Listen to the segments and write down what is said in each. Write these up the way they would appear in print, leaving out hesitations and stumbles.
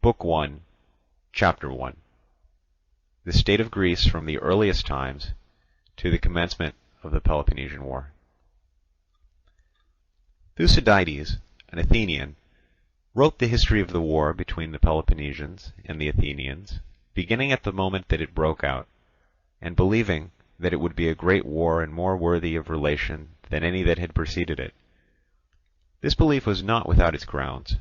Book 1, Chapter 1. The state of Greece from the earliest times to the commencement of the Peloponnesian War. Thucydides, an Athenian, wrote the history of the war between the Peloponnesians and the Athenians, beginning at the moment that it broke out, and believing that it would be a great war and more worthy of relation than any that had preceded it. This belief was not without its grounds.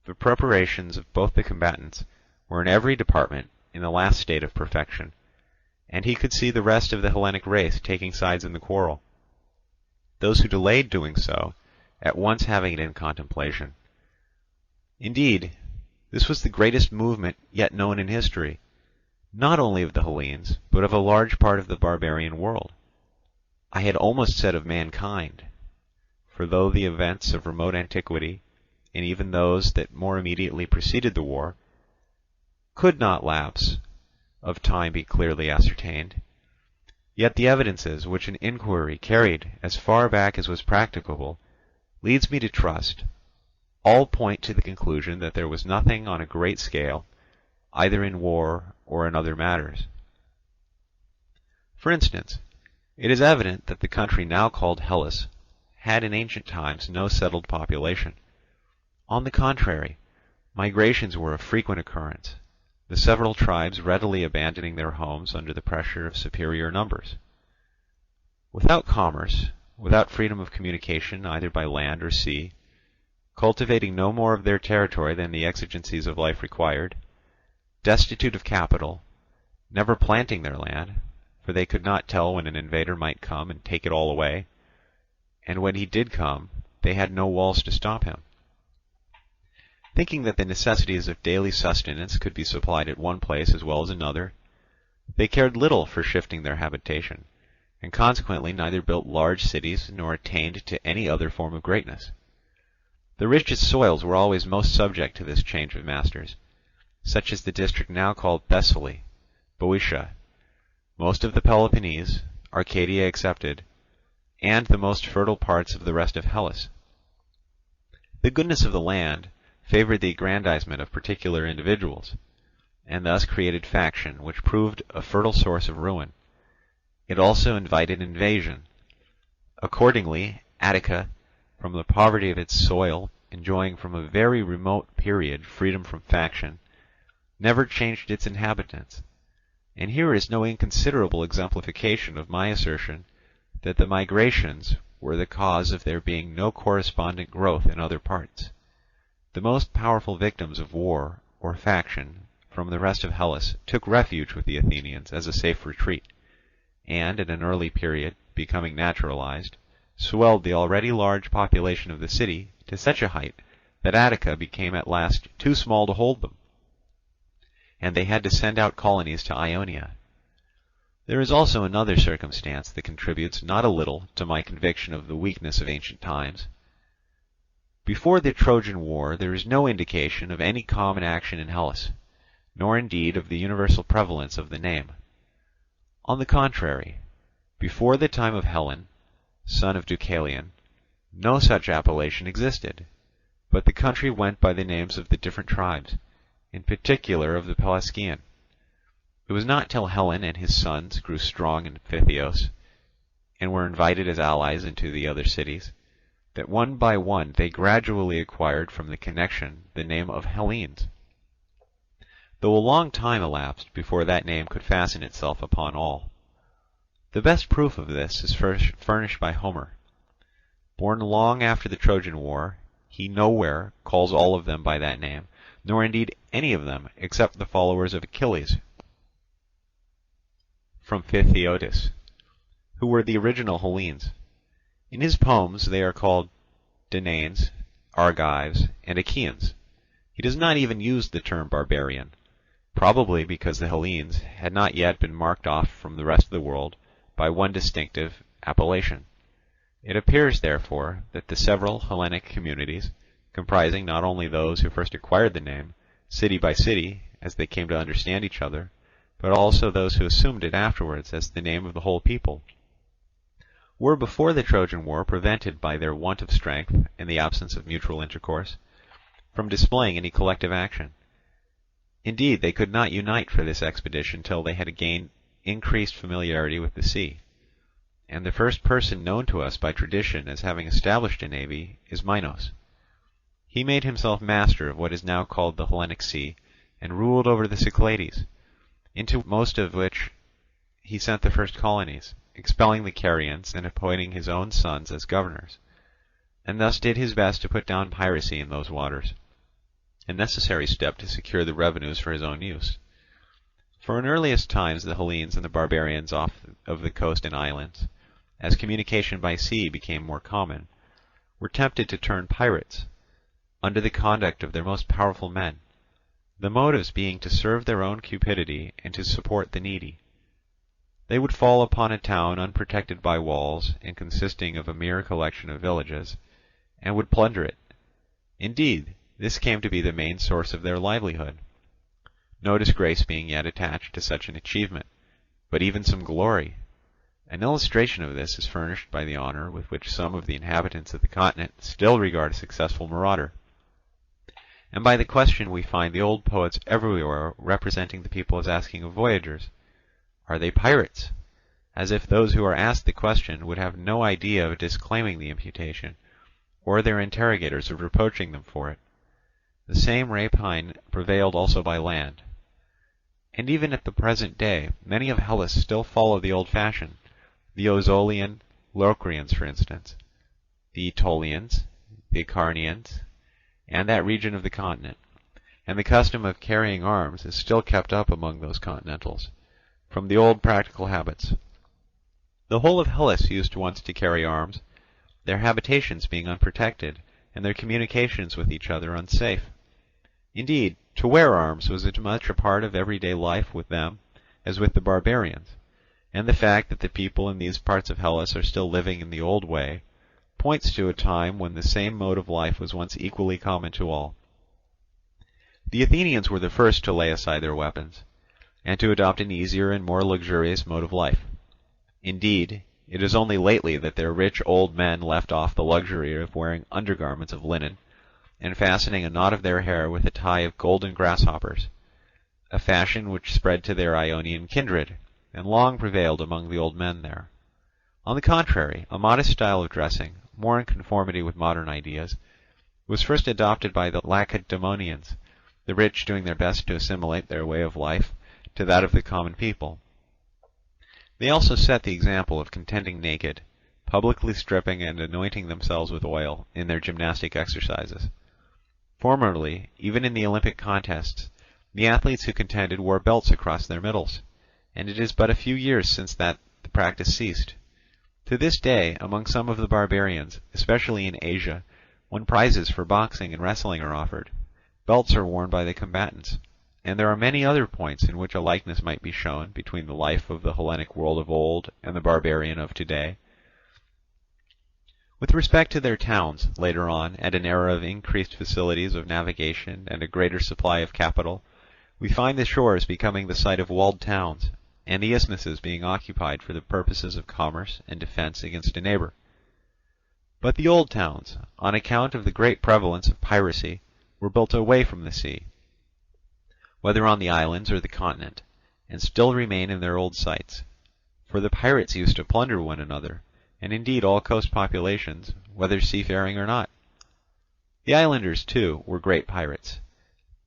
The preparations of both the combatants were in every department in the last state of perfection, and he could see the rest of the Hellenic race taking sides in the quarrel, those who delayed doing so at once having it in contemplation. Indeed, this was the greatest movement yet known in history, not only of the Hellenes, but of a large part of the barbarian world. I had almost said of mankind, for though the events of remote antiquity, and even those that more immediately preceded the war, could not lapse of time be clearly ascertained, yet the evidences which an inquiry carried as far back as was practicable leads me to trust, all point to the conclusion that there was nothing on a great scale, either in war or in other matters. For instance, it is evident that the country now called Hellas had in ancient times no settled population. On the contrary, migrations were of frequent occurrence, the several tribes readily abandoning their homes under the pressure of superior numbers. Without commerce, without freedom of communication either by land or sea, cultivating no more of their territory than the exigencies of life required, destitute of capital, never planting their land, for they could not tell when an invader might come and take it all away, and when he did come, they had no walls to stop him. Thinking that the necessities of daily sustenance could be supplied at one place as well as another, they cared little for shifting their habitation, and consequently neither built large cities nor attained to any other form of greatness. The richest soils were always most subject to this change of masters, such as the district now called Thessaly, Boeotia, most of the Peloponnese, Arcadia excepted, and the most fertile parts of the rest of Hellas. The goodness of the land favored the aggrandizement of particular individuals, and thus created faction which proved a fertile source of ruin. It also invited invasion. Accordingly, Attica, from the poverty of its soil, enjoying from a very remote period freedom from faction, never changed its inhabitants. And here is no inconsiderable exemplification of my assertion that the migrations were the cause of there being no correspondent growth in other parts. The most powerful victims of war or faction from the rest of Hellas took refuge with the Athenians as a safe retreat, and at an early period, becoming naturalized, swelled the already large population of the city to such a height that Attica became at last too small to hold them, and they had to send out colonies to Ionia. There is also another circumstance that contributes not a little to my conviction of the weakness of ancient times. Before the Trojan War there is no indication of any common action in Hellas, nor indeed of the universal prevalence of the name. On the contrary, before the time of Hellen, son of Deucalion, no such appellation existed, but the country went by the names of the different tribes, in particular of the Pelasgian. It was not till Hellen and his sons grew strong in Phthiotis, and were invited as allies into the other cities, that one by one they gradually acquired from the connection the name of Hellenes, though a long time elapsed before that name could fasten itself upon all. The best proof of this is furnished by Homer. Born long after the Trojan War, he nowhere calls all of them by that name, nor indeed any of them except the followers of Achilles from Phthiotis, who were the original Hellenes. In his poems they are called Danaans, Argives, and Achaeans. He does not even use the term barbarian, probably because the Hellenes had not yet been marked off from the rest of the world by one distinctive appellation. It appears, therefore, that the several Hellenic communities, comprising not only those who first acquired the name, city by city, as they came to understand each other, but also those who assumed it afterwards as the name of the whole people, were before the Trojan War prevented by their want of strength and the absence of mutual intercourse from displaying any collective action. Indeed, they could not unite for this expedition till they had gained increased familiarity with the sea. And the first person known to us by tradition as having established a navy is Minos. He made himself master of what is now called the Hellenic Sea, and ruled over the Cyclades, into most of which he sent the first colonies, expelling the Carians and appointing his own sons as governors, and thus did his best to put down piracy in those waters, a necessary step to secure the revenues for his own use. For in earliest times the Hellenes and the barbarians off of the coast and islands, as communication by sea became more common, were tempted to turn pirates, under the conduct of their most powerful men, the motives being to serve their own cupidity and to support the needy. They would fall upon a town unprotected by walls and consisting of a mere collection of villages, and would plunder it. Indeed, this came to be the main source of their livelihood, no disgrace being yet attached to such an achievement, but even some glory. An illustration of this is furnished by the honour with which some of the inhabitants of the continent still regard a successful marauder, and by the question we find the old poets everywhere representing the people as asking of voyagers, "Are they pirates?" as if those who are asked the question would have no idea of disclaiming the imputation, or their interrogators of reproaching them for it. The same rapine prevailed also by land. And even at the present day, many of Hellas still follow the old fashion, the Ozolian Locrians, for instance, the Aetolians, the Acarnanians, and that region of the continent, and the custom of carrying arms is still kept up among those continentals, from the old practical habits. The whole of Hellas used once to carry arms, their habitations being unprotected, and their communications with each other unsafe. Indeed, to wear arms was as much a part of everyday life with them as with the barbarians, and the fact that the people in these parts of Hellas are still living in the old way points to a time when the same mode of life was once equally common to all. The Athenians were the first to lay aside their weapons, and to adopt an easier and more luxurious mode of life. Indeed, it is only lately that their rich old men left off the luxury of wearing undergarments of linen, and fastening a knot of their hair with a tie of golden grasshoppers, a fashion which spread to their Ionian kindred, and long prevailed among the old men there. On the contrary, a modest style of dressing, more in conformity with modern ideas, was first adopted by the Lacedaemonians, the rich doing their best to assimilate their way of life to that of the common people. They also set the example of contending naked, publicly stripping and anointing themselves with oil in their gymnastic exercises. Formerly, even in the Olympic contests, the athletes who contended wore belts across their middles, and it is but a few years since that the practice ceased. To this day, among some of the barbarians, especially in Asia, when prizes for boxing and wrestling are offered, belts are worn by the combatants, and there are many other points in which a likeness might be shown between the life of the Hellenic world of old and the barbarian of today. With respect to their towns, later on, at an era of increased facilities of navigation and a greater supply of capital, we find the shores becoming the site of walled towns, and the isthmuses being occupied for the purposes of commerce and defence against a neighbour. But the old towns, on account of the great prevalence of piracy, were built away from the sea, whether on the islands or the continent, and still remain in their old sites. For the pirates used to plunder one another, and indeed all coast populations, whether seafaring or not. The islanders, too, were great pirates.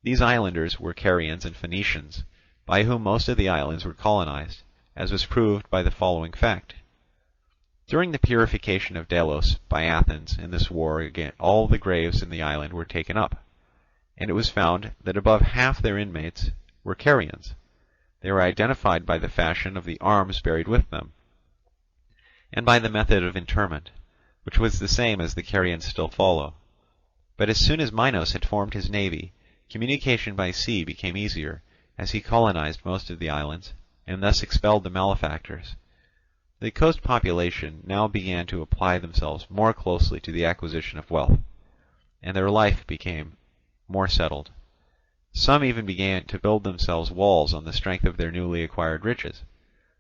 These islanders were Carians and Phoenicians, by whom most of the islands were colonized, as was proved by the following fact. During the purification of Delos by Athens in this war again, all the graves in the island were taken up, and it was found that above half their inmates were Carians. They were identified by the fashion of the arms buried with them, and by the method of interment, which was the same as the Carians still follow. But as soon as Minos had formed his navy, communication by sea became easier, as he colonized most of the islands, and thus expelled the malefactors. The coast population now began to apply themselves more closely to the acquisition of wealth, and their life became more settled. Some even began to build themselves walls on the strength of their newly acquired riches,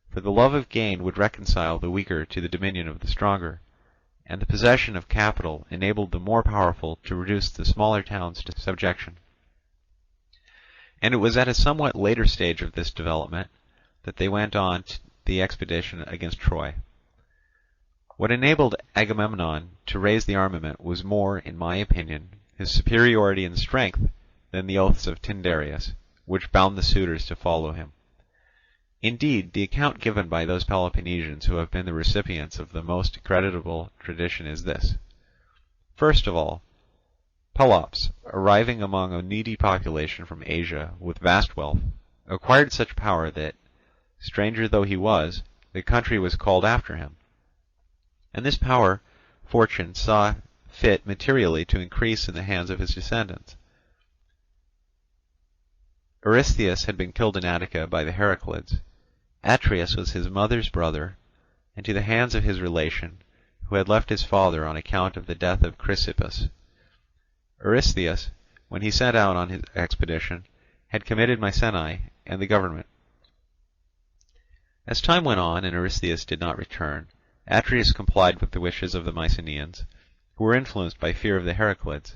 for the love of gain would reconcile the weaker to the dominion of the stronger, and the possession of capital enabled the more powerful to reduce the smaller towns to subjection. and it was at a somewhat later stage of this development that they went on the expedition against Troy. What enabled Agamemnon to raise the armament was more, in my opinion, his superiority in strength than the oaths of Tyndareus, which bound the suitors to follow him. Indeed, the account given by those Peloponnesians who have been the recipients of the most creditable tradition is this. First of all, Pelops, arriving among a needy population from Asia with vast wealth, acquired such power that, stranger though he was, the country was called after him. And this power fortune saw fit materially to increase in the hands of his descendants. Eurystheus had been killed in Attica by the Heraclids. Atreus was his mother's brother, and to the hands of his relation, who had left his father on account of the death of Chrysippus. Eurystheus, when he set out on his expedition, had committed Mycenae and the government. As time went on and Eurystheus did not return, Atreus complied with the wishes of the Mycenaeans, who were influenced by fear of the Heraclids.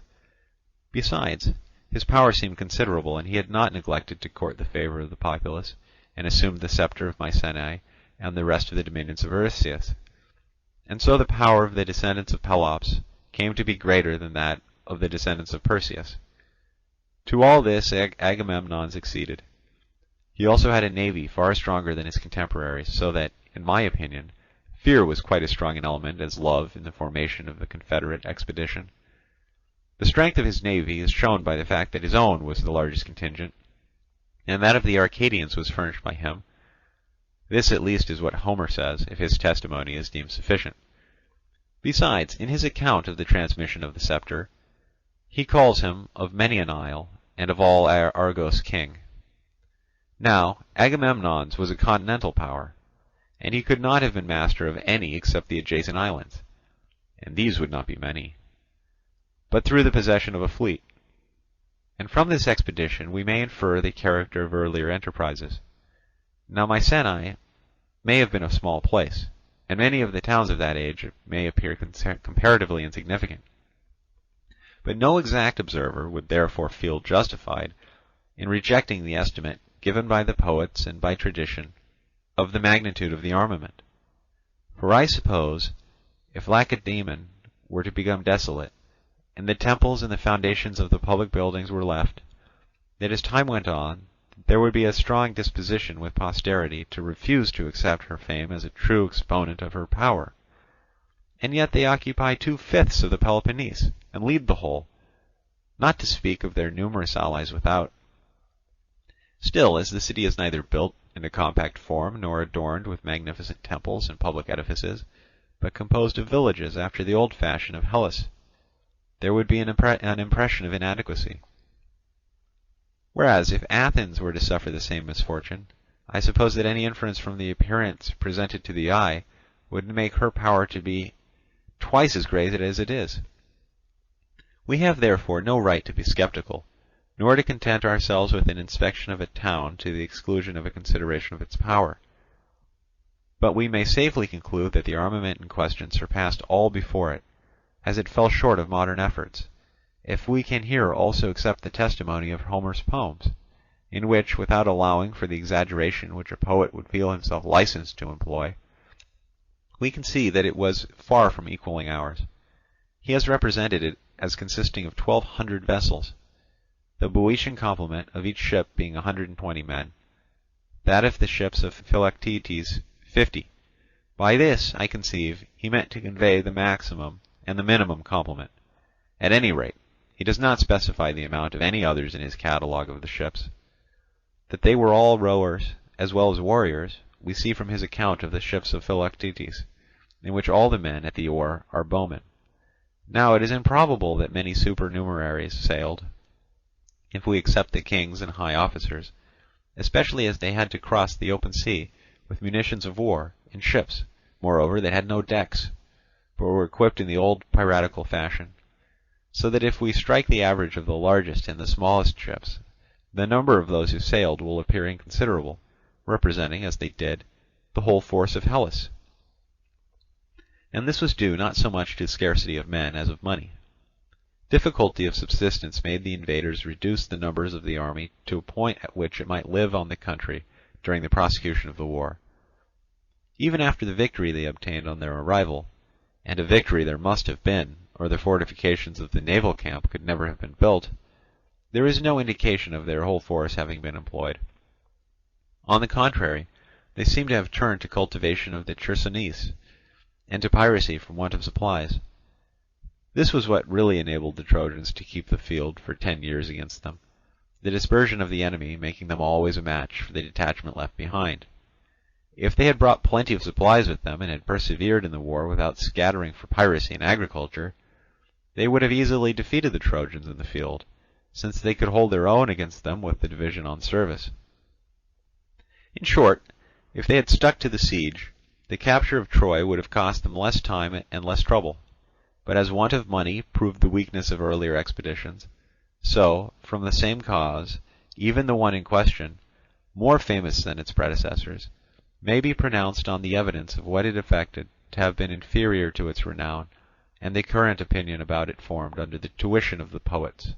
Besides, his power seemed considerable, and he had not neglected to court the favour of the populace, and assumed the sceptre of Mycenae and the rest of the dominions of Eurystheus. And so the power of the descendants of Pelops came to be greater than that of the descendants of Perseus. To all this Agamemnon succeeded. He also had a navy far stronger than his contemporaries, so that, in my opinion, fear was quite as strong an element as love in the formation of the Confederate expedition. The strength of his navy is shown by the fact that his own was the largest contingent, and that of the Arcadians was furnished by him. This at least is what Homer says, if his testimony is deemed sufficient. Besides, in his account of the transmission of the sceptre, he calls him of many an isle, and of all Argos king. Now, Agamemnon's was a continental power, and he could not have been master of any except the adjacent islands, and these would not be many, but through the possession of a fleet. And from this expedition we may infer the character of earlier enterprises. Now Mycenae may have been a small place, and many of the towns of that age may appear comparatively insignificant. But no exact observer would therefore feel justified in rejecting the estimate given by the poets and by tradition of the magnitude of the armament. For I suppose, if Lacedaemon were to become desolate, and the temples and the foundations of the public buildings were left, that as time went on, there would be a strong disposition with posterity to refuse to accept her fame as a true exponent of her power. And yet they occupy 2/5 of the Peloponnese, and lead the whole, not to speak of their numerous allies without. Still, as the city is neither built in a compact form, nor adorned with magnificent temples and public edifices, but composed of villages after the old fashion of Hellas, there would be an impression of inadequacy. Whereas, if Athens were to suffer the same misfortune, I suppose that any inference from the appearance presented to the eye would make her power to be twice as great as it is. We have therefore no right to be sceptical, nor to content ourselves with an inspection of a town to the exclusion of a consideration of its power. But we may safely conclude that the armament in question surpassed all before it, as it fell short of modern efforts, if we can here also accept the testimony of Homer's poems, in which, without allowing for the exaggeration which a poet would feel himself licensed to employ, we can see that it was far from equalling ours. He has represented it as consisting of 1,200 vessels, the Boeotian complement of each ship being 120 men, that of the ships of Philoctetes 50. By this, I conceive, he meant to convey the maximum and the minimum complement. At any rate, he does not specify the amount of any others in his catalogue of the ships. That they were all rowers as well as warriors, we see from his account of the ships of Philoctetes, in which all the men at the oar are bowmen. Now it is improbable that many supernumeraries sailed, if we accept the kings and high officers, especially as they had to cross the open sea with munitions of war in ships. Moreover, they had no decks, but were equipped in the old piratical fashion, so that if we strike the average of the largest and the smallest ships, the number of those who sailed will appear inconsiderable, representing, as they did, the whole force of Hellas. And this was due not so much to scarcity of men as of money. Difficulty of subsistence made the invaders reduce the numbers of the army to a point at which it might live on the country during the prosecution of the war. Even after the victory they obtained on their arrival, and a victory there must have been, or the fortifications of the naval camp could never have been built, there is no indication of their whole force having been employed. On the contrary, they seem to have turned to cultivation of the Chersonese, and to piracy from want of supplies. This was what really enabled the Trojans to keep the field for 10 years against them, the dispersion of the enemy making them always a match for the detachment left behind. If they had brought plenty of supplies with them and had persevered in the war without scattering for piracy and agriculture, they would have easily defeated the Trojans in the field, since they could hold their own against them with the division on service. In short, if they had stuck to the siege, the capture of Troy would have cost them less time and less trouble. But as want of money proved the weakness of earlier expeditions, so, from the same cause, even the one in question, more famous than its predecessors, may be pronounced on the evidence of what it effected to have been inferior to its renown, and the current opinion about it formed under the tuition of the poets.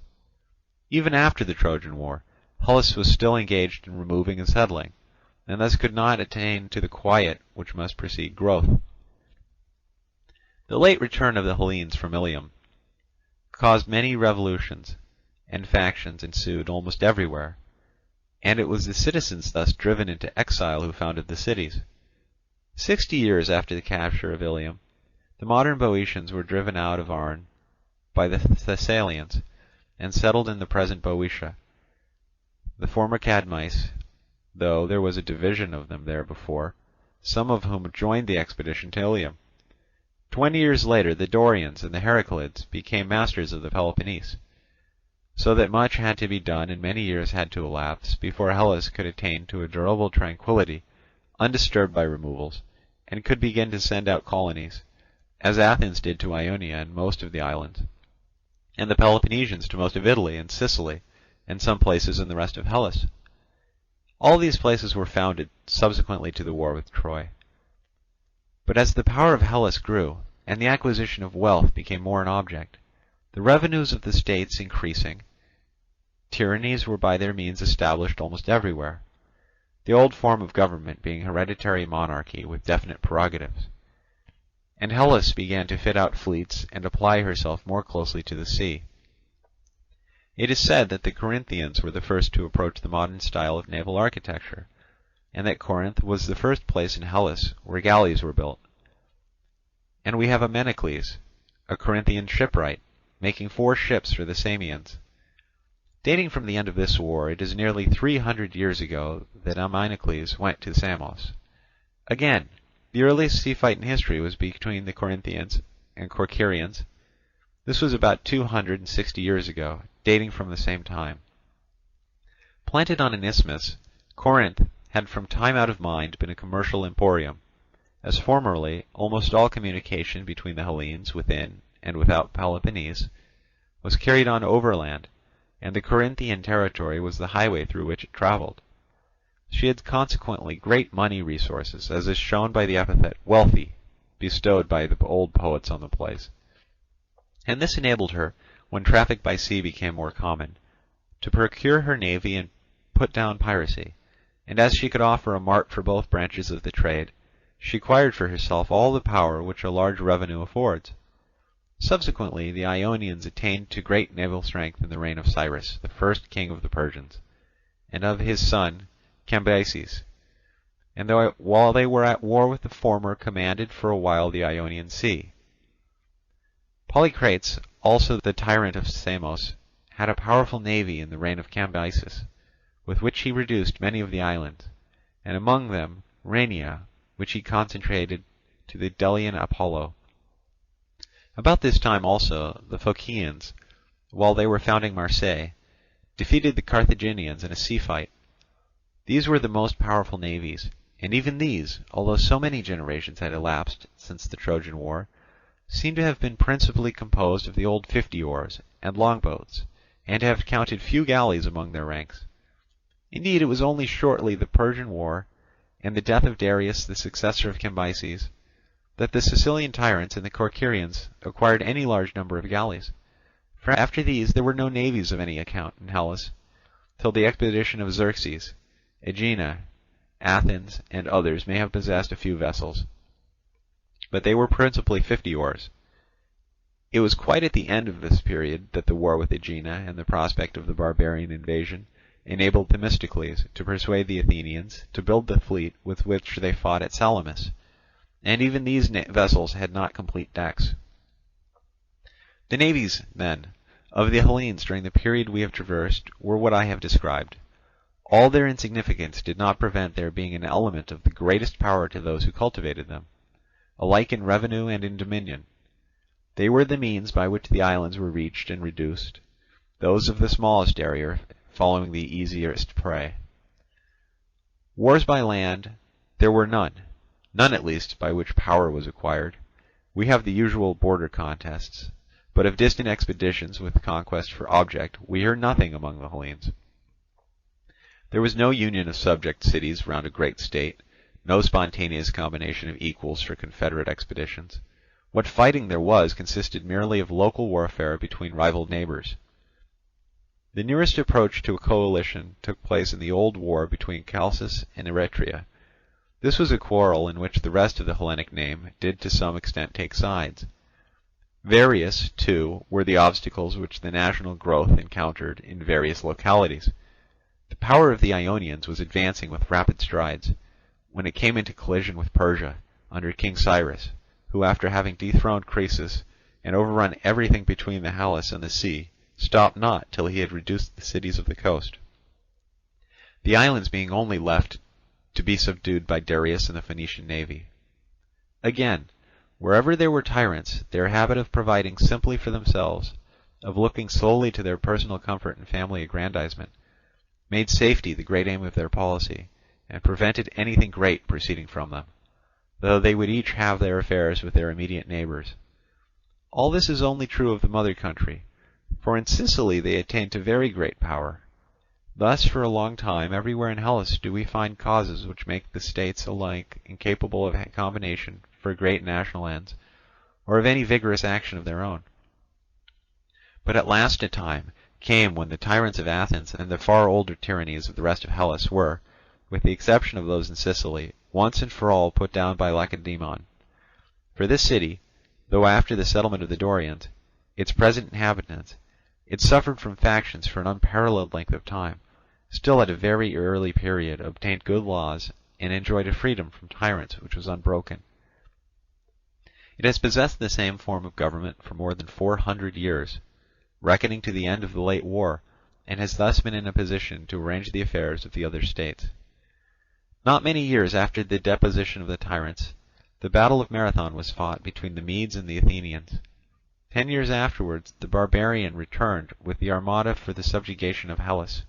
Even after the Trojan War, Hellas was still engaged in removing and settling, and thus could not attain to the quiet which must precede growth. The late return of the Hellenes from Ilium caused many revolutions, and factions ensued almost everywhere, and it was the citizens thus driven into exile who founded the cities. 60 years after the capture of Ilium, the modern Boeotians were driven out of Arne by the Thessalians, and settled in the present Boeotia. The former Cadmeis, though there was a division of them there before, some of whom joined the expedition to Ilium. 20 years later the Dorians and the Heraclids became masters of the Peloponnese, so that much had to be done and many years had to elapse before Hellas could attain to a durable tranquillity, undisturbed by removals, and could begin to send out colonies, as Athens did to Ionia and most of the islands, and the Peloponnesians to most of Italy and Sicily, and some places in the rest of Hellas. All these places were founded subsequently to the war with Troy. But as the power of Hellas grew, and the acquisition of wealth became more an object, the revenues of the states increasing, tyrannies were by their means established almost everywhere, the old form of government being hereditary monarchy with definite prerogatives. And Hellas began to fit out fleets and apply herself more closely to the sea. It is said that the Corinthians were the first to approach the modern style of naval architecture, and that Corinth was the first place in Hellas where galleys were built. And we have a Menecles, a Corinthian shipwright, making 4 ships for the Samians. Dating from the end of this war, it is nearly 300 years ago that Menecles went to Samos. Again, the earliest sea fight in history was between the Corinthians and Corcyraeans. This was about 260 years ago, dating from the same time. Planted on an isthmus, Corinth had from time out of mind been a commercial emporium, as formerly almost all communication between the Hellenes within and without Peloponnese was carried on overland, and the Corinthian territory was the highway through which it travelled. She had consequently great money resources, as is shown by the epithet wealthy bestowed by the old poets on the place. And this enabled her, when traffic by sea became more common, to procure her navy and put down piracy, and as she could offer a mart for both branches of the trade, she acquired for herself all the power which a large revenue affords. Subsequently the Ionians attained to great naval strength in the reign of Cyrus, the first king of the Persians, and of his son Cambyses, and while they were at war with the former, commanded for a while the Ionian Sea. Polycrates, also the tyrant of Samos, had a powerful navy in the reign of Cambyses, with which he reduced many of the islands, and among them Rhaenia, which he concentrated to the Delian Apollo. About this time also the Phocians, while they were founding Marseilles, defeated the Carthaginians in a sea fight. These were the most powerful navies, and even these, although so many generations had elapsed since the Trojan War, seem to have been principally composed of the old 50 oars and longboats, and to have counted few galleys among their ranks. Indeed, it was only shortly the Persian War and the death of Darius, the successor of Cambyses, that the Sicilian tyrants and the Corcyraeans acquired any large number of galleys. For after these there were no navies of any account in Hellas, till the expedition of Xerxes. Aegina, Athens, and others may have possessed a few vessels, but they were principally 50 oars. It was quite at the end of this period that the war with Aegina and the prospect of the barbarian invasion enabled Themistocles to persuade the Athenians to build the fleet with which they fought at Salamis, and even these vessels had not complete decks. The navies, then, of the Hellenes during the period we have traversed were what I have described. All their insignificance did not prevent their being an element of the greatest power to those who cultivated them, alike in revenue and in dominion. They were the means by which the islands were reached and reduced, those of the smallest area following the easiest prey. Wars by land there were none at least by which power was acquired. We have the usual border contests, but of distant expeditions with conquest for object we hear nothing among the Hellenes. There was no union of subject cities round a great state, no spontaneous combination of equals for confederate expeditions. What fighting there was consisted merely of local warfare between rival neighbours. The nearest approach to a coalition took place in the old war between Chalcis and Eretria. This was a quarrel in which the rest of the Hellenic name did to some extent take sides. Various, too, were the obstacles which the national growth encountered in various localities. The power of the Ionians was advancing with rapid strides, when it came into collision with Persia, under King Cyrus, who after having dethroned Croesus and overrun everything between the Halys and the sea, stopped not till he had reduced the cities of the coast, the islands being only left to be subdued by Darius and the Phoenician navy. Again, wherever there were tyrants, their habit of providing simply for themselves, of looking solely to their personal comfort and family aggrandizement, made safety the great aim of their policy, and prevented anything great proceeding from them, though they would each have their affairs with their immediate neighbours. All this is only true of the mother country, for in Sicily they attained to very great power. Thus for a long time everywhere in Hellas do we find causes which make the states alike incapable of combination for great national ends, or of any vigorous action of their own. But at last a time came when the tyrants of Athens and the far older tyrannies of the rest of Hellas were, with the exception of those in Sicily, once and for all put down by Lacedaemon. For this city, though after the settlement of the Dorians, its present inhabitants, it suffered from factions for an unparalleled length of time, still at a very early period obtained good laws and enjoyed a freedom from tyrants which was unbroken. It has possessed the same form of government for more than 400 years, reckoning to the end of the late war, and has thus been in a position to arrange the affairs of the other states. Not many years after the deposition of the tyrants, the battle of Marathon was fought between the Medes and the Athenians. 10 years afterwards the barbarian returned with the armada for the subjugation of Hellas.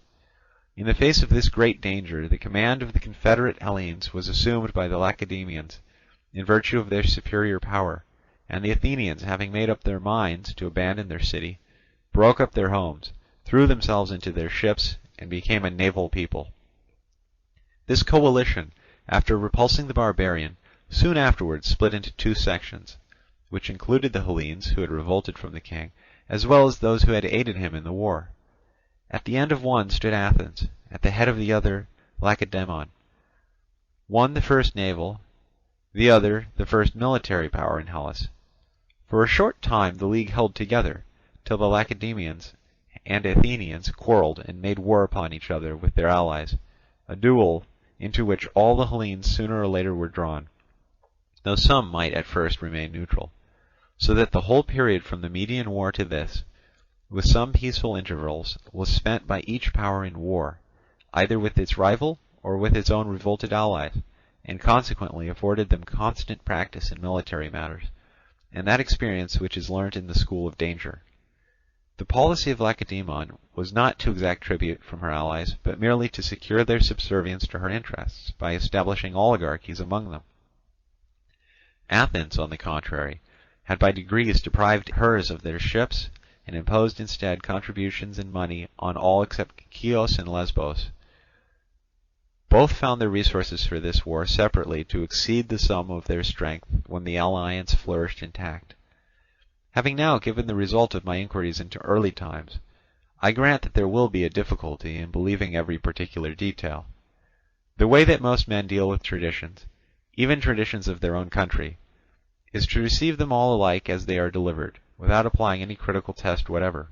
In the face of this great danger, the command of the confederate Hellenes was assumed by the Lacedaemonians, in virtue of their superior power, and the Athenians, having made up their minds to abandon their city, broke up their homes, threw themselves into their ships, and became a naval people. This coalition, after repulsing the barbarian, soon afterwards split into two sections, which included the Hellenes who had revolted from the king, as well as those who had aided him in the war. At the end of one stood Athens, at the head of the other Lacedaemon, one the first naval, the other the first military power in Hellas. For a short time the league held together, till the Lacedaemonians and Athenians quarrelled and made war upon each other with their allies, a duel into which all the Hellenes sooner or later were drawn, though some might at first remain neutral, so that the whole period from the Median War to this, with some peaceful intervals, was spent by each power in war, either with its rival or with its own revolted allies, and consequently afforded them constant practice in military matters, and that experience which is learnt in the school of danger. The policy of Lacedaemon was not to exact tribute from her allies, but merely to secure their subservience to her interests by establishing oligarchies among them. Athens, on the contrary, had by degrees deprived hers of their ships, and imposed instead contributions in money on all except Chios and Lesbos. Both found their resources for this war separately to exceed the sum of their strength when the alliance flourished intact. Having now given the result of my inquiries into early times, I grant that there will be a difficulty in believing every particular detail. The way that most men deal with traditions, even traditions of their own country, is to receive them all alike as they are delivered, without applying any critical test whatever.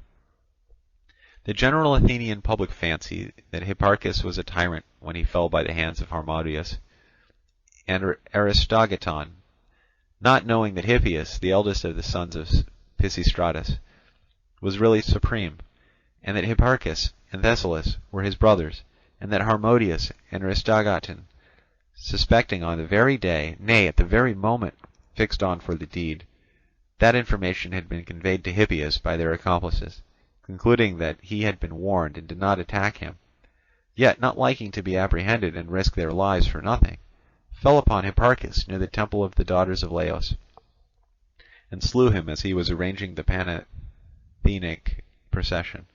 The general Athenian public fancy that Hipparchus was a tyrant when he fell by the hands of Harmodius and Aristogiton, not knowing that Hippias, the eldest of the sons of Pisistratus, was really supreme, and that Hipparchus and Thessalus were his brothers, and that Harmodius and Aristogiton, suspecting on the very day, nay, at the very moment fixed on for the deed, that information had been conveyed to Hippias by their accomplices, concluding that he had been warned and did not attack him, yet not liking to be apprehended and risk their lives for nothing, fell upon Hipparchus near the temple of the daughters of Laos, and slew him as he was arranging the Panathenaic procession.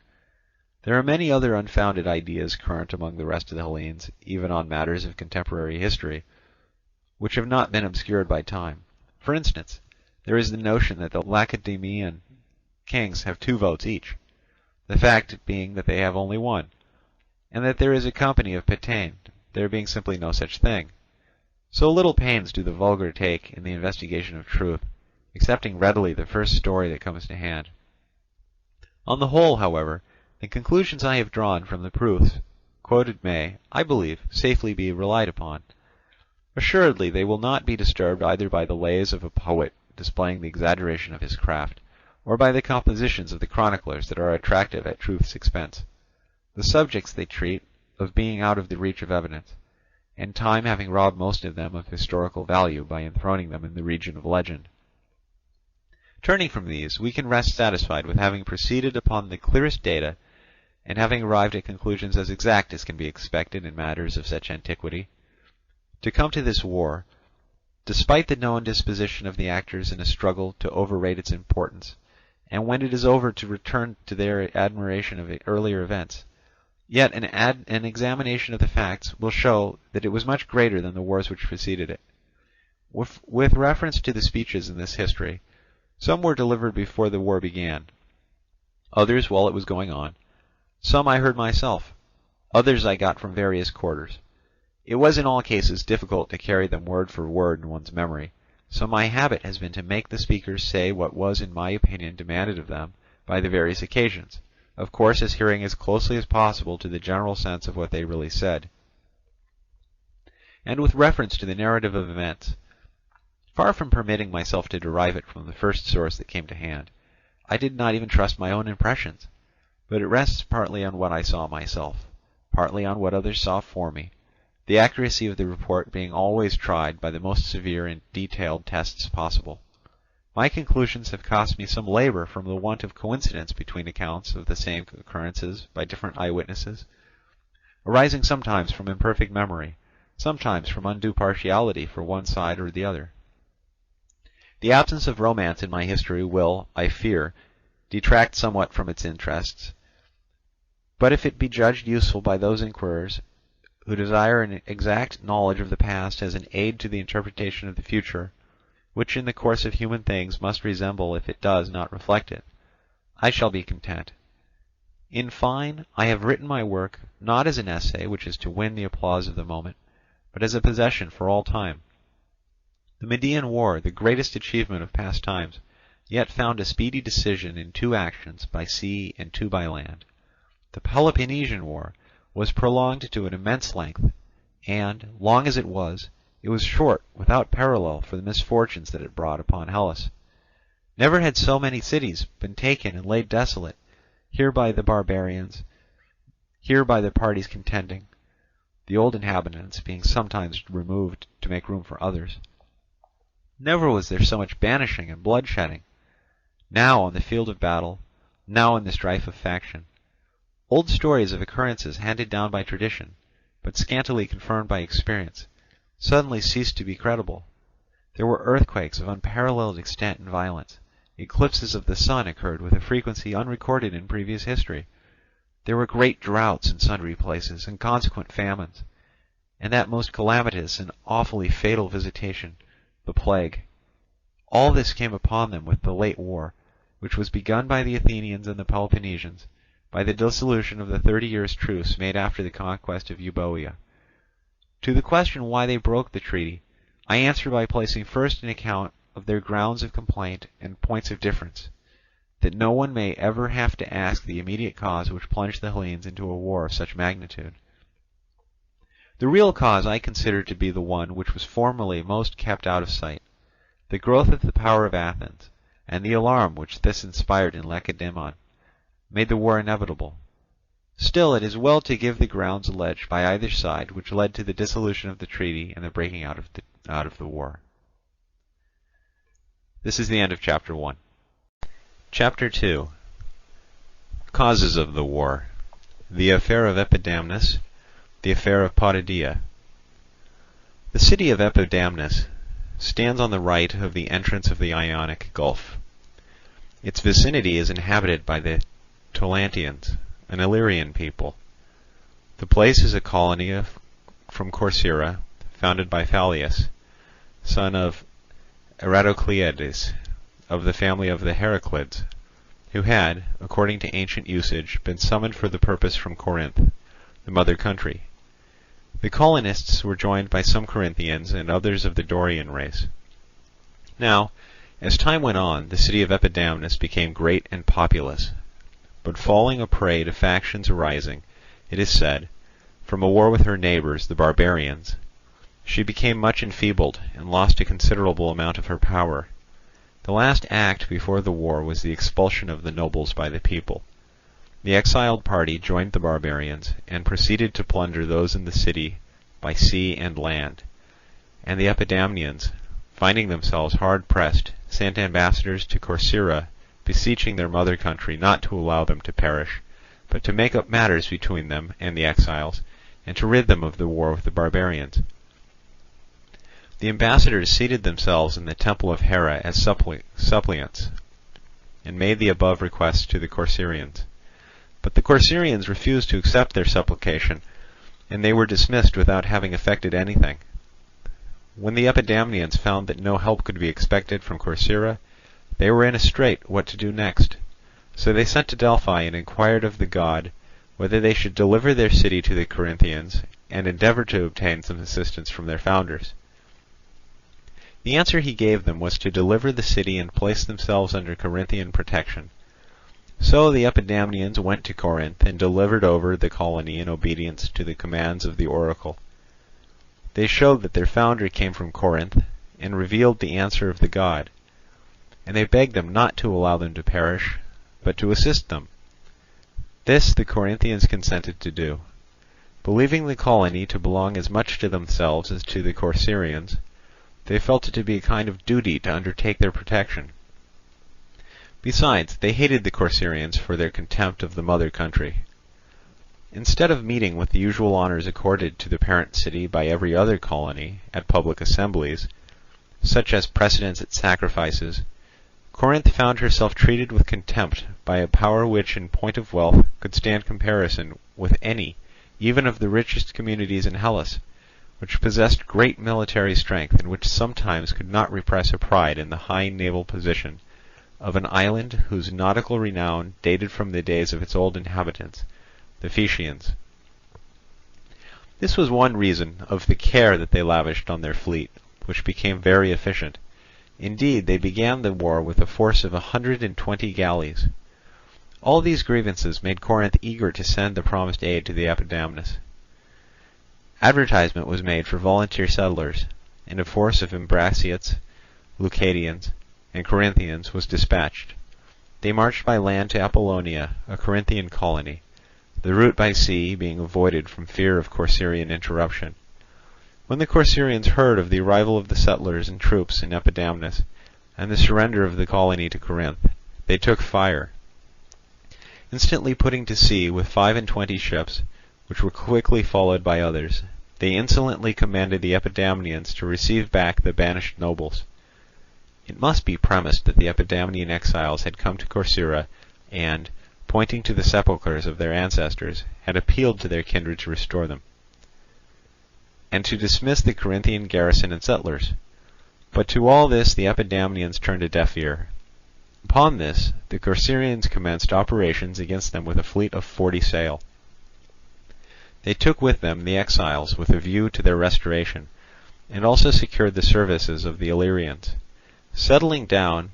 There are many other unfounded ideas current among the rest of the Hellenes, even on matters of contemporary history, which have not been obscured by time. For instance, there is the notion that the Lacedaemonian kings have 2 votes each, the fact being that they have only one, and that there is a company of Pitane, there being simply no such thing. So little pains do the vulgar take in the investigation of truth, accepting readily the first story that comes to hand. On the whole, however, the conclusions I have drawn from the proofs quoted may, I believe, safely be relied upon. Assuredly they will not be disturbed either by the lays of a poet displaying the exaggeration of his craft, or by the compositions of the chroniclers that are attractive at truth's expense. The subjects they treat of being out of the reach of evidence, and time having robbed most of them of historical value by enthroning them in the region of legend. Turning from these, we can rest satisfied with having proceeded upon the clearest data, and having arrived at conclusions as exact as can be expected in matters of such antiquity. To come to this war, despite the known disposition of the actors in a struggle to overrate its importance, and when it is over to return to their admiration of earlier events, yet an examination of the facts will show that it was much greater than the wars which preceded it. With reference to the speeches in this history, some were delivered before the war began, others while it was going on. Some I heard myself, others I got from various quarters. It was in all cases difficult to carry them word for word in one's memory, so my habit has been to make the speakers say what was in my opinion demanded of them by the various occasions, of course adhering as closely as possible to the general sense of what they really said. And with reference to the narrative of events, far from permitting myself to derive it from the first source that came to hand, I did not even trust my own impressions, but it rests partly on what I saw myself, partly on what others saw for me, the accuracy of the report being always tried by the most severe and detailed tests possible. My conclusions have cost me some labour from the want of coincidence between accounts of the same occurrences by different eyewitnesses, arising sometimes from imperfect memory, sometimes from undue partiality for one side or the other. The absence of romance in my history will, I fear, detract somewhat from its interests, but if it be judged useful by those inquirers who desire an exact knowledge of the past as an aid to the interpretation of the future, which in the course of human things must resemble if it does not reflect it, I shall be content. In fine, I have written my work not as an essay which is to win the applause of the moment, but as a possession for all time. The Median War, the greatest achievement of past times, yet found a speedy decision in 2 actions by sea and 2 by land. The Pelopennesian War was prolonged to an immense length, and, long as it was short without parallel for the misfortunes that it brought upon Hellas. Never had so many cities been taken and laid desolate, here by the barbarians, here by the parties contending, the old inhabitants being sometimes removed to make room for others. Never was there so much banishing and bloodshedding, now on the field of battle, now in the strife of faction. Old stories of occurrences handed down by tradition, but scantily confirmed by experience, suddenly ceased to be credible. There were earthquakes of unparalleled extent and violence. Eclipses of the sun occurred with a frequency unrecorded in previous history. There were great droughts in sundry places, and consequent famines, and that most calamitous and awfully fatal visitation, the plague. All this came upon them with the late war, which was begun by the Athenians and the Peloponnesians, by the dissolution of the 30 years' truce made after the conquest of Euboea. To the question why they broke the treaty, I answer by placing first an account of their grounds of complaint and points of difference, that no one may ever have to ask the immediate cause which plunged the Hellenes into a war of such magnitude. The real cause I consider to be the one which was formerly most kept out of sight, the growth of the power of Athens, and the alarm which this inspired in Lacedaemon, made the war inevitable. Still, it is well to give the grounds alleged by either side which led to the dissolution of the treaty and the breaking out of the war. This is the end of Chapter 1. Chapter 2. Causes of the war. The affair of Epidamnus. The affair of Potidaea. The city of Epidamnus stands on the right of the entrance of the Ionic Gulf. Its vicinity is inhabited by the Tolantians, an Illyrian people. The place is a colony from Corcyra, founded by Phallius, son of Eratocleides, of the family of the Heraclids, who had, according to ancient usage, been summoned for the purpose from Corinth, the mother country. The colonists were joined by some Corinthians and others of the Dorian race. Now, as time went on, the city of Epidamnus became great and populous, but falling a prey to factions arising, it is said, from a war with her neighbours, the barbarians, she became much enfeebled and lost a considerable amount of her power. The last act before the war was the expulsion of the nobles by the people. The exiled party joined the barbarians, and proceeded to plunder those in the city by sea and land. And the Epidamnians, finding themselves hard pressed, sent ambassadors to Corcyra, beseeching their mother country not to allow them to perish, but to make up matters between them and the exiles, and to rid them of the war with the barbarians. The ambassadors seated themselves in the temple of Hera as suppliants, and made the above requests to the Corcyrians. But the Corcyrians refused to accept their supplication, and they were dismissed without having effected anything. When the Epidamnians found that no help could be expected from Corcyra, they were in a strait what to do next. So they sent to Delphi and inquired of the god whether they should deliver their city to the Corinthians, and endeavour to obtain some assistance from their founders. The answer he gave them was to deliver the city and place themselves under Corinthian protection. So the Epidamnians went to Corinth and delivered over the colony in obedience to the commands of the oracle. They showed that their founder came from Corinth, and revealed the answer of the god, and they begged them not to allow them to perish, but to assist them. This the Corinthians consented to do. Believing the colony to belong as much to themselves as to the Corcyrians, they felt it to be a kind of duty to undertake their protection. Besides, they hated the Corcyrians for their contempt of the mother country. Instead of meeting with the usual honours accorded to the parent city by every other colony at public assemblies, such as precedence at sacrifices, Corinth found herself treated with contempt by a power which in point of wealth could stand comparison with any, even of the richest communities in Hellas, which possessed great military strength and which sometimes could not repress a pride in the high naval position of an island whose nautical renown dated from the days of its old inhabitants, the Phaeacians. This was one reason of the care that they lavished on their fleet, which became very efficient. Indeed, they began the war with a force of 120 galleys. All these grievances made Corinth eager to send the promised aid to the Epidamnus. Advertisement was made for volunteer settlers, and a force of Ambraciots, Leucadians, and Corinthians was dispatched. They marched by land to Apollonia, a Corinthian colony, the route by sea being avoided from fear of Corcyrian interruption. When the Corcyrians heard of the arrival of the settlers and troops in Epidamnus, and the surrender of the colony to Corinth, they took fire. Instantly putting to sea with 25 ships, which were quickly followed by others, they insolently commanded the Epidamnians to receive back the banished nobles. It must be premised that the Epidamnian exiles had come to Corcyra, and, pointing to the sepulchres of their ancestors, had appealed to their kindred to restore them, and to dismiss the Corinthian garrison and settlers. But to all this the Epidamnians turned a deaf ear. Upon this, the Corcyraeans commenced operations against them with a fleet of 40 sail. They took with them the exiles with a view to their restoration, and also secured the services of the Illyrians. Settling down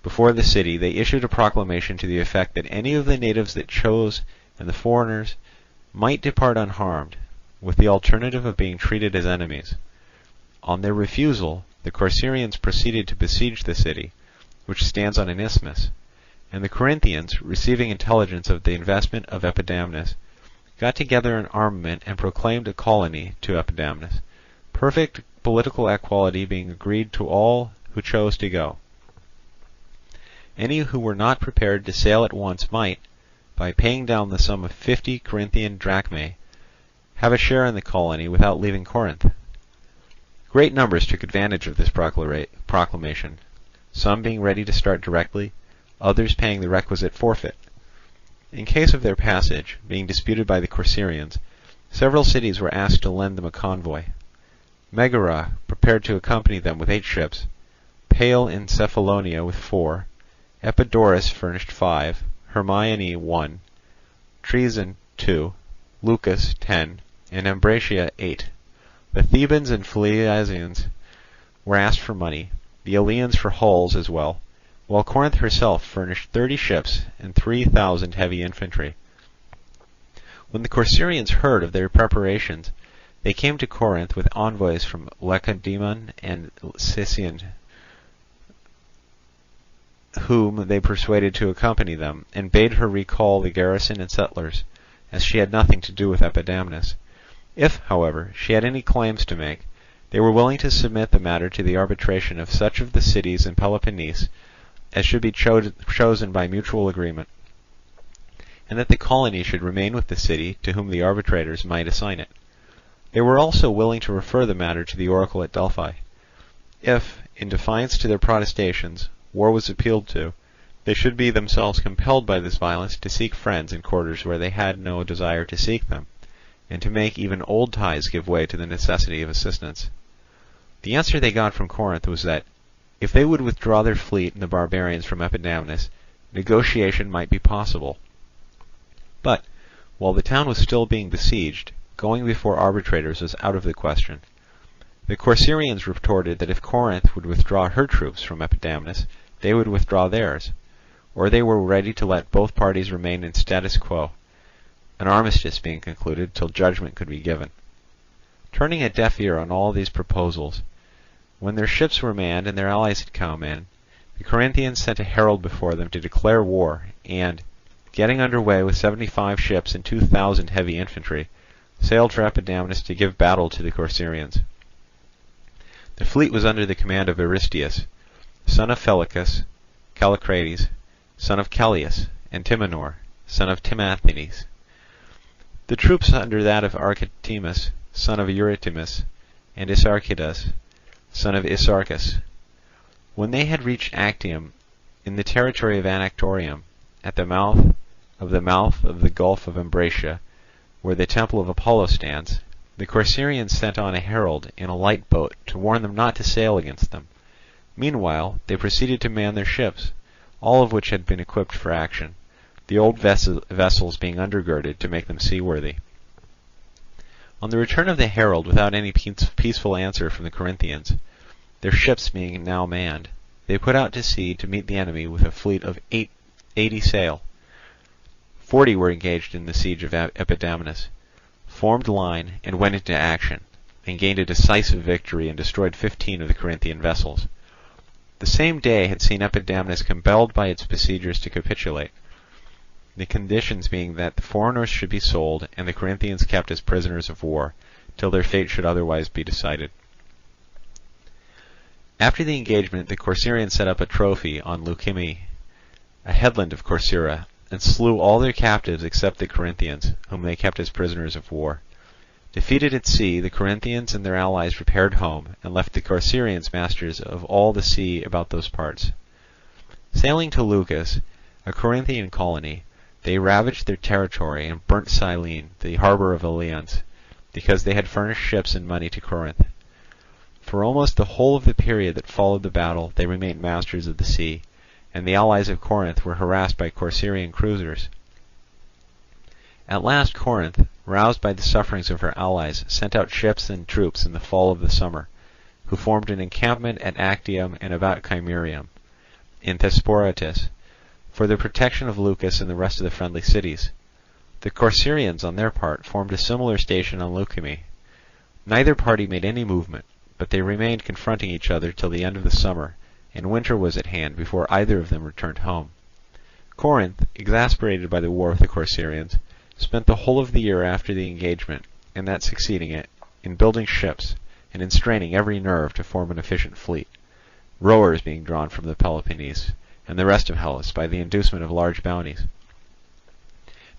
before the city, they issued a proclamation to the effect that any of the natives that chose and the foreigners might depart unharmed, with the alternative of being treated as enemies. On their refusal, the Corcyraeans proceeded to besiege the city, which stands on an isthmus, and the Corinthians, receiving intelligence of the investment of Epidamnus, got together an armament and proclaimed a colony to Epidamnus, perfect political equality being agreed to all who chose to go. Any who were not prepared to sail at once might, by paying down the sum of 50 Corinthian drachmae, have a share in the colony without leaving Corinth. Great numbers took advantage of this proclamation, some being ready to start directly, others paying the requisite forfeit. In case of their passage being disputed by the Corcyraeans, several cities were asked to lend them a convoy. Megara prepared to accompany them with 8 ships, Pale in Cephalonia with 4, Epidaurus furnished 5, Hermione 1, Troezen 2, Lucas 10, and Ambracia 8. The Thebans and Phliasians were asked for money, the Eleans for hulls as well, while Corinth herself furnished 30 ships and 3,000 heavy infantry. When the Corcyraeans heard of their preparations, they came to Corinth with envoys from Lacedaemon and Sicyon, whom they persuaded to accompany them, and bade her recall the garrison and settlers, as she had nothing to do with Epidamnus. If, however, she had any claims to make, they were willing to submit the matter to the arbitration of such of the cities in Peloponnese as should be chosen by mutual agreement, and that the colony should remain with the city to whom the arbitrators might assign it. They were also willing to refer the matter to the oracle at Delphi. If, in defiance to their protestations, war was appealed to, they should be themselves compelled by this violence to seek friends in quarters where they had no desire to seek them, and to make even old ties give way to the necessity of assistance. The answer they got from Corinth was that, if they would withdraw their fleet and the barbarians from Epidamnus, negotiation might be possible. But, while the town was still being besieged, going before arbitrators was out of the question. The Corcyraeans retorted that if Corinth would withdraw her troops from Epidamnus, they would withdraw theirs, or they were ready to let both parties remain in status quo, an armistice being concluded till judgment could be given. Turning a deaf ear on all these proposals, when their ships were manned and their allies had come in, the Corinthians sent a herald before them to declare war, and, getting under way with 75 ships and 2,000 heavy infantry, sailed for Epidamnus to give battle to the Corcyraeans. The fleet was under the command of Aristeus, son of Phelicus, Callicrates, son of Callias, and Timanor, son of Timanthes. The troops under that of Archetimus, son of Eurytimus, and Isarchidas, son of Isarchus. When they had reached Actium, in the territory of Anactorium, at the mouth of the Gulf of Ambracia, where the temple of Apollo stands, the Corcyraeans sent on a herald in a light boat to warn them not to sail against them. Meanwhile they proceeded to man their ships, all of which had been equipped for action, the old vessels being undergirded to make them seaworthy. On the return of the herald without any peaceful answer from the Corinthians, their ships being now manned, they put out to sea to meet the enemy with a fleet of 80 sail. 40 were engaged in the siege of Epidamnus, formed line and went into action, and gained a decisive victory and destroyed 15 of the Corinthian vessels. The same day had seen Epidamnus compelled by its besiegers to capitulate, the conditions being that the foreigners should be sold and the Corinthians kept as prisoners of war, till their fate should otherwise be decided. After the engagement, the Corcyraeans set up a trophy on Leukimme, a headland of Corcyra, and slew all their captives except the Corinthians, whom they kept as prisoners of war. Defeated at sea, the Corinthians and their allies repaired home, and left the Corcyraeans masters of all the sea about those parts. Sailing to Leucas, a Corinthian colony, they ravaged their territory and burnt Cyllene, the harbour of Eleans, because they had furnished ships and money to Corinth. For almost the whole of the period that followed the battle they remained masters of the sea, and the allies of Corinth were harassed by Corcyraean cruisers. At last Corinth, roused by the sufferings of her allies, sent out ships and troops in the fall of the summer, who formed an encampment at Actium and about Chimerium, in Thesprotis, for the protection of Leucas and the rest of the friendly cities. The Corcyraeans, on their part, formed a similar station on Leukimme. Neither party made any movement, but they remained confronting each other till the end of the summer, and winter was at hand before either of them returned home. Corinth, exasperated by the war with the Corcyraeans, spent the whole of the year after the engagement, and that succeeding it, in building ships, and in straining every nerve to form an efficient fleet, rowers being drawn from the Peloponnese and the rest of Hellas by the inducement of large bounties.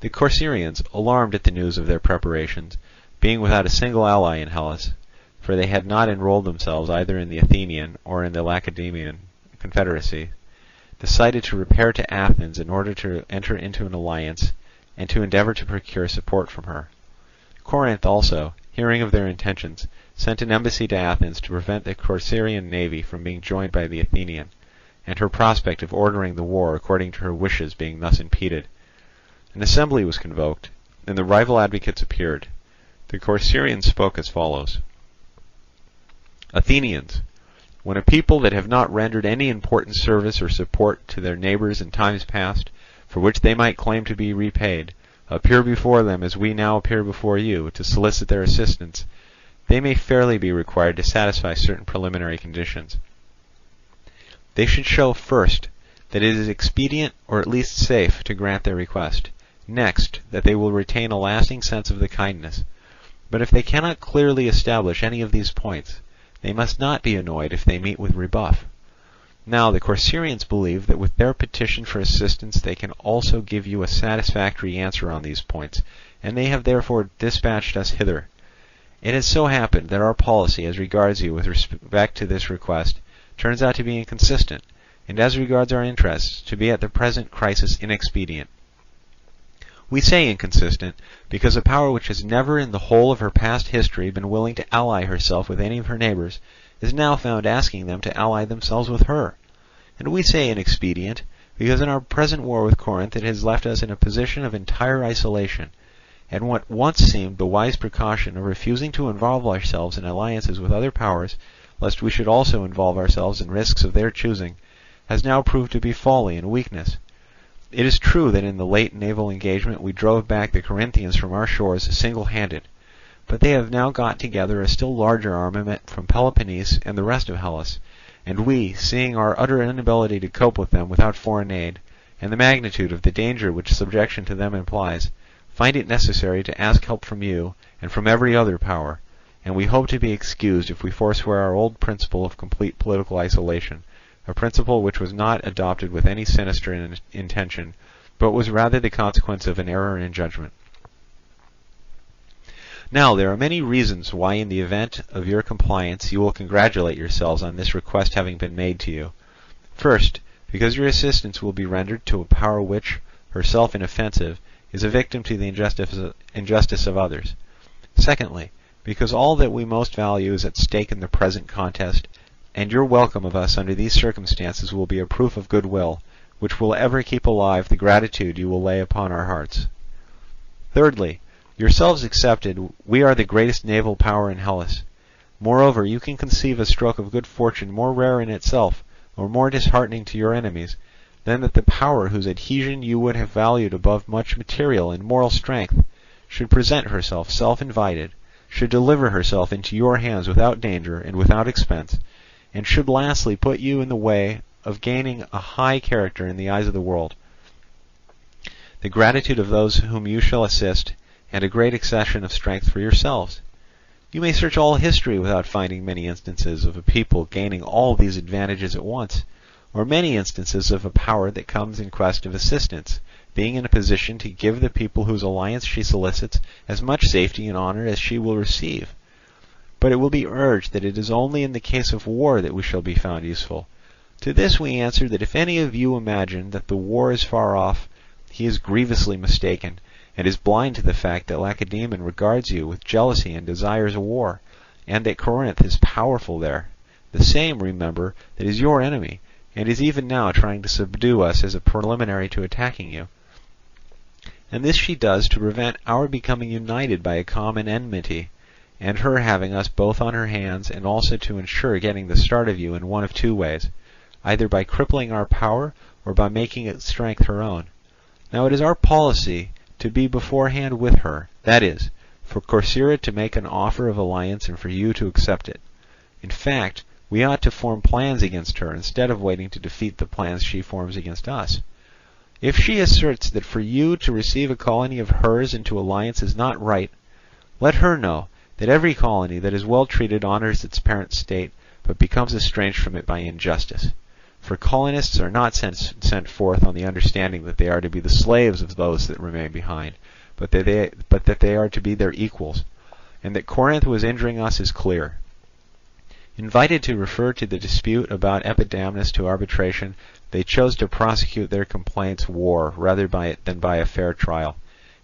The Corcyraeans, alarmed at the news of their preparations, being without a single ally in Hellas, for they had not enrolled themselves either in the Athenian or in the Lacedaemonian confederacy, decided to repair to Athens in order to enter into an alliance and to endeavour to procure support from her. Corinth also, hearing of their intentions, sent an embassy to Athens to prevent the Corcyraean navy from being joined by the Athenian, and her prospect of ordering the war according to her wishes being thus impeded. An assembly was convoked, and the rival advocates appeared. The Corcyraeans spoke as follows: Athenians, when a people that have not rendered any important service or support to their neighbours in times past, for which they might claim to be repaid, appear before them as we now appear before you, to solicit their assistance, they may fairly be required to satisfy certain preliminary conditions. They should show, first, that it is expedient or at least safe to grant their request; next, that they will retain a lasting sense of the kindness. But if they cannot clearly establish any of these points, they must not be annoyed if they meet with rebuff. Now the Corcyraeans believe that with their petition for assistance they can also give you a satisfactory answer on these points, and they have therefore dispatched us hither. It has so happened that our policy as regards you with respect to this request turns out to be inconsistent, and as regards our interests to be at the present crisis inexpedient. We say inconsistent, because a power which has never in the whole of her past history been willing to ally herself with any of her neighbours is now found asking them to ally themselves with her. And we say inexpedient, because in our present war with Corinth it has left us in a position of entire isolation, and what once seemed the wise precaution of refusing to involve ourselves in alliances with other powers, lest we should also involve ourselves in risks of their choosing, has now proved to be folly and weakness. It is true that in the late naval engagement we drove back the Corinthians from our shores single-handed, but they have now got together a still larger armament from Peloponnese and the rest of Hellas, and we, seeing our utter inability to cope with them without foreign aid, and the magnitude of the danger which subjection to them implies, find it necessary to ask help from you and from every other power, and we hope to be excused if we forswear our old principle of complete political isolation, a principle which was not adopted with any sinister intention, but was rather the consequence of an error in judgment. Now there are many reasons why in the event of your compliance you will congratulate yourselves on this request having been made to you. First, because your assistance will be rendered to a power which, herself inoffensive, is a victim to the injustice of others. Secondly, because all that we most value is at stake in the present contest, and your welcome of us under these circumstances will be a proof of goodwill, which will ever keep alive the gratitude you will lay upon our hearts. Thirdly, yourselves excepted, we are the greatest naval power in Hellas. Moreover, you can conceive a stroke of good fortune more rare in itself, or more disheartening to your enemies, than that the power whose adhesion you would have valued above much material and moral strength should present herself self-invited, should deliver herself into your hands without danger and without expense, and should lastly put you in the way of gaining a high character in the eyes of the world, the gratitude of those whom you shall assist, and a great accession of strength for yourselves. You may search all history without finding many instances of a people gaining all these advantages at once, or many instances of a power that comes in quest of assistance, being in a position to give the people whose alliance she solicits as much safety and honour as she will receive. But it will be urged that it is only in the case of war that we shall be found useful. To this we answer that if any of you imagine that the war is far off, he is grievously mistaken, and is blind to the fact that Lacedaemon regards you with jealousy and desires a war, and that Corinth is powerful there, the same, remember, that is your enemy, and is even now trying to subdue us as a preliminary to attacking you. And this she does to prevent our becoming united by a common enmity, and her having us both on her hands, and also to ensure getting the start of you in one of two ways, either by crippling our power or by making its strength her own. Now it is our policy to be beforehand with her, that is, for Corcyra to make an offer of alliance and for you to accept it. In fact, we ought to form plans against her instead of waiting to defeat the plans she forms against us. If she asserts that for you to receive a colony of hers into alliance is not right, let her know that every colony that is well treated honors its parent state, but becomes estranged from it by injustice. For colonists are not sent forth on the understanding that they are to be the slaves of those that remain behind, but that they are to be their equals, and that Corinth was injuring us is clear. Invited to refer to the dispute about Epidamnus to arbitration, they chose to prosecute their complaints war rather than by a fair trial.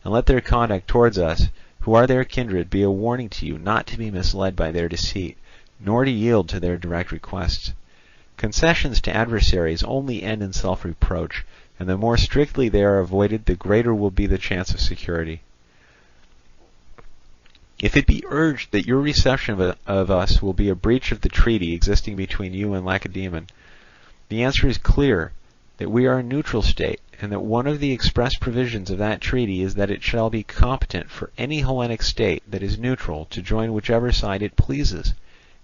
And let their conduct towards us, who are their kindred, be a warning to you not to be misled by their deceit, nor to yield to their direct requests. Concessions to adversaries only end in self-reproach, and the more strictly they are avoided, the greater will be the chance of security. If it be urged that your reception of us will be a breach of the treaty existing between you and Lacedaemon, the answer is clear, that we are a neutral state, and that one of the express provisions of that treaty is that it shall be competent for any Hellenic state that is neutral to join whichever side it pleases.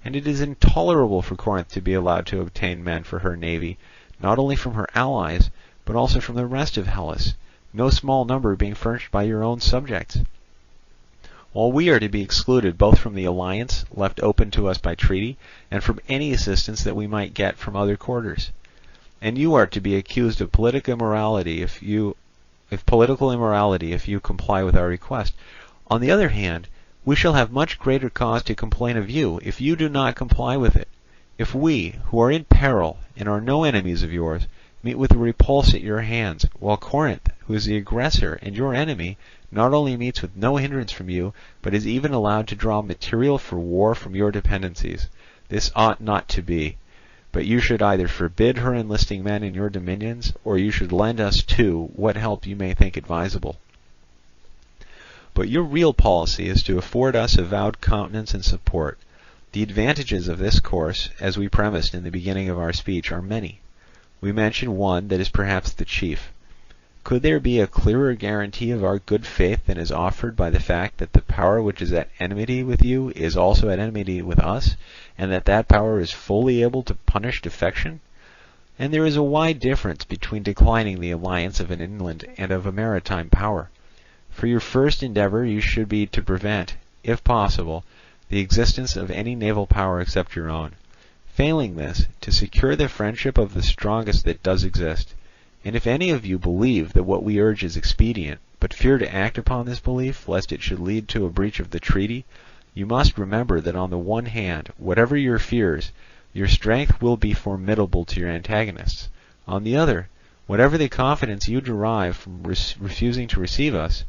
And it is intolerable for Corinth to be allowed to obtain men for her navy, not only from her allies, but also from the rest of Hellas, no small number being furnished by your own subjects, while we are to be excluded both from the alliance left open to us by treaty, and from any assistance that we might get from other quarters. And you are to be accused of political immorality if you comply with our request. On the other hand, we shall have much greater cause to complain of you if you do not comply with it. If we, who are in peril and are no enemies of yours, meet with a repulse at your hands, while Corinth, who is the aggressor and your enemy, not only meets with no hindrance from you, but is even allowed to draw material for war from your dependencies. This ought not to be. But you should either forbid her enlisting men in your dominions, or you should lend us too what help you may think advisable. But your real policy is to afford us avowed countenance and support. The advantages of this course, as we premised in the beginning of our speech, are many. We mention one that is perhaps the chief. Could there be a clearer guarantee of our good faith than is offered by the fact that the power which is at enmity with you is also at enmity with us, and that power is fully able to punish defection? And there is a wide difference between declining the alliance of an inland and of a maritime power. For your first endeavour you should be to prevent, if possible, the existence of any naval power except your own. Failing this, to secure the friendship of the strongest that does exist. And if any of you believe that what we urge is expedient, but fear to act upon this belief, lest it should lead to a breach of the treaty, you must remember that on the one hand, whatever your fears, your strength will be formidable to your antagonists. On the other, whatever the confidence you derive from refusing to receive us,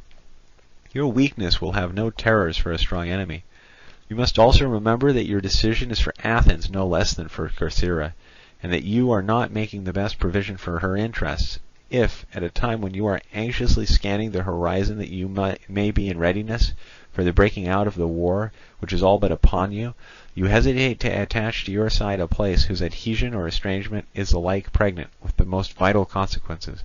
your weakness will have no terrors for a strong enemy. You must also remember that your decision is for Athens no less than for Corcyra, and that you are not making the best provision for her interests, if, at a time when you are anxiously scanning the horizon that you may be in readiness for the breaking out of the war which is all but upon you, you hesitate to attach to your side a place whose adhesion or estrangement is alike pregnant with the most vital consequences.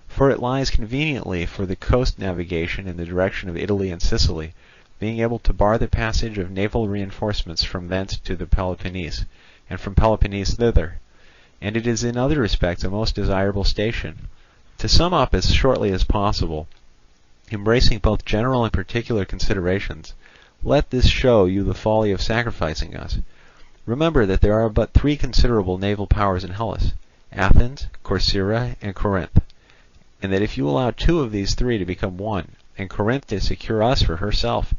For it lies conveniently for the coast navigation in the direction of Italy and Sicily, being able to bar the passage of naval reinforcements from thence to the Peloponnese, and from Peloponnese thither. And it is in other respects a most desirable station. To sum up as shortly as possible, embracing both general and particular considerations, let this show you the folly of sacrificing us. Remember that there are but three considerable naval powers in Hellas, Athens, Corcyra, and Corinth, and that if you allow two of these three to become one, and Corinth to secure us for herself,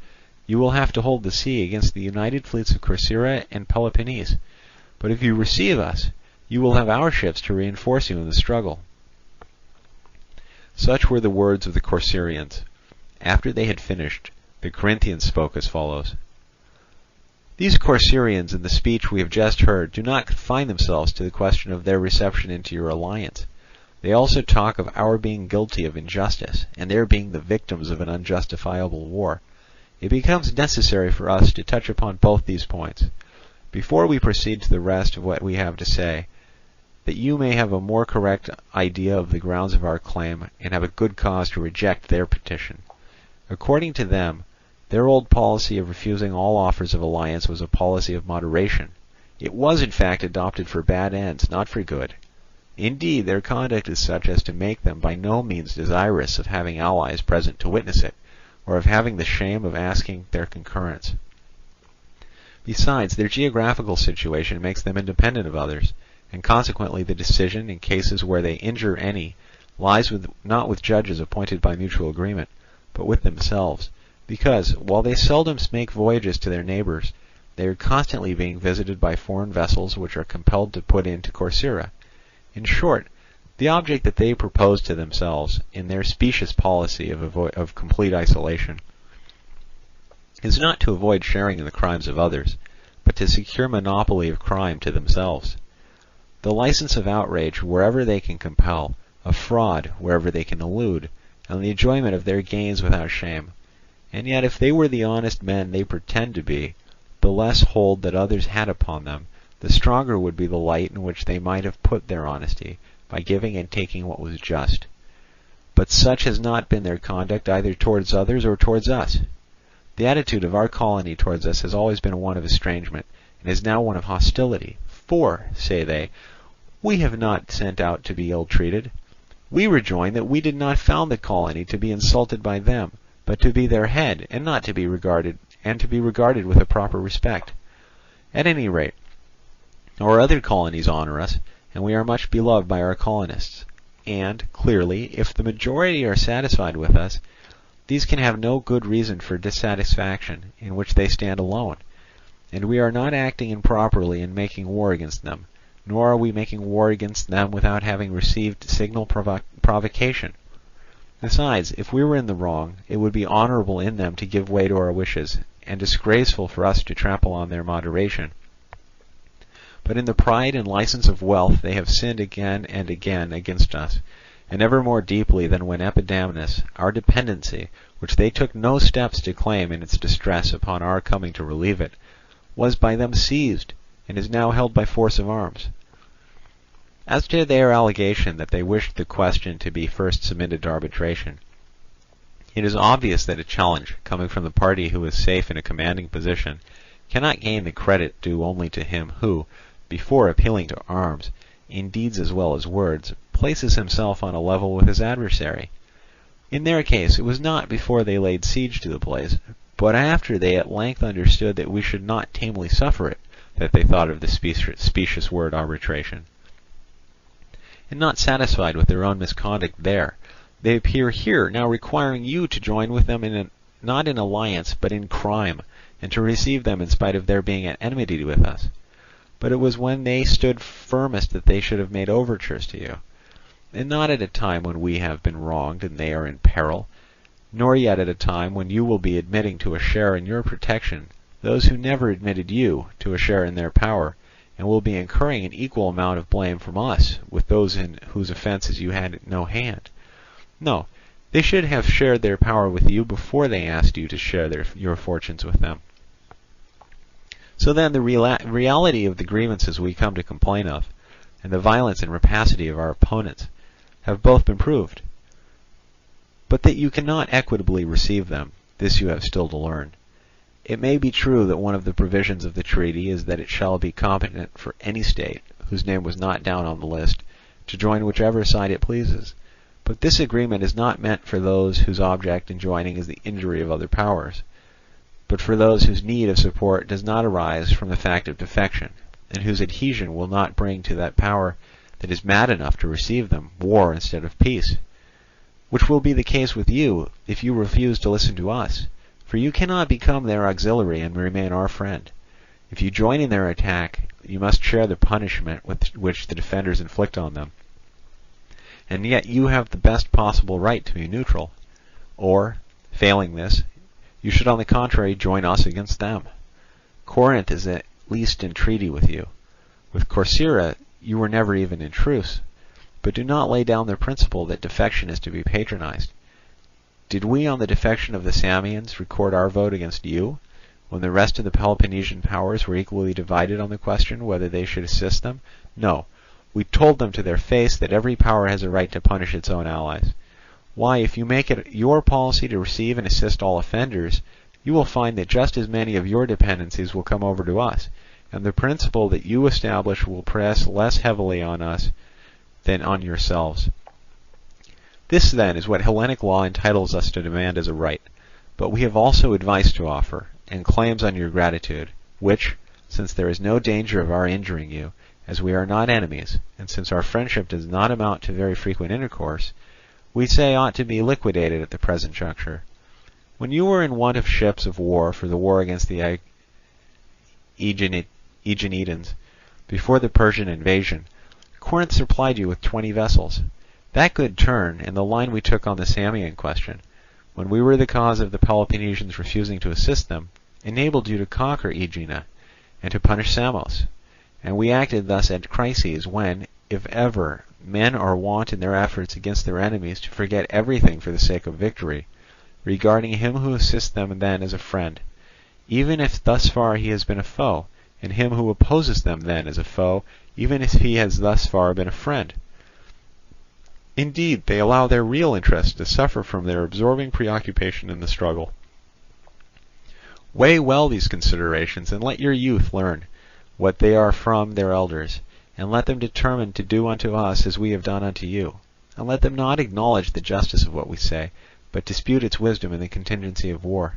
you will have to hold the sea against the united fleets of Corcyra and Peloponnese. But if you receive us, you will have our ships to reinforce you in the struggle. Such were the words of the Corcyrians. After they had finished, the Corinthians spoke as follows. These Corcyraeans in the speech we have just heard do not confine themselves to the question of their reception into your alliance. They also talk of our being guilty of injustice, and their being the victims of an unjustifiable war. It becomes necessary for us to touch upon both these points, before we proceed to the rest of what we have to say, that you may have a more correct idea of the grounds of our claim, and have a good cause to reject their petition. According to them, their old policy of refusing all offers of alliance was a policy of moderation. It was in fact adopted for bad ends, not for good. Indeed, their conduct is such as to make them by no means desirous of having allies present to witness it, or of having the shame of asking their concurrence. Besides, their geographical situation makes them independent of others, and consequently the decision, in cases where they injure any, lies not with judges appointed by mutual agreement, but with themselves, because, while they seldom make voyages to their neighbours, they are constantly being visited by foreign vessels which are compelled to put into Corcyra. In short, the object that they propose to themselves, in their specious policy of complete isolation, is not to avoid sharing in the crimes of others, but to secure monopoly of crime to themselves. The license of outrage wherever they can compel, of fraud wherever they can elude, and the enjoyment of their gains without shame. And yet if they were the honest men they pretend to be, the less hold that others had upon them, the stronger would be the light in which they might have put their honesty, by giving and taking what was just. But such has not been their conduct either towards others or towards us. The attitude of our colony towards us has always been one of estrangement, and is now one of hostility. For, say they, we have not sent out to be ill-treated. We rejoin that we did not found the colony to be insulted by them, but to be their head, and not to be regarded, with a proper respect. At any rate, our other colonies honour us, and we are much beloved by our colonists. And, clearly, if the majority are satisfied with us, these can have no good reason for dissatisfaction, in which they stand alone, and we are not acting improperly in making war against them, nor are we making war against them without having received signal provocation. Besides, if we were in the wrong, it would be honourable in them to give way to our wishes, and disgraceful for us to trample on their moderation. But in the pride and license of wealth they have sinned again and again against us, and ever more deeply than when Epidamnus, our dependency, which they took no steps to claim in its distress upon our coming to relieve it, was by them seized, and is now held by force of arms. As to their allegation that they wished the question to be first submitted to arbitration, it is obvious that a challenge, coming from the party who is safe in a commanding position, cannot gain the credit due only to him who, before appealing to arms, in deeds as well as words, places himself on a level with his adversary. In their case, it was not before they laid siege to the place, but after they at length understood that we should not tamely suffer it, that they thought of the specious word arbitration. And not satisfied with their own misconduct there, they appear here now requiring you to join with them not in alliance but in crime, and to receive them in spite of their being at enmity with us. But it was when they stood firmest that they should have made overtures to you, and not at a time when we have been wronged and they are in peril, nor yet at a time when you will be admitting to a share in your protection those who never admitted you to a share in their power, and will be incurring an equal amount of blame from us with those in whose offences you had no hand. No, they should have shared their power with you before they asked you to share your fortunes with them. So then the reality of the grievances we come to complain of, and the violence and rapacity of our opponents, have both been proved. But that you cannot equitably receive them, this you have still to learn. It may be true that one of the provisions of the treaty is that it shall be competent for any state, whose name was not down on the list, to join whichever side it pleases. But this agreement is not meant for those whose object in joining is the injury of other powers, but for those whose need of support does not arise from the fact of defection, and whose adhesion will not bring to that power that is mad enough to receive them war instead of peace, which will be the case with you if you refuse to listen to us. For you cannot become their auxiliary and remain our friend. If you join in their attack, you must share the punishment which the defenders inflict on them. And yet you have the best possible right to be neutral. Or, failing this, you should on the contrary join us against them. Corinth is at least in treaty with you. With Corcyra you were never even in truce. But do not lay down the principle that defection is to be patronized. Did we on the defection of the Samians record our vote against you, when the rest of the Peloponnesian powers were equally divided on the question whether they should assist them? No, we told them to their face that every power has a right to punish its own allies. Why, if you make it your policy to receive and assist all offenders, you will find that just as many of your dependencies will come over to us, and the principle that you establish will press less heavily on us than on yourselves. This, then, is what Hellenic law entitles us to demand as a right, but we have also advice to offer, and claims on your gratitude, which, since there is no danger of our injuring you, as we are not enemies, and since our friendship does not amount to very frequent intercourse, we say ought to be liquidated at the present juncture. When you were in want of ships of war for the war against the Aeginetans, before the Persian invasion, Corinth supplied you with 20 vessels. That good turn, and the line we took on the Samian question, when we were the cause of the Peloponnesians refusing to assist them, enabled you to conquer Aegina, and to punish Samos. And we acted thus at crises when, if ever, men are wont in their efforts against their enemies to forget everything for the sake of victory, regarding him who assists them then as a friend, even if thus far he has been a foe, and him who opposes them then as a foe, even if he has thus far been a friend. Indeed, they allow their real interests to suffer from their absorbing preoccupation in the struggle. Weigh well these considerations, and let your youth learn what they are from their elders, and let them determine to do unto us as we have done unto you. And let them not acknowledge the justice of what we say, but dispute its wisdom in the contingency of war.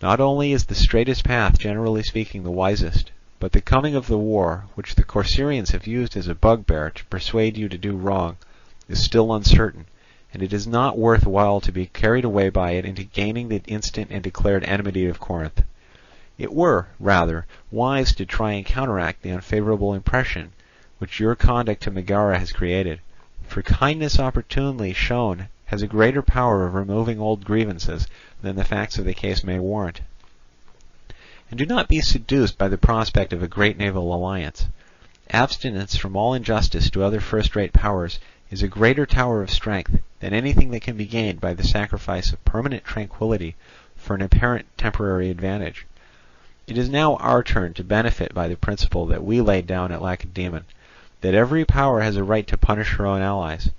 Not only is the straightest path, generally speaking, the wisest, but the coming of the war, which the Corcyraeans have used as a bugbear to persuade you to do wrong, is still uncertain, and it is not worth while to be carried away by it into gaining the instant and declared enmity of Corinth. It were, rather, wise to try and counteract the unfavourable impression which your conduct to Megara has created, for kindness opportunely shown has a greater power of removing old grievances than the facts of the case may warrant. And do not be seduced by the prospect of a great naval alliance. Abstinence from all injustice to other first-rate powers is a greater tower of strength than anything that can be gained by the sacrifice of permanent tranquillity for an apparent temporary advantage. It is now our turn to benefit by the principle that we laid down at Lacedaemon, that every power has a right to punish her own allies.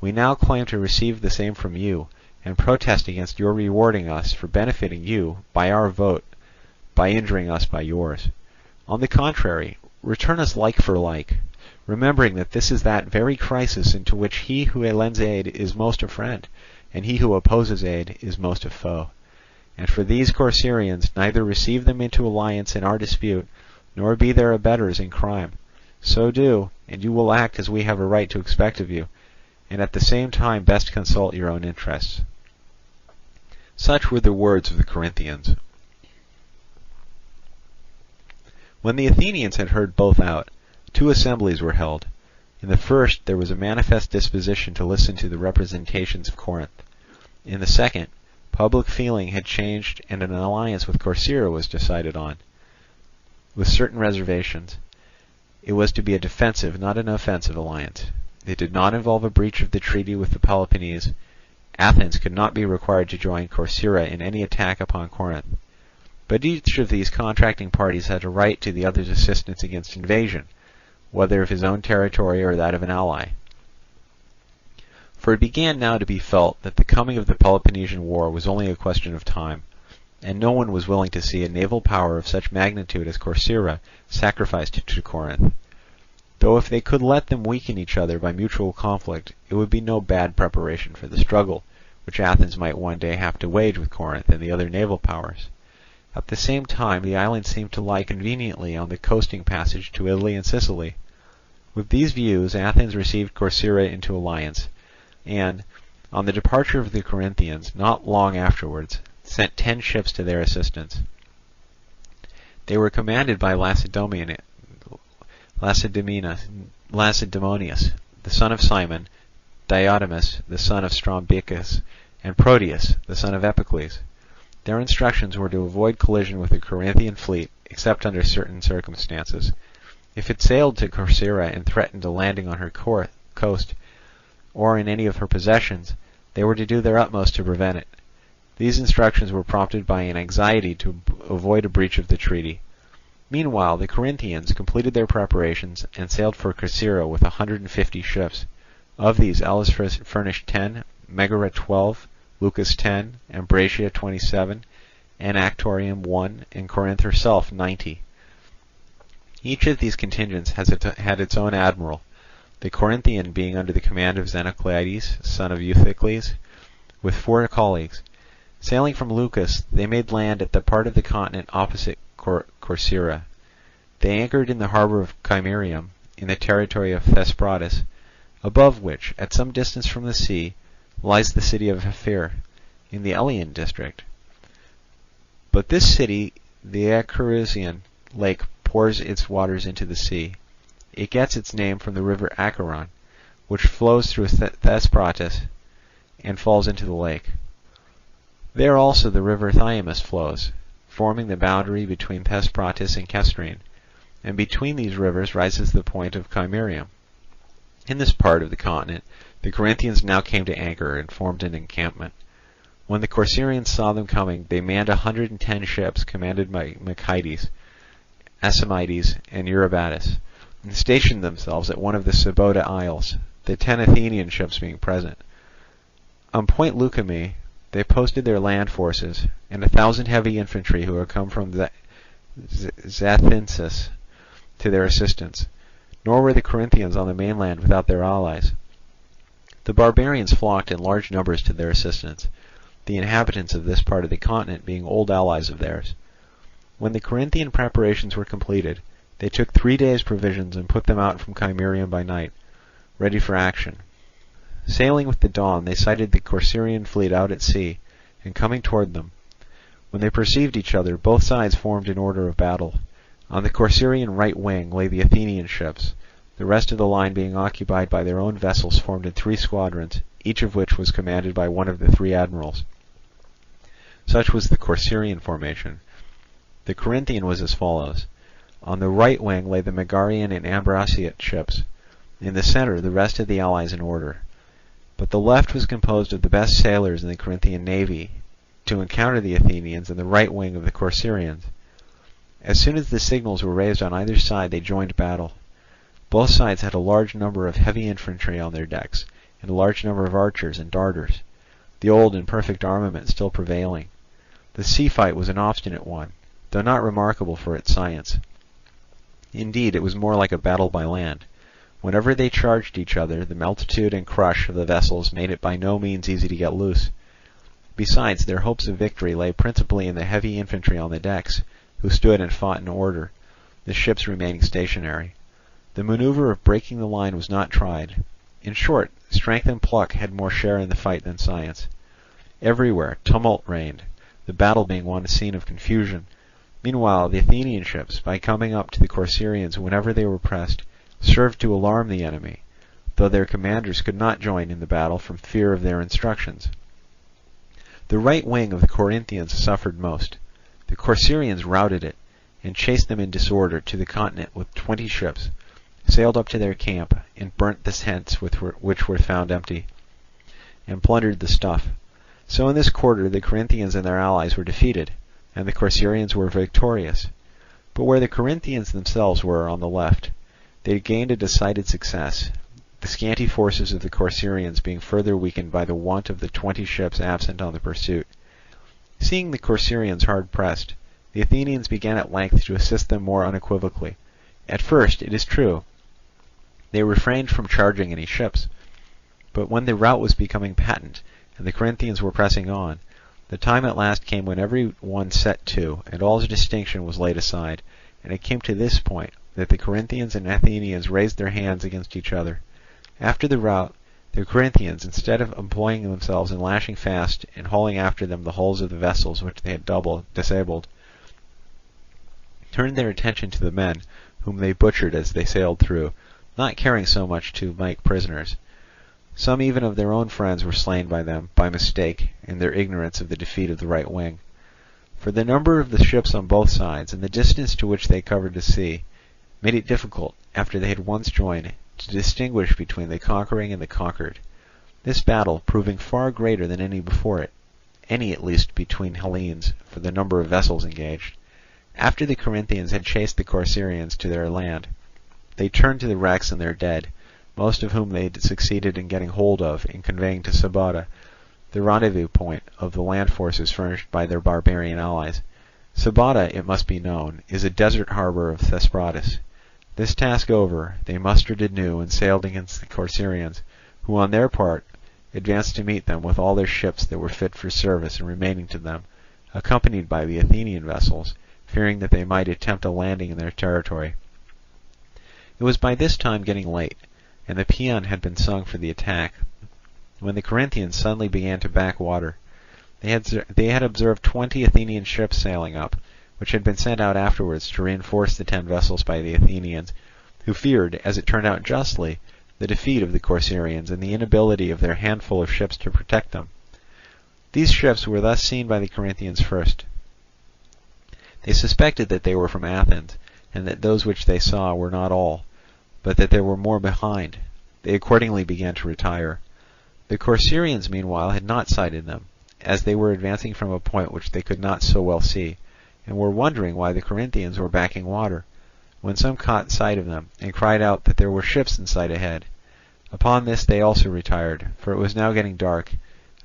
We now claim to receive the same from you, and protest against your rewarding us for benefiting you by our vote, by injuring us by yours. On the contrary, return us like for like, remembering that this is that very crisis into which he who lends aid is most a friend, and he who opposes aid is most a foe. And for these Corcyraeans, neither receive them into alliance in our dispute, nor be their abettors in crime. So do, and you will act as we have a right to expect of you, and at the same time best consult your own interests. Such were the words of the Corinthians. When the Athenians had heard both out, 2 assemblies were held. In the first there was a manifest disposition to listen to the representations of Corinth. In the second, public feeling had changed, and an alliance with Corcyra was decided on, with certain reservations. It was to be a defensive, not an offensive alliance. It did not involve a breach of the treaty with the Peloponnese. Athens could not be required to join Corcyra in any attack upon Corinth. But each of these contracting parties had a right to the other's assistance against invasion, whether of his own territory or that of an ally. For it began now to be felt that the coming of the Peloponnesian War was only a question of time, and no one was willing to see a naval power of such magnitude as Corcyra sacrificed to Corinth. Though if they could let them weaken each other by mutual conflict, it would be no bad preparation for the struggle, which Athens might one day have to wage with Corinth and the other naval powers. At the same time, the island seemed to lie conveniently on the coasting passage to Italy and Sicily. With these views, Athens received Corcyra into alliance, and, on the departure of the Corinthians, not long afterwards, sent 10 ships to their assistance. They were commanded by Lacedaemonius, the son of Simon, Diotimus, the son of Strombichus, and Proteus, the son of Epicles. Their instructions were to avoid collision with the Corinthian fleet except under certain circumstances. If it sailed to Corcyra and threatened a landing on her coast, or in any of her possessions, they were to do their utmost to prevent it. These instructions were prompted by an anxiety to avoid a breach of the treaty. Meanwhile, the Corinthians completed their preparations and sailed for Corcyra with 150 ships. Of these, Elis furnished 10, Megara 12, Leucas 10, Ambracia 27, Anactorium 1, and Corinth herself 90. Each of these contingents had its own admiral, the Corinthian being under the command of Xenocleides, son of Euthycles, with 4 colleagues. Sailing from Leucas, they made land at the part of the continent opposite Corcyra. They anchored in the harbour of Chimerium, in the territory of Thesprotis, above which, at some distance from the sea, lies the city of Ephyre, in the Elean district. But this city, the Acherusian lake, pours its waters into the sea. It gets its name from the river Acheron, which flows through Thesprotis and falls into the lake. There also the river Thyamis flows, forming the boundary between Thesprotis and Kestrine, and between these rivers rises the point of Chimerium. In this part of the continent the Corinthians now came to anchor and formed an encampment. When the Corcyrians saw them coming, they manned 110 ships commanded by Machaedes, Asamides, and Eurybatus, and stationed themselves at one of the Sabota Isles, the 10 Athenian ships being present. On Point Leukimme they posted their land forces, and 1,000 heavy infantry who had come from Zacynthus to their assistance. Nor were the Corinthians on the mainland without their allies. The barbarians flocked in large numbers to their assistance, the inhabitants of this part of the continent being old allies of theirs. When the Corinthian preparations were completed, they took 3 days' provisions and put them out from Chimerium by night, ready for action. Sailing with the dawn, they sighted the Corcyrian fleet out at sea, and coming toward them. When they perceived each other, both sides formed in order of battle. On the Corcyrian right wing lay the Athenian ships, the rest of the line being occupied by their own vessels formed in 3 squadrons, each of which was commanded by one of the 3 admirals. Such was the Corcyrian formation. The Corinthian was as follows. On the right wing lay the Megarian and Ambraciot ships, in the centre the rest of the allies in order. But the left was composed of the best sailors in the Corinthian navy, to encounter the Athenians in the right wing of the Corcyrians. As soon as the signals were raised on either side, they joined battle. Both sides had a large number of heavy infantry on their decks, and a large number of archers and darters, the old and perfect armament still prevailing. The sea fight was an obstinate one, though not remarkable for its science. Indeed, it was more like a battle by land. Whenever they charged each other, the multitude and crush of the vessels made it by no means easy to get loose. Besides, their hopes of victory lay principally in the heavy infantry on the decks, who stood and fought in order, the ships remaining stationary. The maneuver of breaking the line was not tried. In short, strength and pluck had more share in the fight than science. Everywhere tumult reigned, the battle being one scene of confusion. Meanwhile, the Athenian ships, by coming up to the Corcyrians whenever they were pressed, served to alarm the enemy, though their commanders could not join in the battle from fear of their instructions. The right wing of the Corinthians suffered most. The Corcyrians routed it, and chased them in disorder to the continent with 20 ships, sailed up to their camp, and burnt the tents which were found empty, and plundered the stuff. So in this quarter the Corinthians and their allies were defeated, and the Corcyrians were victorious. But where the Corinthians themselves were on the left, they gained a decided success, the scanty forces of the Corcyrians being further weakened by the want of the 20 ships absent on the pursuit. Seeing the Corcyrians hard pressed, the Athenians began at length to assist them more unequivocally. At first, it is true, they refrained from charging any ships, but when the rout was becoming patent, and the Corinthians were pressing on, the time at last came when every one set to, and all distinction was laid aside, and it came to this point, that the Corinthians and Athenians raised their hands against each other. After the rout, the Corinthians, instead of employing themselves in lashing fast and hauling after them the hulls of the vessels which they had disabled, turned their attention to the men, whom they butchered as they sailed through, not caring so much to make prisoners. Some even of their own friends were slain by them by mistake in their ignorance of the defeat of the right wing. for the number of the ships on both sides and the distance to which they covered the sea made it difficult, after they had once joined, to distinguish between the conquering and the conquered. This battle proving far greater than any before it, any at least between Hellenes, for the number of vessels engaged. After the Corinthians had chased the Corcyraeans to their land, they turned to the wrecks and their dead, most of whom they had succeeded in getting hold of and conveying to Sabota, the rendezvous point of the land forces furnished by their barbarian allies. Sabota, it must be known, is a desert harbour of Thesprotis. This task over, they mustered anew and sailed against the Corcyraeans, who on their part advanced to meet them with all their ships that were fit for service and remaining to them, accompanied by the Athenian vessels, fearing that they might attempt a landing in their territory. It was by this time getting late, and the paean had been sung for the attack, when the Corinthians suddenly began to back water. They had observed 20 Athenian ships sailing up, which had been sent out afterwards to reinforce the 10 vessels by the Athenians, who feared, as it turned out justly, the defeat of the Corcyraeans and the inability of their handful of ships to protect them. These ships were thus seen by the Corinthians first. They suspected that they were from Athens, and that those which they saw were not all, but that there were more behind. They accordingly began to retire. The Corcyraeans meanwhile had not sighted them, as they were advancing from a point which they could not so well see, and were wondering why the Corinthians were backing water, when some caught sight of them, and cried out that there were ships in sight ahead. Upon this they also retired, for it was now getting dark,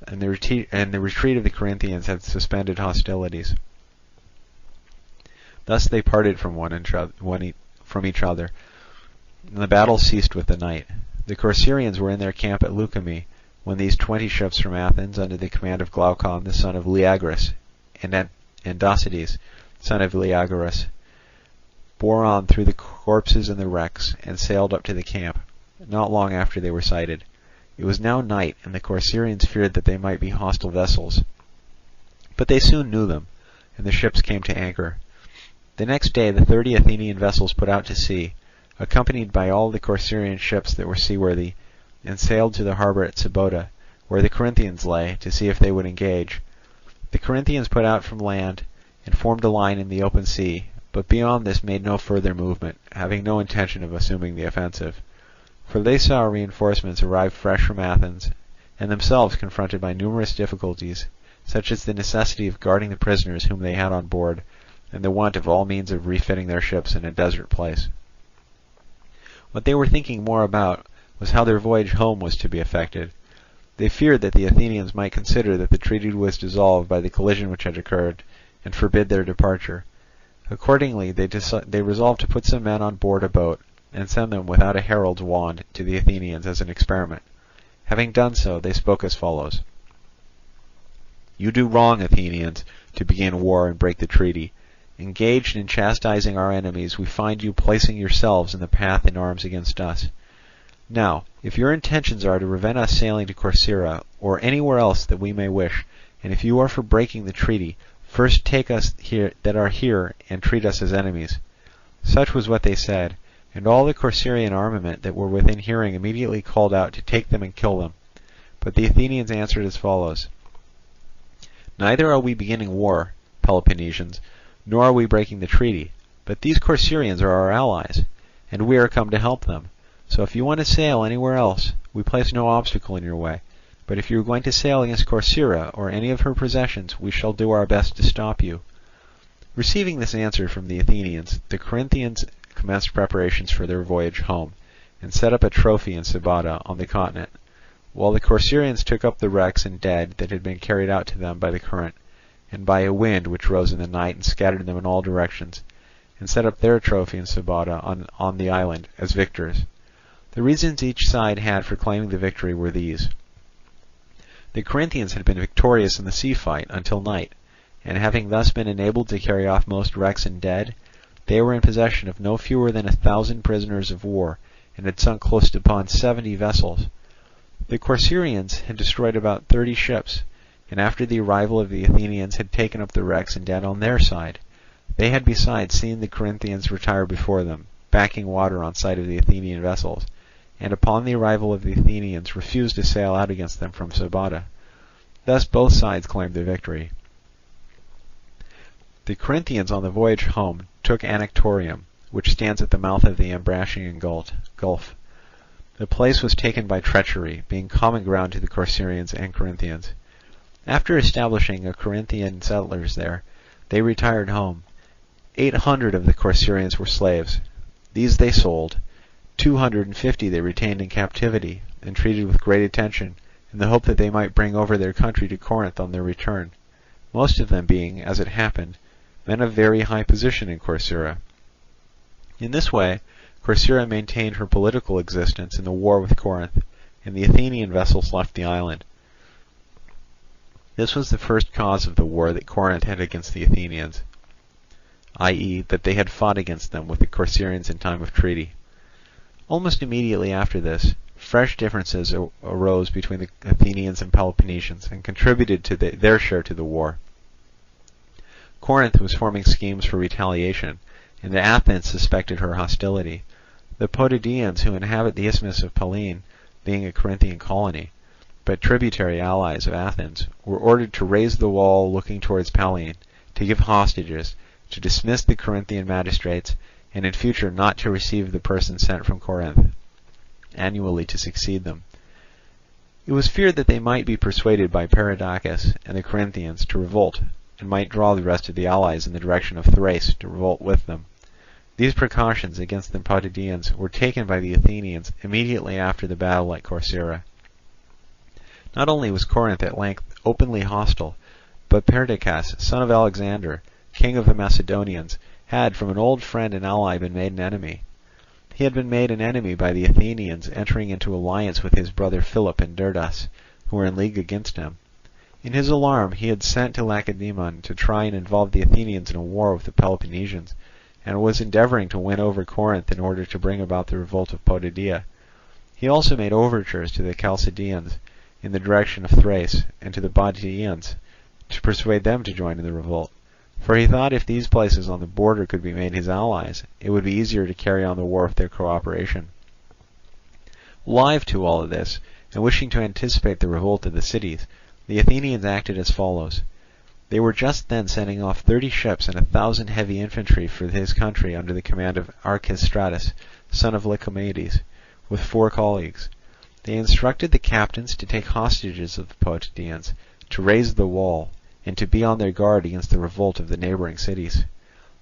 and the retreat of the Corinthians had suspended hostilities. Thus they parted from each other, and the battle ceased with the night. The Corcyraeans were in their camp at Leukimme, when these 20 ships from Athens, under the command of Glaucon the son of Leagrus, and Dosides, son of Leagrus, bore on through the corpses and the wrecks, and sailed up to the camp, not long after they were sighted. It was now night, and the Corcyraeans feared that they might be hostile vessels. But they soon knew them, and the ships came to anchor. The next day the 30 Athenian vessels put out to sea, accompanied by all the Corcyraean ships that were seaworthy, and sailed to the harbour at Sabota, where the Corinthians lay, to see if they would engage. The Corinthians put out from land, and formed a line in the open sea, but beyond this made no further movement, having no intention of assuming the offensive. For they saw reinforcements arrive fresh from Athens, and themselves confronted by numerous difficulties, such as the necessity of guarding the prisoners whom they had on board, and the want of all means of refitting their ships in a desert place. What they were thinking more about was how their voyage home was to be effected. They feared that the Athenians might consider that the treaty was dissolved by the collision which had occurred, and forbid their departure. Accordingly they resolved to put some men on board a boat, and send them without a herald's wand to the Athenians as an experiment. Having done so, they spoke as follows: "You do wrong, Athenians, to begin war and break the treaty. Engaged in chastising our enemies, we find you placing yourselves in the path in arms against us. Now, if your intentions are to prevent us sailing to Corcyra, or anywhere else that we may wish, and if you are for breaking the treaty, first take us here that are here, and treat us as enemies." Such was what they said, and all the Corcyraean armament that were within hearing immediately called out to take them and kill them. But the Athenians answered as follows: "Neither are we beginning war, Pelopennesians, nor are we breaking the treaty, but these Corcyraeans are our allies, and we are come to help them. So if you want to sail anywhere else, we place no obstacle in your way. But if you are going to sail against Corcyra or any of her possessions, we shall do our best to stop you." Receiving this answer from the Athenians, the Corinthians commenced preparations for their voyage home, and set up a trophy in Sabota on the continent, while the Corcyraeans took up the wrecks and dead that had been carried out to them by the current, and by a wind which rose in the night and scattered them in all directions, and set up their trophy in Sabota on the island, as victors. The reasons each side had for claiming the victory were these: the Corinthians had been victorious in the sea fight until night, and having thus been enabled to carry off most wrecks and dead, they were in possession of no fewer than 1,000 prisoners of war, and had sunk close upon 70 vessels. The Corcyraeans had destroyed about 30 ships, and after the arrival of the Athenians had taken up the wrecks and dead on their side. They had besides seen the Corinthians retire before them, backing water on sight of the Athenian vessels, and upon the arrival of the Athenians refused to sail out against them from Sabota. Thus both sides claimed the victory. The Corinthians on the voyage home took Anactorium, which stands at the mouth of the Ambracian Gulf. The place was taken by treachery, being common ground to the Corcyraeans and Corinthians. After establishing a Corinthian settlers there, they retired home. 800 of the Corcyraeans were slaves. These they sold. 250 they retained in captivity, and treated with great attention, in the hope that they might bring over their country to Corinth on their return, most of them being, as it happened, men of very high position in Corcyra. In this way, Corcyra maintained her political existence in the war with Corinth, and the Athenian vessels left the island. This was the first cause of the war that Corinth had against the Athenians, i.e., that they had fought against them with the Corcyraeans in time of treaty. Almost immediately after this, fresh differences arose between the Athenians and Peloponnesians, and contributed to their share to the war. Corinth was forming schemes for retaliation, and Athens suspected her hostility. The Potidæans, who inhabit the Isthmus of Pallene, being a Corinthian colony, but tributary allies of Athens, were ordered to raise the wall looking towards Pallene, to give hostages, to dismiss the Corinthian magistrates, and in future not to receive the persons sent from Corinth annually to succeed them. It was feared that they might be persuaded by Perdiccas and the Corinthians to revolt, and might draw the rest of the allies in the direction of Thrace to revolt with them. These precautions against the Potidæans were taken by the Athenians immediately after the battle at Corcyra. Not only was Corinth at length openly hostile, but Perdiccas, son of Alexander, king of the Macedonians, had from an old friend and ally been made an enemy. He had been made an enemy by the Athenians entering into alliance with his brother Philip and Derdas, who were in league against him. In his alarm he had sent to Lacedaemon to try and involve the Athenians in a war with the Peloponnesians, and was endeavouring to win over Corinth in order to bring about the revolt of Potidæa. He also made overtures to the Chalcidians in the direction of Thrace, and to the Bottiaeans, to persuade them to join in the revolt. For he thought if these places on the border could be made his allies, it would be easier to carry on the war with their cooperation. Alive to all of this, and wishing to anticipate the revolt of the cities, the Athenians acted as follows. They were just then sending off 30 ships and 1,000 heavy infantry for his country under the command of Archestratus, son of Lycomedes, with 4 colleagues. They instructed the captains to take hostages of the Potidæans, to raise the wall, and to be on their guard against the revolt of the neighbouring cities.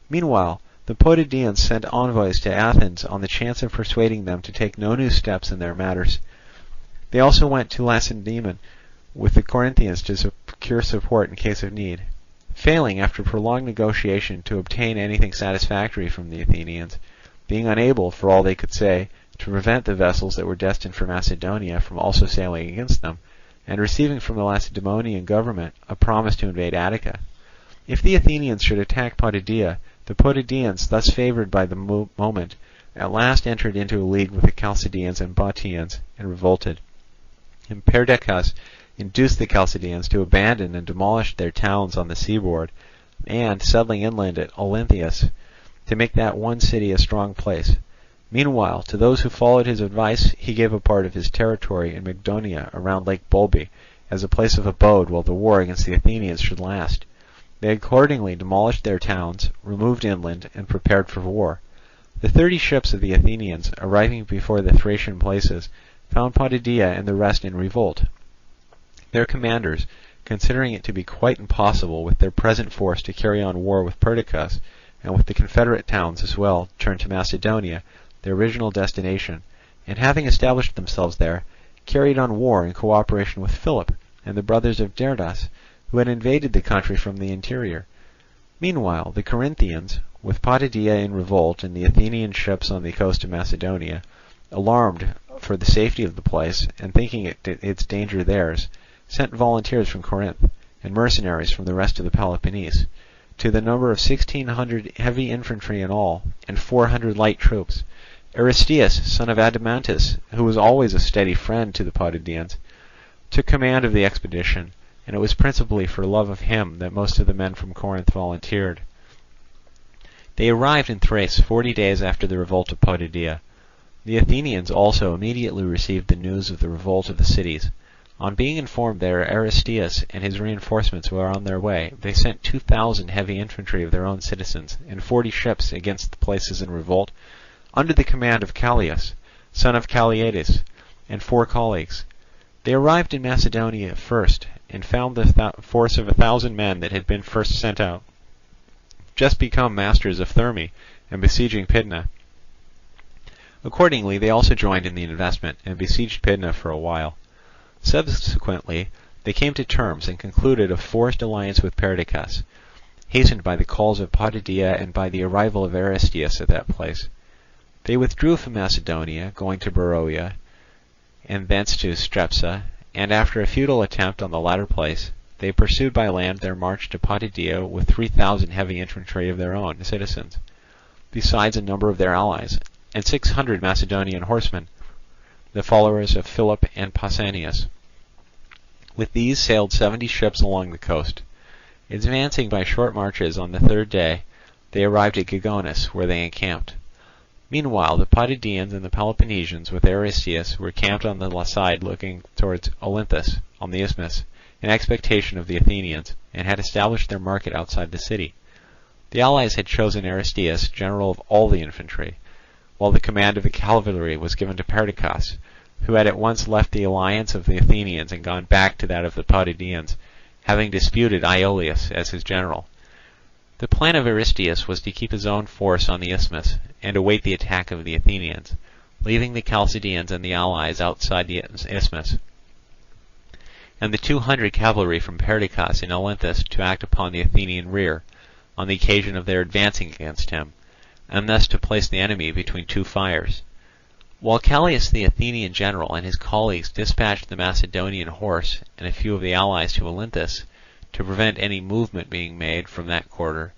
Meanwhile, the Potidæans sent envoys to Athens on the chance of persuading them to take no new steps in their matters. They also went to Lacedaemon with the Corinthians to secure support in case of need. Failing after prolonged negotiation to obtain anything satisfactory from the Athenians, being unable, for all they could say, to prevent the vessels that were destined for Macedonia from also sailing against them, and receiving from the Lacedaemonian government a promise to invade Attica. If the Athenians should attack Potidæa, the Potidæans, thus favoured by the moment, at last entered into a league with the Chalcidians and Bottiaeans, and revolted. And Perdiccas induced the Chalcidians to abandon and demolish their towns on the seaboard, and, settling inland at Olynthus, to make that one city a strong place. Meanwhile, to those who followed his advice, he gave a part of his territory in Mygdonia around Lake Bolbe, as a place of abode while the war against the Athenians should last. They accordingly demolished their towns, removed inland, and prepared for war. The 30 ships of the Athenians, arriving before the Thracian places, found Potidæa and the rest in revolt. Their commanders, considering it to be quite impossible with their present force to carry on war with Perdiccas, and with the confederate towns as well, turned to Macedonia, their original destination, and having established themselves there, carried on war in cooperation with Philip and the brothers of Derdas, who had invaded the country from the interior. Meanwhile, the Corinthians, with Potidæa in revolt and the Athenian ships on the coast of Macedonia, alarmed for the safety of the place, and thinking its danger theirs, sent volunteers from Corinth, and mercenaries from the rest of the Peloponnese, to the number of 1,600 heavy infantry in all, and 400 light troops. Aristeus, son of Adamantus, who was always a steady friend to the Potidæans, took command of the expedition, and it was principally for love of him that most of the men from Corinth volunteered. They arrived in Thrace 40 days after the revolt of Potidæa. The Athenians also immediately received the news of the revolt of the cities. On being informed that Aristeus and his reinforcements were on their way, they sent 2,000 heavy infantry of their own citizens and 40 ships against the places in revolt, under the command of Callias, son of Calliades, and 4 colleagues. They arrived in Macedonia first, and found the force of 1,000 men that had been first sent out, just become masters of Therme and besieging Pydna. Accordingly, they also joined in the investment and besieged Pydna for a while. Subsequently, they came to terms and concluded a forced alliance with Perdiccas, hastened by the calls of Potidæa and by the arrival of Aristeus at that place. They withdrew from Macedonia, going to Beroea, and thence to Strepsa, and after a futile attempt on the latter place, they pursued by land their march to Potidæa with 3,000 heavy infantry of their own citizens, besides a number of their allies, and 600 Macedonian horsemen, the followers of Philip and Pausanias. With these sailed 70 ships along the coast. Advancing by short marches on the third day, they arrived at Gigonus, where they encamped. Meanwhile, the Potidæans and the Pelopennesians with Aristeus were camped on the side looking towards Olynthus on the isthmus, in expectation of the Athenians, and had established their market outside the city. The allies had chosen Aristeus general of all the infantry, while the command of the cavalry was given to Perdiccas, who had at once left the alliance of the Athenians and gone back to that of the Potidæans, having disputed Iolaus as his general. The plan of Aristeus was to keep his own force on the isthmus and await the attack of the Athenians, leaving the Chalcidians and the allies outside the isthmus, and the 200 cavalry from Perdiccas in Olynthus to act upon the Athenian rear, on the occasion of their advancing against him, and thus to place the enemy between 2 fires. While Callias the Athenian general and his colleagues dispatched the Macedonian horse and a few of the allies to Olynthus, to prevent any movement being made from that quarter,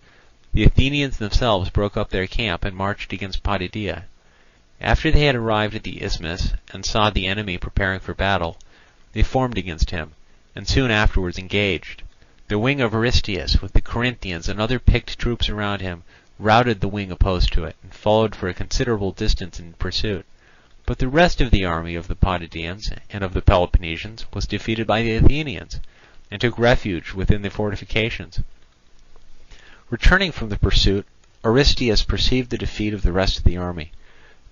the Athenians themselves broke up their camp and marched against Potidæa. After they had arrived at the isthmus and saw the enemy preparing for battle, they formed against him, and soon afterwards engaged. The wing of Aristeus, with the Corinthians and other picked troops around him, routed the wing opposed to it, and followed for a considerable distance in pursuit. But the rest of the army of the Potidæans and of the Peloponnesians was defeated by the Athenians, and took refuge within the fortifications. Returning from the pursuit, Aristeus perceived the defeat of the rest of the army.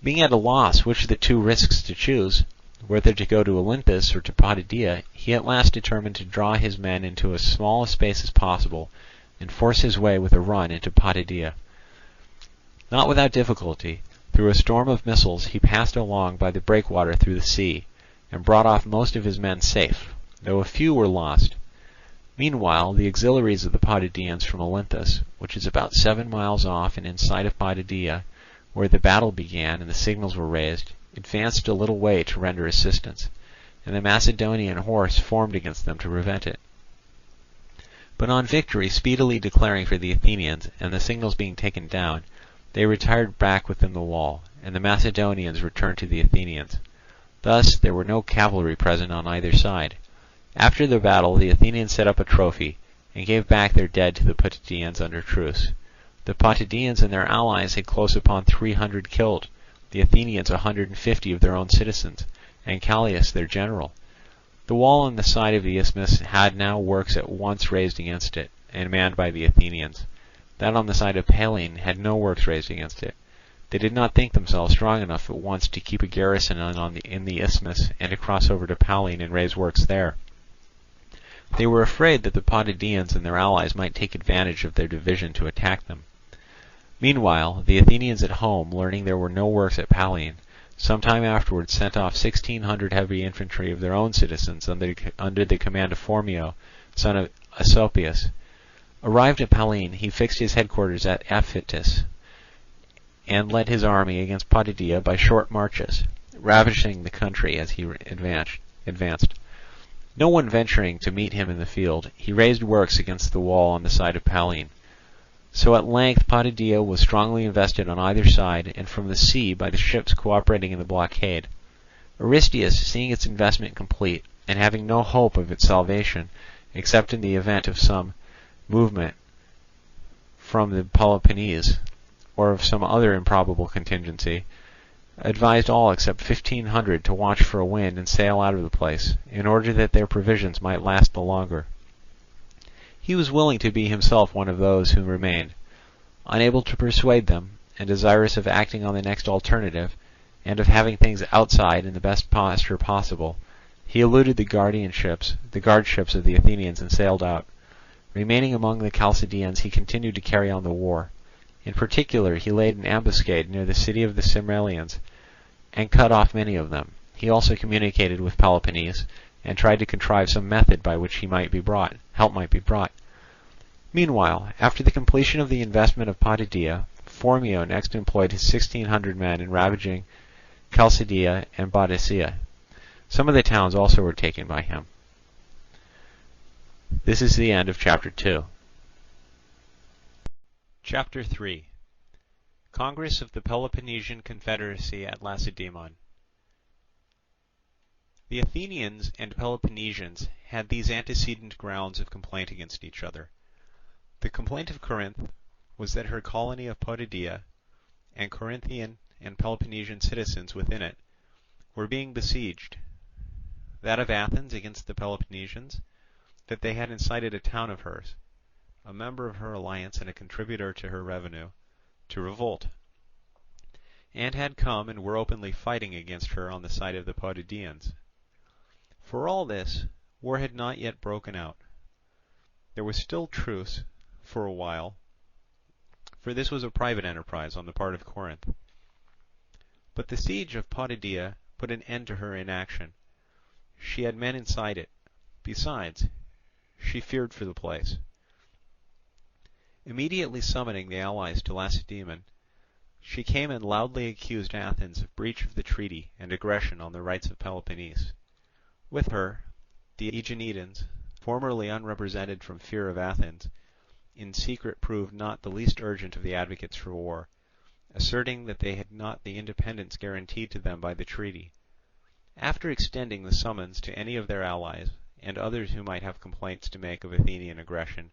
Being at a loss which of the 2 risks to choose, whether to go to Olynthus or to Potidæa, he at last determined to draw his men into as small a space as possible, and force his way with a run into Potidæa. Not without difficulty, through a storm of missiles he passed along by the breakwater through the sea, and brought off most of his men safe, though a few were lost. Meanwhile, the auxiliaries of the Potidæans from Olynthus, which is about 7 miles off and in sight of Potidæa, where the battle began and the signals were raised, advanced a little way to render assistance, and the Macedonian horse formed against them to prevent it. But on victory speedily declaring for the Athenians, and the signals being taken down, they retired back within the wall, and the Macedonians returned to the Athenians. Thus there were no cavalry present on either side. After the battle the Athenians set up a trophy, and gave back their dead to the Potidæans under truce. The Potidæans and their allies had close upon 300 killed, the Athenians 150 of their own citizens, and Callias their general. The wall on the side of the isthmus had now works at once raised against it, and manned by the Athenians. That on the side of Pallene had no works raised against it. They did not think themselves strong enough at once to keep a garrison in the isthmus and to cross over to Pallene and raise works there. They were afraid that the Potidæans and their allies might take advantage of their division to attack them. Meanwhile, the Athenians at home, learning there were no works at Pallene, some time afterwards sent off 1,600 heavy infantry of their own citizens under the command of Phormio, son of Asopius. Arrived at Pallene, he fixed his headquarters at Aphytis, and led his army against Potidæa by short marches, ravaging the country as he advanced. No one venturing to meet him in the field, he raised works against the wall on the side of Pallene. So at length Potidæa was strongly invested on either side, and from the sea by the ships cooperating in the blockade. Aristeus, seeing its investment complete, and having no hope of its salvation, except in the event of some movement from the Peloponnese, or of some other improbable contingency, advised all except 1,500 to watch for a wind and sail out of the place, in order that their provisions might last the longer. He was willing to be himself one of those who remained. Unable to persuade them, and desirous of acting on the next alternative, and of having things outside in the best posture possible, he eluded the guardships of the Athenians and sailed out. Remaining among the Chalcidians, he continued to carry on the war. In particular, he laid an ambuscade near the city of the Cimmerlians, and cut off many of them. He also communicated with Peloponnese, and tried to contrive some method by which help might be brought. Meanwhile, after the completion of the investment of Potidæa, Phormio next employed his 1,600 men in ravaging Chalcidia and Boadicea. Some of the towns also were taken by him. This is the end of chapter 2. Chapter 3. Congress of the Peloponnesian Confederacy at Lacedaemon. The Athenians and Peloponnesians had these antecedent grounds of complaint against each other. The complaint of Corinth was that her colony of Potidæa, and Corinthian and Peloponnesian citizens within it, were being besieged. That of Athens against the Peloponnesians, that they had incited a town of hers, a member of her alliance and a contributor to her revenue, to revolt, and had come and were openly fighting against her on the side of the Potidæans. For all this, war had not yet broken out. There was still truce for a while, for this was a private enterprise on the part of Corinth. But the siege of Potidæa put an end to her inaction. She had men inside it. Besides, she feared for the place. Immediately summoning the allies to Lacedaemon, she came and loudly accused Athens of breach of the treaty and aggression on the rights of Peloponnese. With her, the Aeginetans, formerly unrepresented from fear of Athens, in secret proved not the least urgent of the advocates for war, asserting that they had not the independence guaranteed to them by the treaty. After extending the summons to any of their allies, and others who might have complaints to make of Athenian aggression,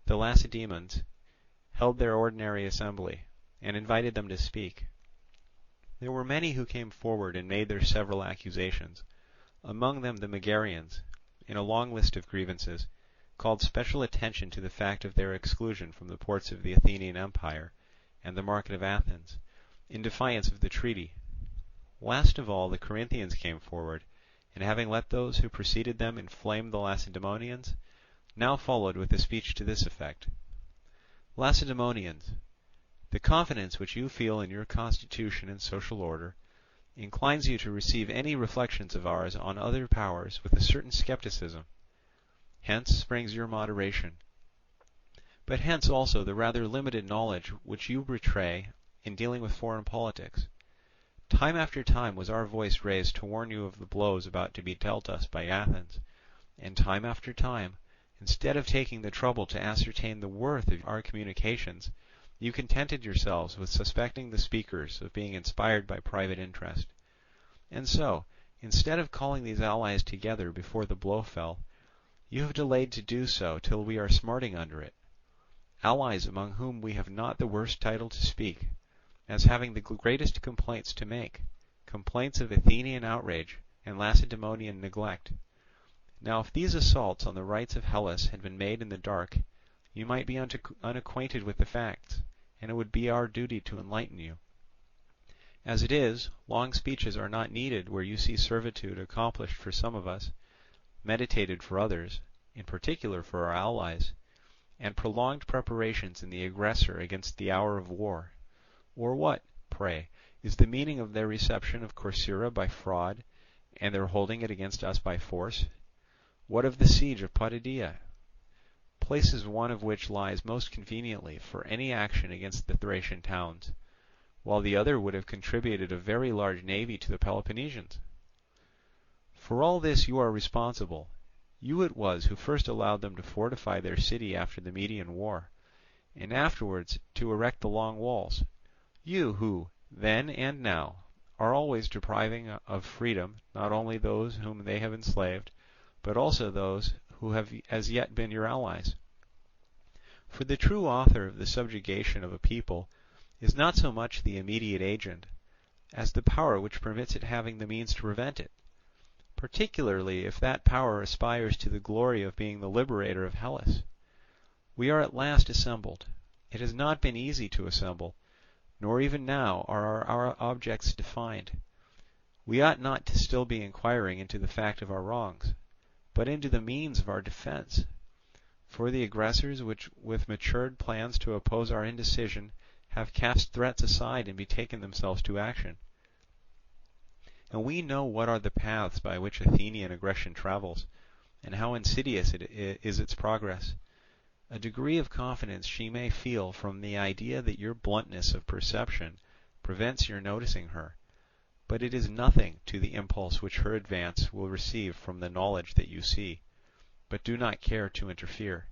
the Lacedaemons held their ordinary assembly, and invited them to speak. There were many who came forward and made their several accusations. Among them the Megarians, in a long list of grievances, called special attention to the fact of their exclusion from the ports of the Athenian Empire and the market of Athens, in defiance of the treaty. Last of all the Corinthians came forward, and having let those who preceded them inflame the Lacedaemonians, now followed with a speech to this effect: Lacedaemonians, the confidence which you feel in your constitution and social order inclines you to receive any reflections of ours on other powers with a certain scepticism. Hence springs your moderation. But hence also the rather limited knowledge which you betray in dealing with foreign politics. Time after time was our voice raised to warn you of the blows about to be dealt us by Athens, and time after time, instead of taking the trouble to ascertain the worth of our communications, you contented yourselves with suspecting the speakers of being inspired by private interest. And so, instead of calling these allies together before the blow fell, you have delayed to do so till we are smarting under it. Allies among whom we have not the worst title to speak, as having the greatest complaints to make, complaints of Athenian outrage and Lacedaemonian neglect. Now if these assaults on the rights of Hellas had been made in the dark, you might be unacquainted with the facts, and it would be our duty to enlighten you. As it is, long speeches are not needed where you see servitude accomplished for some of us, meditated for others, in particular for our allies, and prolonged preparations in the aggressor against the hour of war. Or what, pray, is the meaning of their reception of Corcyra by fraud, and their holding it against us by force? What of the siege of Potidæa? Place is one of which lies most conveniently for any action against the Thracian towns, while the other would have contributed a very large navy to the Peloponnesians. For all this you are responsible. You it was who first allowed them to fortify their city after the Median War, and afterwards to erect the long walls. You who, then and now, are always depriving of freedom not only those whom they have enslaved, but also those who have as yet been your allies. For the true author of the subjugation of a people is not so much the immediate agent, as the power which permits it having the means to prevent it, particularly if that power aspires to the glory of being the liberator of Hellas. We are at last assembled. It has not been easy to assemble, nor even now are our objects defined. We ought not to still be inquiring into the fact of our wrongs, but into the means of our defence. For the aggressors which with matured plans to oppose our indecision have cast threats aside and betaken themselves to action. And we know what are the paths by which Athenian aggression travels, and how insidious is its progress. A degree of confidence she may feel from the idea that your bluntness of perception prevents your noticing her, but it is nothing to the impulse which her advance will receive from the knowledge that you see, but do not care to interfere.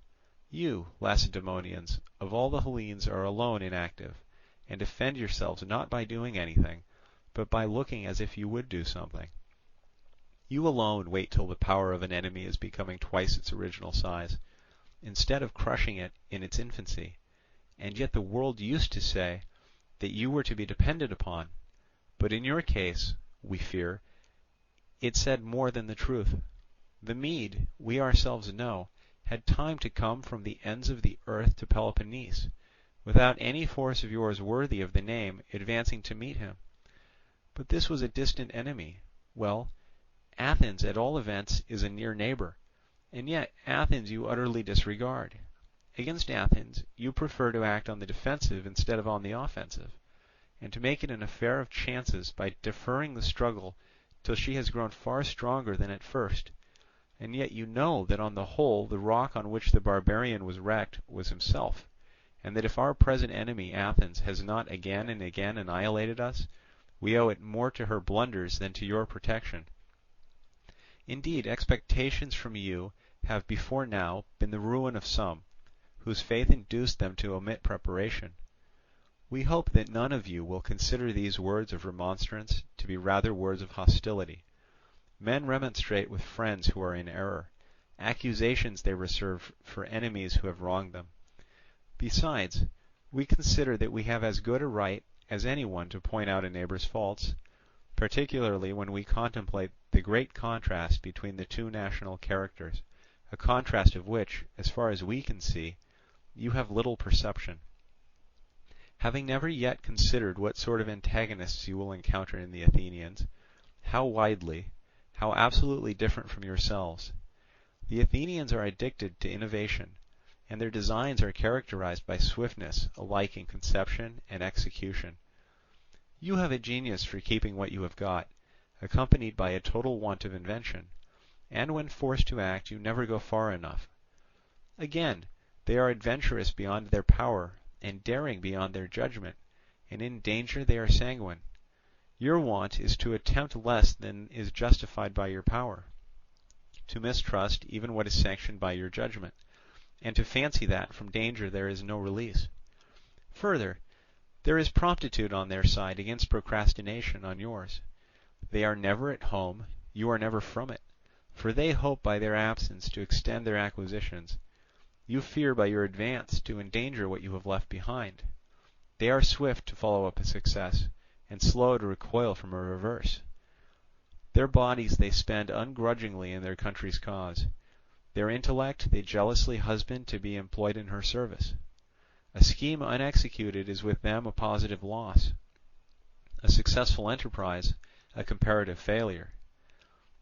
You, Lacedaemonians, of all the Hellenes are alone inactive, and defend yourselves not by doing anything, but by looking as if you would do something. You alone wait till the power of an enemy is becoming twice its original size, instead of crushing it in its infancy, and yet the world used to say that you were to be depended upon. But in your case, we fear, it said more than the truth. The Mede, we ourselves know, had time to come from the ends of the earth to Peloponnese, without any force of yours worthy of the name advancing to meet him. But this was a distant enemy. Well, Athens at all events is a near neighbour, and yet Athens you utterly disregard. Against Athens you prefer to act on the defensive instead of on the offensive, and to make it an affair of chances by deferring the struggle till she has grown far stronger than at first. And yet you know that on the whole the rock on which the barbarian was wrecked was himself, and that if our present enemy Athens has not again and again annihilated us, we owe it more to her blunders than to your protection. Indeed, expectations from you have before now been the ruin of some, whose faith induced them to omit preparation. We hope that none of you will consider these words of remonstrance to be rather words of hostility. Men remonstrate with friends who are in error; accusations they reserve for enemies who have wronged them. Besides, we consider that we have as good a right as any one to point out a neighbour's faults, particularly when we contemplate the great contrast between the two national characters, a contrast of which, as far as we can see, you have little perception. Having never yet considered what sort of antagonists you will encounter in the Athenians, how widely, how absolutely different from yourselves. The Athenians are addicted to innovation, and their designs are characterized by swiftness alike in conception and execution. You have a genius for keeping what you have got, accompanied by a total want of invention, and when forced to act you never go far enough. Again, they are adventurous beyond their power, and daring beyond their judgment, and in danger they are sanguine. Your want is to attempt less than is justified by your power, to mistrust even what is sanctioned by your judgment, and to fancy that from danger there is no release. Further, there is promptitude on their side against procrastination on yours. They are never at home, you are never from it, for they hope by their absence to extend their acquisitions. You fear by your advance to endanger what you have left behind. They are swift to follow up a success, and slow to recoil from a reverse. Their bodies they spend ungrudgingly in their country's cause. Their intellect they jealously husband to be employed in her service. A scheme unexecuted is with them a positive loss; a successful enterprise a comparative failure.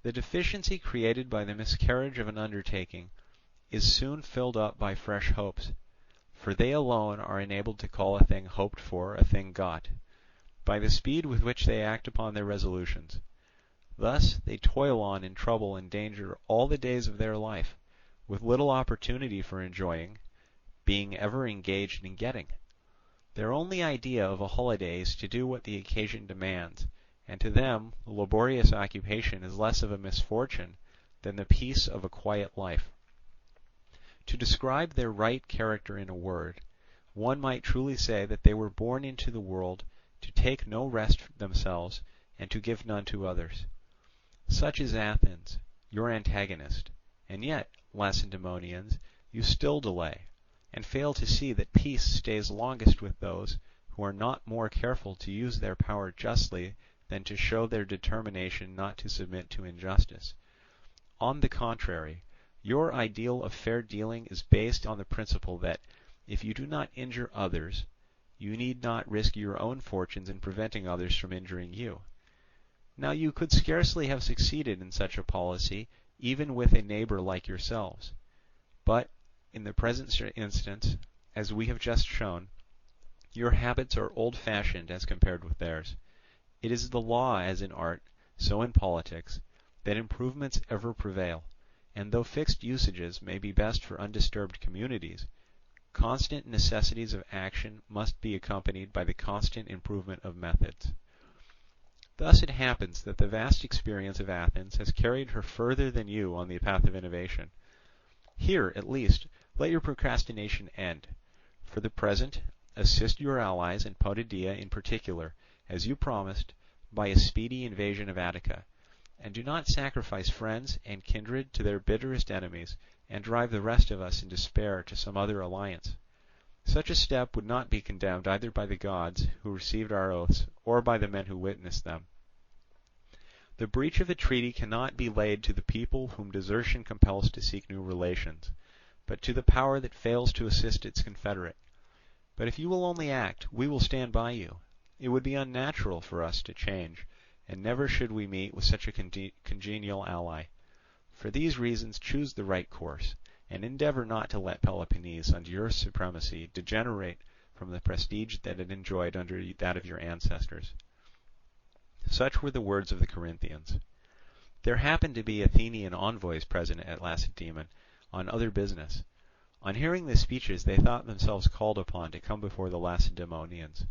The deficiency created by the miscarriage of an undertaking is soon filled up by fresh hopes, for they alone are enabled to call a thing hoped for a thing got, by the speed with which they act upon their resolutions. Thus they toil on in trouble and danger all the days of their life, with little opportunity for enjoying, being ever engaged in getting. Their only idea of a holiday is to do what the occasion demands, and to them the laborious occupation is less of a misfortune than the peace of a quiet life. To describe their right character in a word, one might truly say that they were born into the world to take no rest themselves and to give none to others. Such is Athens, your antagonist, and yet, Lacedaemonians, you still delay, and fail to see that peace stays longest with those who are not more careful to use their power justly than to show their determination not to submit to injustice. On the contrary, your ideal of fair dealing is based on the principle that if you do not injure others, you need not risk your own fortunes in preventing others from injuring you. Now you could scarcely have succeeded in such a policy even with a neighbour like yourselves. But in the present instance, as we have just shown, your habits are old-fashioned as compared with theirs. It is the law, as in art, so in politics, that improvements ever prevail, and though fixed usages may be best for undisturbed communities, constant necessities of action must be accompanied by the constant improvement of methods. Thus it happens that the vast experience of Athens has carried her further than you on the path of innovation. Here, at least, let your procrastination end. For the present, assist your allies, and Potidæa in particular, as you promised, by a speedy invasion of Attica, and do not sacrifice friends and kindred to their bitterest enemies, and drive the rest of us in despair to some other alliance. Such a step would not be condemned either by the gods who received our oaths, or by the men who witnessed them. The breach of a treaty cannot be laid to the people whom desertion compels to seek new relations, but to the power that fails to assist its confederate. But if you will only act, we will stand by you. It would be unnatural for us to change, and never should we meet with such a congenial ally. For these reasons choose the right course, and endeavour not to let Peloponnese under your supremacy degenerate from the prestige that it enjoyed under that of your ancestors. Such were the words of the Corinthians. There happened to be Athenian envoys present at Lacedaemon on other business. On hearing the speeches, they thought themselves called upon to come before the Lacedaemonians.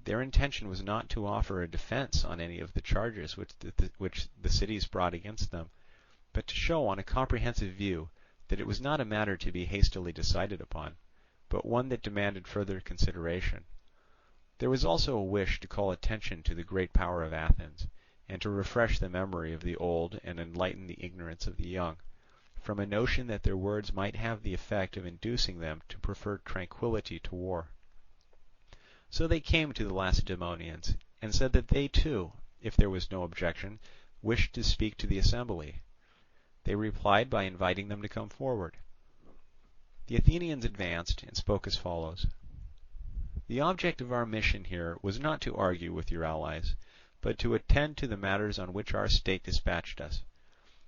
Their intention was not to offer a defence on any of the charges which the cities brought against them, but to show on a comprehensive view that it was not a matter to be hastily decided upon, but one that demanded further consideration. There was also a wish to call attention to the great power of Athens, and to refresh the memory of the old and enlighten the ignorance of the young, from a notion that their words might have the effect of inducing them to prefer tranquillity to war. So they came to the Lacedaemonians, and said that they too, if there was no objection, wished to speak to the assembly. They replied by inviting them to come forward. The Athenians advanced and spoke as follows. The object of our mission here was not to argue with your allies, but to attend to the matters on which our state dispatched us.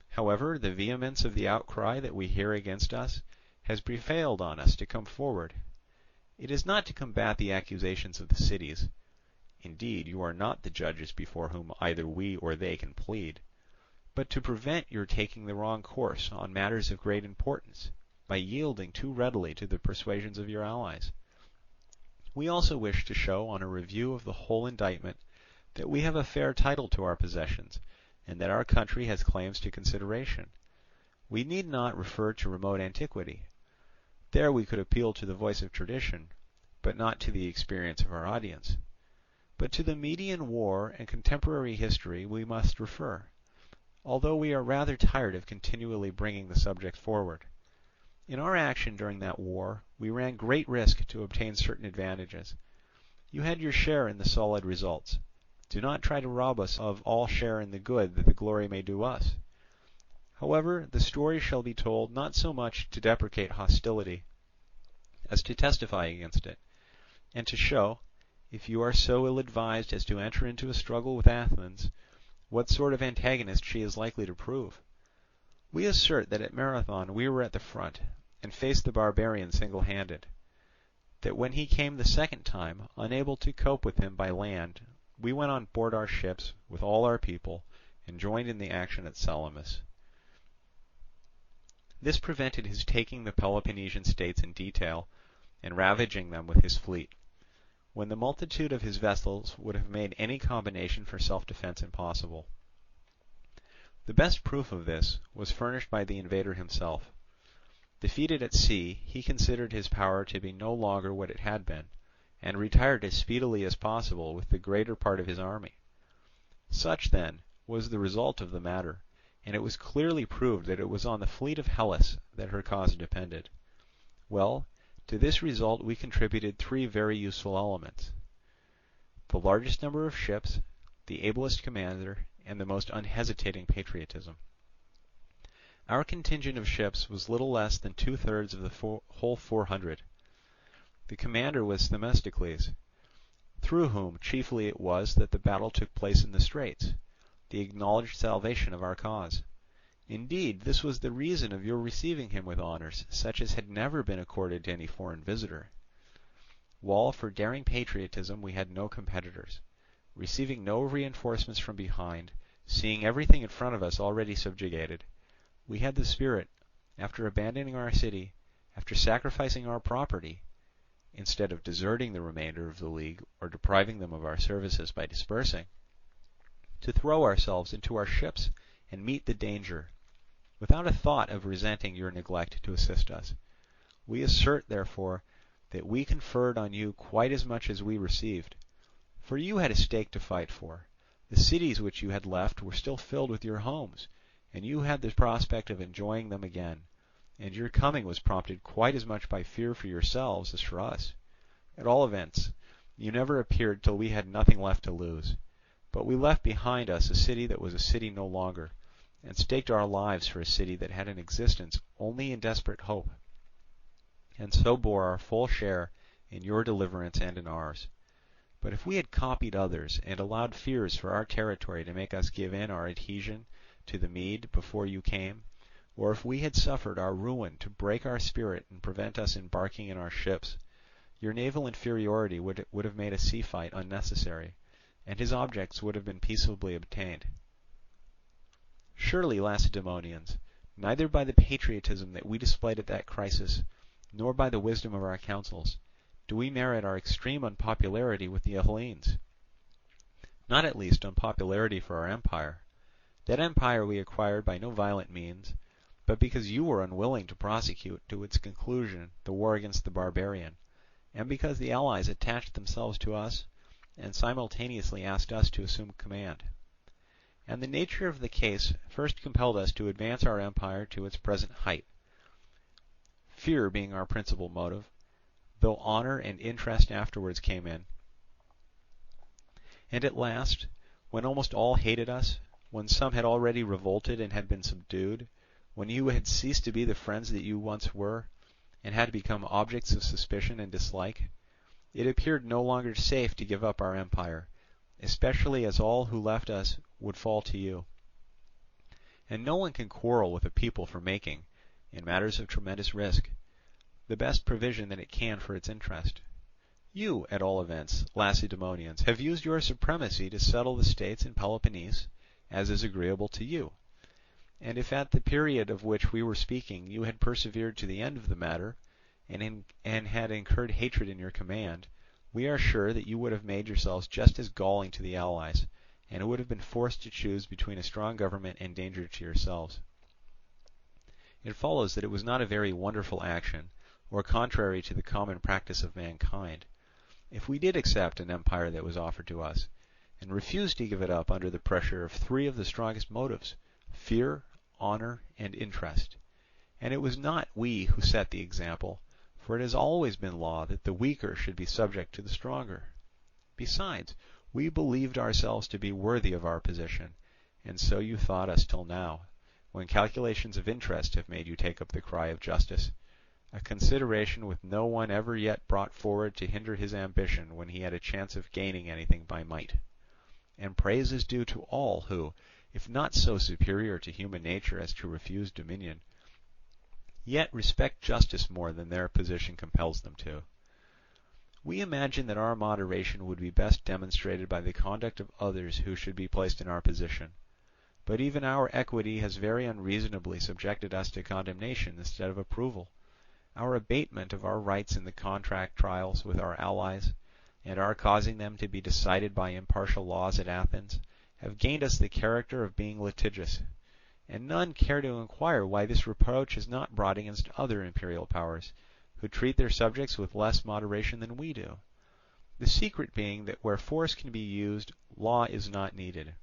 However, the vehemence of the outcry that we hear against us has prevailed on us to come forward. It is not to combat the accusations of the cities. Indeed, you are not the judges before whom either we or they can plead, but to prevent your taking the wrong course on matters of great importance, by yielding too readily to the persuasions of your allies. We also wish to show on a review of the whole indictment that we have a fair title to our possessions, and that our country has claims to consideration. We need not refer to remote antiquity. There we could appeal to the voice of tradition, but not to the experience of our audience. But to the Median War and contemporary history we must refer, although we are rather tired of continually bringing the subject forward. In our action during that war, we ran great risk to obtain certain advantages. You had your share in the solid results. Do not try to rob us of all share in the good that the glory may do us. However, the story shall be told not so much to deprecate hostility as to testify against it, and to show, if you are so ill-advised as to enter into a struggle with Athens, what sort of antagonist she is likely to prove. We assert that at Marathon we were at the front, and faced the barbarian single-handed. That when he came the second time, unable to cope with him by land, we went on board our ships with all our people, and joined in the action at Salamis. This prevented his taking the Peloponnesian states in detail, and ravaging them with his fleet, when the multitude of his vessels would have made any combination for self-defence impossible. The best proof of this was furnished by the invader himself. Defeated at sea, he considered his power to be no longer what it had been, and retired as speedily as possible with the greater part of his army. Such, then, was the result of the matter, and it was clearly proved that it was on the fleet of Hellas that her cause depended. Well, to this result we contributed three very useful elements: the largest number of ships, the ablest commander, and the most unhesitating patriotism. Our contingent of ships was little less than 2/3 of the whole 400. The commander was Themistocles, through whom chiefly it was that the battle took place in the straits, the acknowledged salvation of our cause. Indeed, this was the reason of your receiving him with honours, such as had never been accorded to any foreign visitor. While for daring patriotism we had no competitors, receiving no reinforcements from behind, seeing everything in front of us already subjugated, we had the spirit, after abandoning our city, after sacrificing our property, instead of deserting the remainder of the league or depriving them of our services by dispersing, to throw ourselves into our ships and meet the danger, without a thought of resenting your neglect to assist us. We assert, therefore, that we conferred on you quite as much as we received, for you had a stake to fight for. The cities which you had left were still filled with your homes, and you had the prospect of enjoying them again, and your coming was prompted quite as much by fear for yourselves as for us. At all events, you never appeared till we had nothing left to lose. But we left behind us a city that was a city no longer, and staked our lives for a city that had an existence only in desperate hope, and so bore our full share in your deliverance and in ours. But if we had copied others, and allowed fears for our territory to make us give in our adhesion to the Mede before you came, or if we had suffered our ruin to break our spirit and prevent us embarking in our ships, your naval inferiority would have made a sea fight unnecessary, and his objects would have been peaceably obtained. Surely, Lacedaemonians, neither by the patriotism that we displayed at that crisis, nor by the wisdom of our counsels, do we merit our extreme unpopularity with the Hellenes. Not at least unpopularity for our empire. That empire we acquired by no violent means, but because you were unwilling to prosecute to its conclusion the war against the barbarian, and because the allies attached themselves to us, and simultaneously asked us to assume command. And the nature of the case first compelled us to advance our empire to its present height, fear being our principal motive, though honour and interest afterwards came in. And at last, when almost all hated us, when some had already revolted and had been subdued, when you had ceased to be the friends that you once were, and had become objects of suspicion and dislike, it appeared no longer safe to give up our empire, especially as all who left us would fall to you. And no one can quarrel with a people for making, in matters of tremendous risk, the best provision that it can for its interest. You, at all events, Lacedaemonians, have used your supremacy to settle the states in Peloponnese, as is agreeable to you. And if at the period of which we were speaking you had persevered to the end of the matter, and had incurred hatred in your command, we are sure that you would have made yourselves just as galling to the allies, and would have been forced to choose between a strong government and danger to yourselves. It follows that it was not a very wonderful action, or contrary to the common practice of mankind, if we did accept an empire that was offered to us, and refused to give it up under the pressure of three of the strongest motives: fear, honour, and interest. And it was not we who set the example, for it has always been law that the weaker should be subject to the stronger. Besides, we believed ourselves to be worthy of our position, and so you thought us till now, when calculations of interest have made you take up the cry of justice, a consideration with no one ever yet brought forward to hinder his ambition when he had a chance of gaining anything by might. And praise is due to all who, if not so superior to human nature as to refuse dominion, yet respect justice more than their position compels them to. We imagine that our moderation would be best demonstrated by the conduct of others who should be placed in our position. But even our equity has very unreasonably subjected us to condemnation instead of approval. Our abatement of our rights in the contract trials with our allies, and our causing them to be decided by impartial laws at Athens, have gained us the character of being litigious, and none care to inquire why this reproach is not brought against other imperial powers, who treat their subjects with less moderation than we do. The secret being that where force can be used, law is not needed.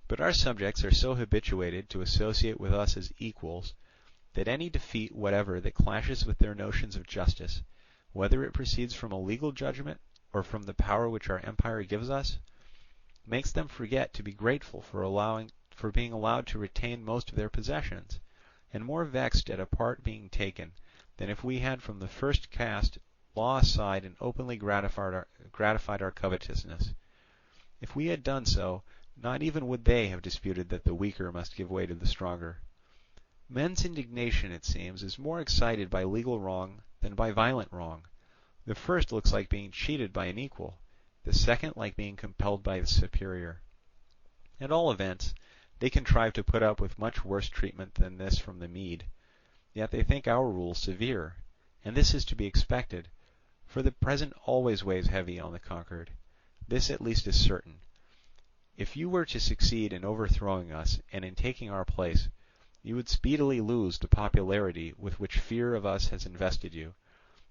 But our subjects are so habituated to associate with us as equals, that any defeat whatever that clashes with their notions of justice, whether it proceeds from a legal judgment or from the power which our empire gives us, makes them forget to be grateful for being allowed to retain most of their possessions, and more vexed at a part being taken than if we had from the first cast law aside and openly gratified our covetousness. If we had done so, not even would they have disputed that the weaker must give way to the stronger. Men's indignation, it seems, is more excited by legal wrong than by violent wrong. The first looks like being cheated by an equal, the second like being compelled by the superior. At all events, they contrive to put up with much worse treatment than this from the Mede, yet they think our rule severe, and this is to be expected, for the present always weighs heavy on the conquered. This at least is certain. If you were to succeed in overthrowing us and in taking our place, you would speedily lose the popularity with which fear of us has invested you,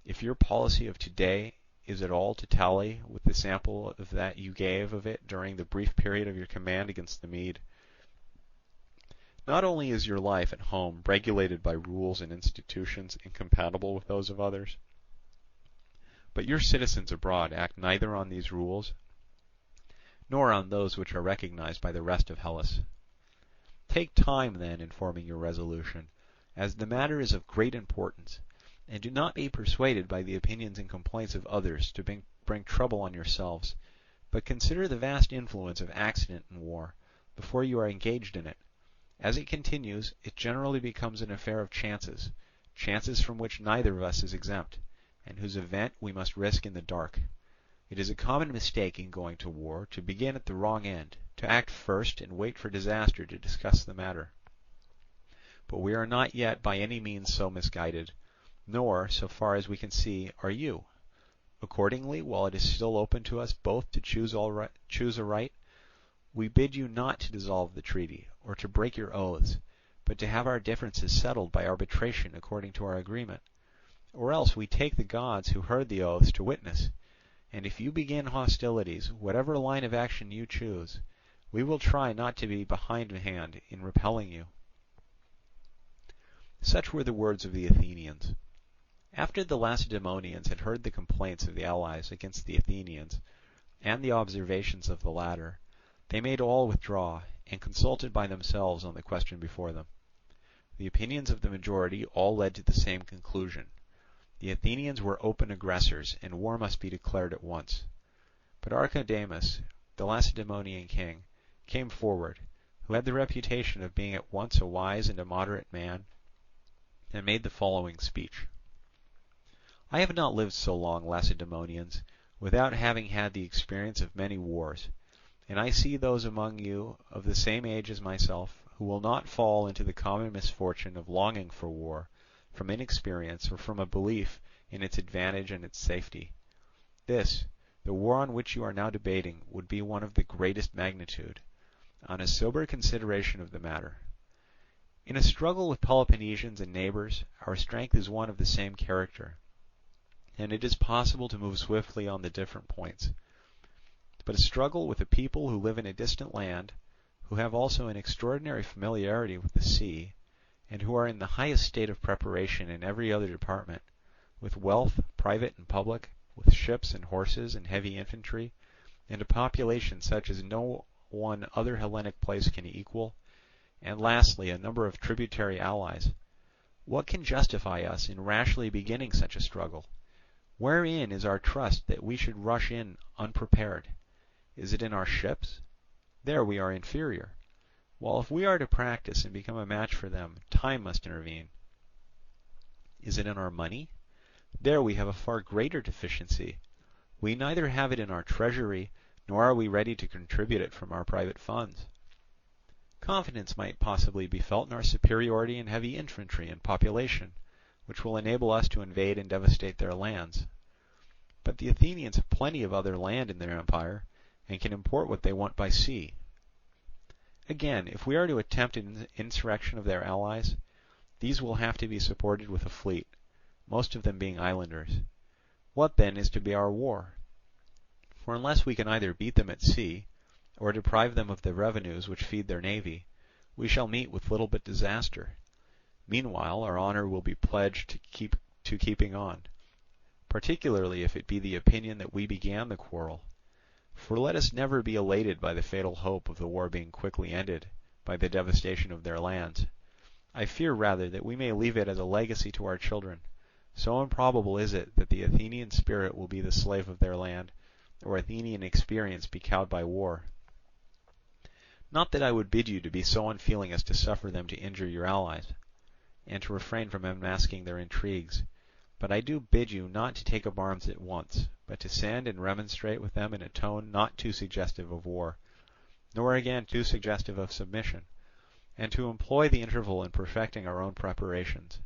if your policy of today is at all to tally with the sample of that you gave of it during the brief period of your command against the Mede. Not only is your life at home regulated by rules and institutions incompatible with those of others, but your citizens abroad act neither on these rules nor on those which are recognized by the rest of Hellas. Take time then in forming your resolution, as the matter is of great importance, and do not be persuaded by the opinions and complaints of others to bring trouble on yourselves, but consider the vast influence of accident in war before you are engaged in it. As it continues, it generally becomes an affair of chances from which neither of us is exempt, and whose event we must risk in the dark. It is a common mistake in going to war to begin at the wrong end, to act first and wait for disaster to discuss the matter. But we are not yet by any means so misguided, nor, so far as we can see, are you. Accordingly, while it is still open to us both to choose aright, we bid you not to dissolve the treaty, or to break your oaths, but to have our differences settled by arbitration according to our agreement. Or else we take the gods who heard the oaths to witness, and if you begin hostilities, whatever line of action you choose, we will try not to be behindhand in repelling you. Such were the words of the Athenians. After the Lacedaemonians had heard the complaints of the allies against the Athenians, and the observations of the latter, they made all withdraw, and consulted by themselves on the question before them. The opinions of the majority all led to the same conclusion. The Athenians were open aggressors, and war must be declared at once. But Archidamus, the Lacedaemonian king, came forward, who had the reputation of being at once a wise and a moderate man, and made the following speech. I have not lived so long, Lacedaemonians, without having had the experience of many wars, and I see those among you of the same age as myself, who will not fall into the common misfortune of longing for war, from inexperience or from a belief in its advantage and its safety. This, the war on which you are now debating, would be one of the greatest magnitude, on a sober consideration of the matter. In a struggle with Pelopennesians and neighbours, our strength is one of the same character, and it is possible to move swiftly on the different points. But a struggle with a people who live in a distant land, who have also an extraordinary familiarity with the sea, and who are in the highest state of preparation in every other department, with wealth, private and public, with ships and horses and heavy infantry, and a population such as no one other Hellenic place can equal, and lastly a number of tributary allies. What can justify us in rashly beginning such a struggle? Wherein is our trust that we should rush in unprepared? Is it in our ships? There we are inferior. While if we are to practice and become a match for them, time must intervene. Is it in our money? There we have a far greater deficiency. We neither have it in our treasury, nor are we ready to contribute it from our private funds. Confidence might possibly be felt in our superiority in heavy infantry and population, which will enable us to invade and devastate their lands. But the Athenians have plenty of other land in their empire, and can import what they want by sea. Again, if we are to attempt an insurrection of their allies, these will have to be supported with a fleet, most of them being islanders. What then is to be our war? For unless we can either beat them at sea, or deprive them of the revenues which feed their navy, we shall meet with little but disaster. Meanwhile our honour will be pledged to keeping on, particularly if it be the opinion that we began the quarrel. For let us never be elated by the fatal hope of the war being quickly ended by the devastation of their lands. I fear rather that we may leave it as a legacy to our children. So improbable is it that the Athenian spirit will be the slave of their land, or Athenian experience be cowed by war. Not that I would bid you to be so unfeeling as to suffer them to injure your allies, and to refrain from unmasking their intrigues, but I do bid you not to take up arms at once, but to send and remonstrate with them in a tone not too suggestive of war, nor again too suggestive of submission, and to employ the interval in perfecting our own preparations.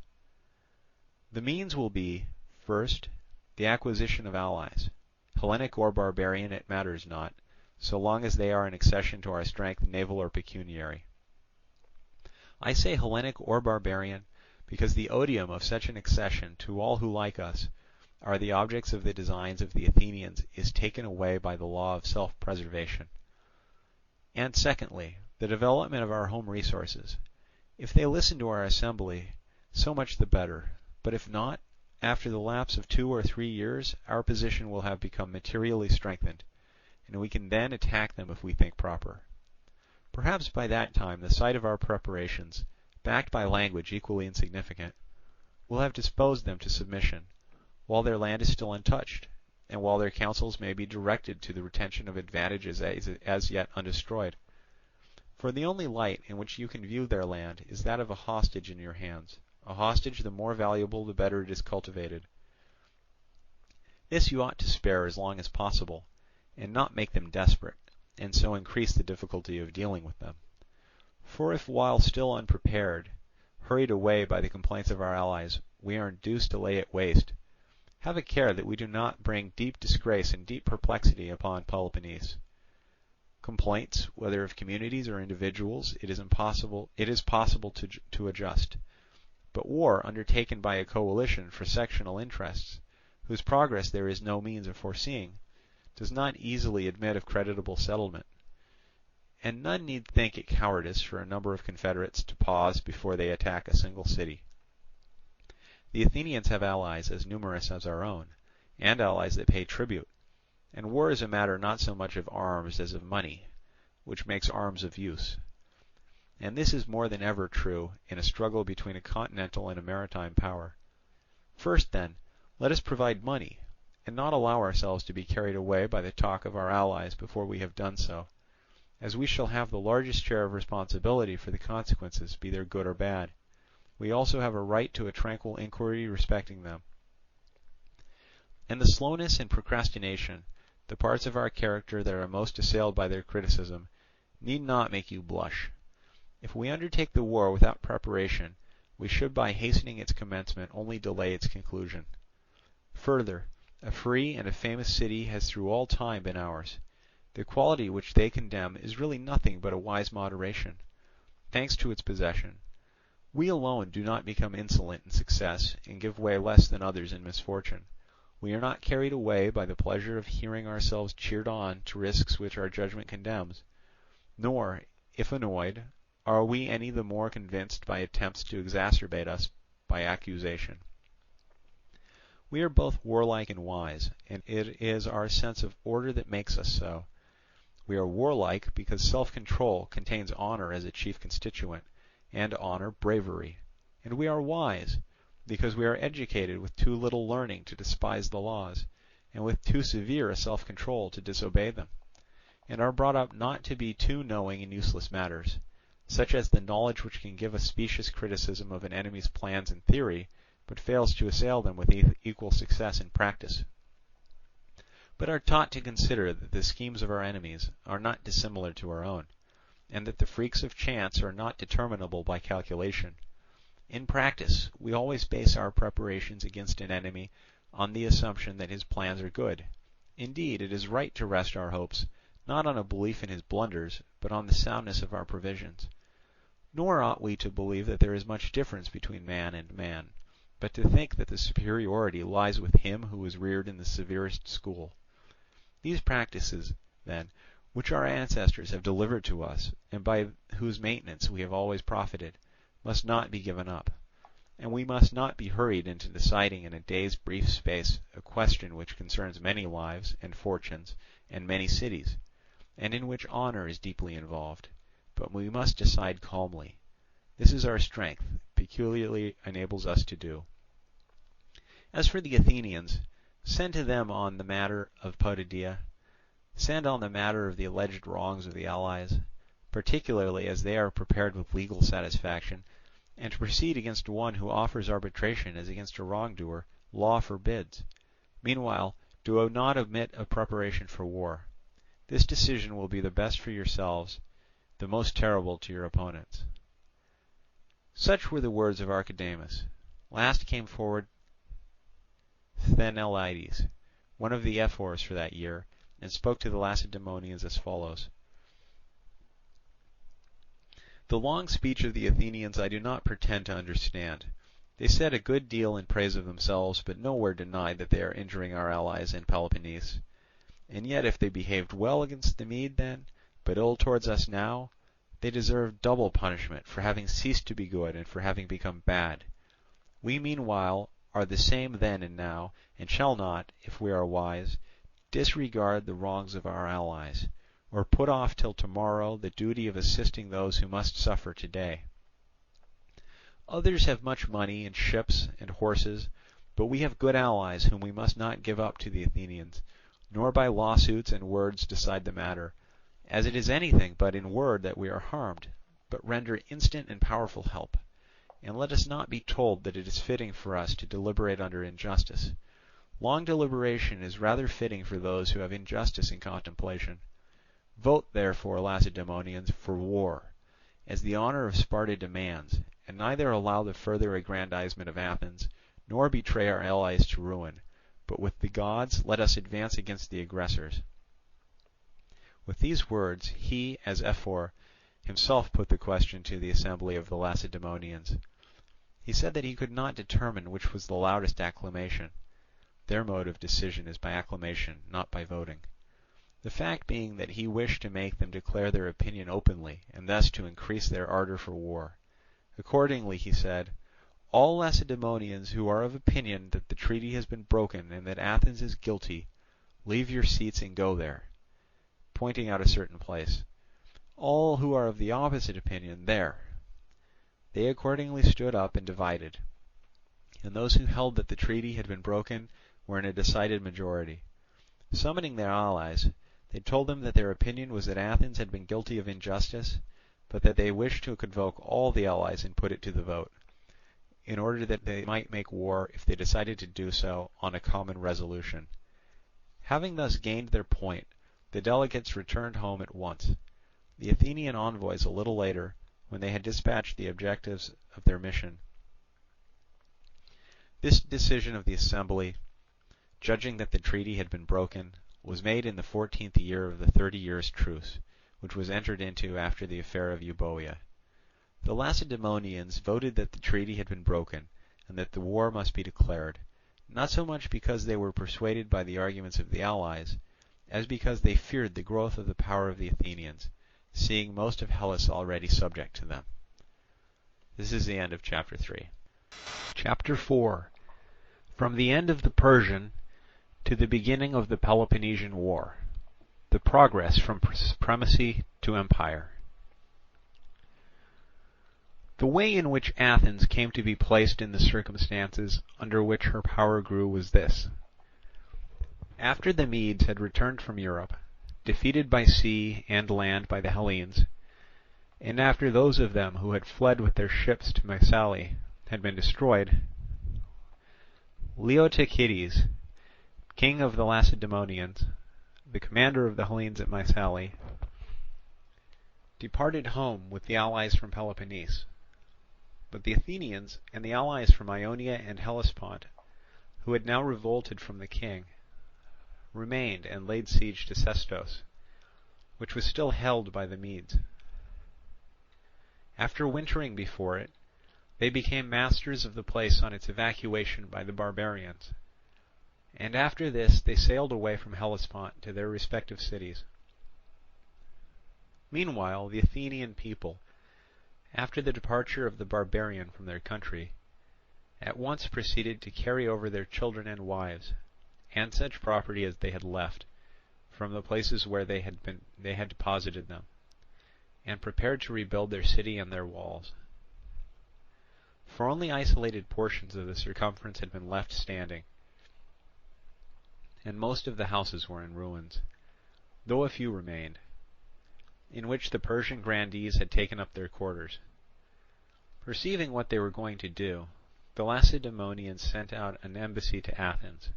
The means will be, first, the acquisition of allies, Hellenic or barbarian it matters not, so long as they are an accession to our strength naval or pecuniary. I say Hellenic or barbarian, because the odium of such an accession to all who like us are the objects of the designs of the Athenians is taken away by the law of self-preservation. And secondly, the development of our home resources. If they listen to our assembly, so much the better, but if not, after the lapse of 2 or 3 years, our position will have become materially strengthened, and we can then attack them if we think proper. Perhaps by that time the sight of our preparations, backed by language equally insignificant, will have disposed them to submission, while their land is still untouched, and while their counsels may be directed to the retention of advantages as yet undestroyed. For the only light in which you can view their land is that of a hostage in your hands, a hostage the more valuable the better it is cultivated. This you ought to spare as long as possible, and not make them desperate, and so increase the difficulty of dealing with them. For if while still unprepared, hurried away by the complaints of our allies, we are induced to lay it waste, have a care that we do not bring deep disgrace and deep perplexity upon Peloponnese. Complaints, whether of communities or individuals, it is possible to adjust. But war undertaken by a coalition for sectional interests, whose progress there is no means of foreseeing, does not easily admit of creditable settlement. And none need think it cowardice for a number of confederates to pause before they attack a single city. The Athenians have allies as numerous as our own, and allies that pay tribute, and war is a matter not so much of arms as of money, which makes arms of use. And this is more than ever true in a struggle between a continental and a maritime power. First, then, let us provide money, and not allow ourselves to be carried away by the talk of our allies before we have done so, as we shall have the largest share of responsibility for the consequences, be they good or bad. We also have a right to a tranquil inquiry respecting them. And the slowness and procrastination, the parts of our character that are most assailed by their criticism, need not make you blush. If we undertake the war without preparation, we should by hastening its commencement only delay its conclusion. Further, a free and a famous city has through all time been ours. The quality which they condemn is really nothing but a wise moderation, thanks to its possession. We alone do not become insolent in success and give way less than others in misfortune. We are not carried away by the pleasure of hearing ourselves cheered on to risks which our judgment condemns, nor, if annoyed, are we any the more convinced by attempts to exacerbate us by accusation. We are both warlike and wise, and it is our sense of order that makes us so. We are warlike because self-control contains honour as a chief constituent, and honour bravery, and we are wise because we are educated with too little learning to despise the laws, and with too severe a self-control to disobey them, and are brought up not to be too knowing in useless matters, such as the knowledge which can give a specious criticism of an enemy's plans in theory, but fails to assail them with equal success in practice, but are taught to consider that the schemes of our enemies are not dissimilar to our own, and that the freaks of chance are not determinable by calculation. In practice, we always base our preparations against an enemy on the assumption that his plans are good. Indeed, it is right to rest our hopes, not on a belief in his blunders, but on the soundness of our provisions. Nor ought we to believe that there is much difference between man and man, but to think that the superiority lies with him who was reared in the severest school. These practices, then, which our ancestors have delivered to us, and by whose maintenance we have always profited, must not be given up. and we must not be hurried into deciding in a day's brief space a question which concerns many lives and fortunes and many cities, and in which honour is deeply involved. But we must decide calmly. This is our strength, peculiarly enables us to do. As for the Athenians, send to them on the matter of Potidæa, send on the matter of the alleged wrongs of the allies, particularly as they are prepared with legal satisfaction, and to proceed against one who offers arbitration as against a wrongdoer, law forbids. Meanwhile, do not omit a preparation for war. This decision will be the best for yourselves, the most terrible to your opponents. Such were the words of Archidamus. Last came forward Sthenelaides, one of the ephors for that year, and spoke to the Lacedaemonians as follows. The long speech of the Athenians I do not pretend to understand. They said a good deal in praise of themselves, but nowhere denied that they are injuring our allies in Peloponnese. And yet if they behaved well against the Mede then, but ill towards us now, they deserve double punishment for having ceased to be good and for having become bad. We meanwhile are the same then and now, and shall not, if we are wise, disregard the wrongs of our allies, or put off till tomorrow the duty of assisting those who must suffer today. Others have much money and ships and horses, but we have good allies whom we must not give up to the Athenians, nor by lawsuits and words decide the matter, as it is anything but in word that we are harmed, but render instant and powerful help. And let us not be told that it is fitting for us to deliberate under injustice. Long deliberation is rather fitting for those who have injustice in contemplation. Vote, therefore, Lacedaemonians, for war, as the honour of Sparta demands, and neither allow the further aggrandizement of Athens, nor betray our allies to ruin, but with the gods let us advance against the aggressors. With these words he, as ephor, himself put the question to the assembly of the Lacedaemonians. He said that he could not determine which was the loudest acclamation. Their mode of decision is by acclamation, not by voting. The fact being that he wished to make them declare their opinion openly, and thus to increase their ardour for war. Accordingly, he said, all Lacedaemonians who are of opinion that the treaty has been broken and that Athens is guilty, leave your seats and go there, pointing out a certain place. All who are of the opposite opinion, there. They accordingly stood up and divided, and those who held that the treaty had been broken were in a decided majority. Summoning their allies, they told them that their opinion was that Athens had been guilty of injustice, but that they wished to convoke all the allies and put it to the vote, in order that they might make war, if they decided to do so, on a common resolution. Having thus gained their point, the delegates returned home at once. The Athenian envoys a little later, when they had dispatched the objectives of their mission. This decision of the assembly, judging that the treaty had been broken, was made in the 14th year of the 30 years' truce, which was entered into after the affair of Euboea. The Lacedaemonians voted that the treaty had been broken, and that the war must be declared, not so much because they were persuaded by the arguments of the allies, as because they feared the growth of the power of the Athenians, seeing most of Hellas already subject to them. This is the end of chapter 3. Chapter 4. From the end of the Persian to the beginning of the Peloponnesian War. The progress from supremacy to empire. The way in which Athens came to be placed in the circumstances under which her power grew was this. After the Medes had returned from Europe, defeated by sea and land by the Hellenes, and after those of them who had fled with their ships to Mycale had been destroyed, Leotychides, king of the Lacedaemonians, the commander of the Hellenes at Mycale, departed home with the allies from Peloponnese. But the Athenians and the allies from Ionia and Hellespont, who had now revolted from the king, remained and laid siege to Sestos, which was still held by the Medes. After wintering before it, they became masters of the place on its evacuation by the barbarians, and after this they sailed away from Hellespont to their respective cities. Meanwhile the Athenian people, after the departure of the barbarian from their country, at once proceeded to carry over their children and wives, and such property as they had left, from the places where they had deposited them, and prepared to rebuild their city and their walls. For only isolated portions of the circumference had been left standing, and most of the houses were in ruins, though a few remained, in which the Persian grandees had taken up their quarters. Perceiving what they were going to do, the Lacedaemonians sent out an embassy to Athens.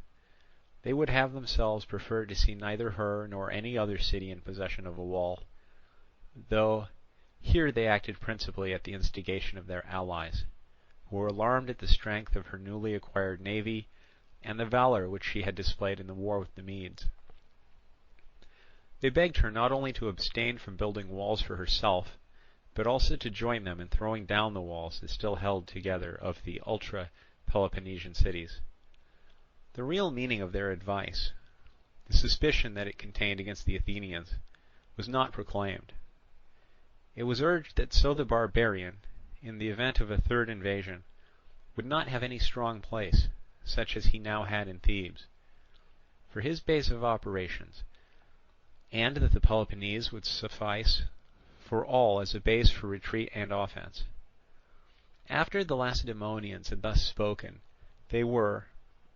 They would have themselves preferred to see neither her nor any other city in possession of a wall, though here they acted principally at the instigation of their allies, who were alarmed at the strength of her newly acquired navy and the valour which she had displayed in the war with the Medes. They begged her not only to abstain from building walls for herself, but also to join them in throwing down the walls that still held together of the ultra-Pelopennesian cities. The real meaning of their advice, the suspicion that it contained against the Athenians, was not proclaimed. It was urged that so the barbarian, in the event of a third invasion, would not have any strong place, such as he now had in Thebes, for his base of operations, and that the Peloponnese would suffice for all as a base for retreat and offence. After the Lacedaemonians had thus spoken, they were,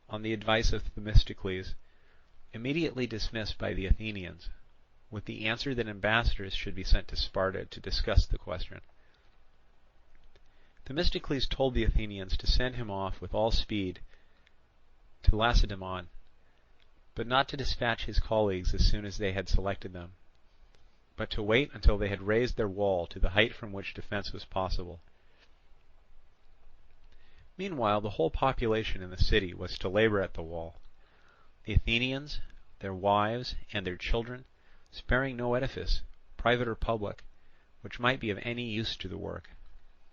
on the advice of Themistocles, immediately dismissed by the Athenians, with the answer that ambassadors should be sent to Sparta to discuss the question. Themistocles told the Athenians to send him off with all speed to Lacedaemon, but not to dispatch his colleagues as soon as they had selected them, but to wait until they had raised their wall to the height from which defence was possible. Meanwhile the whole population in the city was to labour at the wall, the Athenians, their wives, and their children, sparing no edifice, private or public, which might be of any use to the work,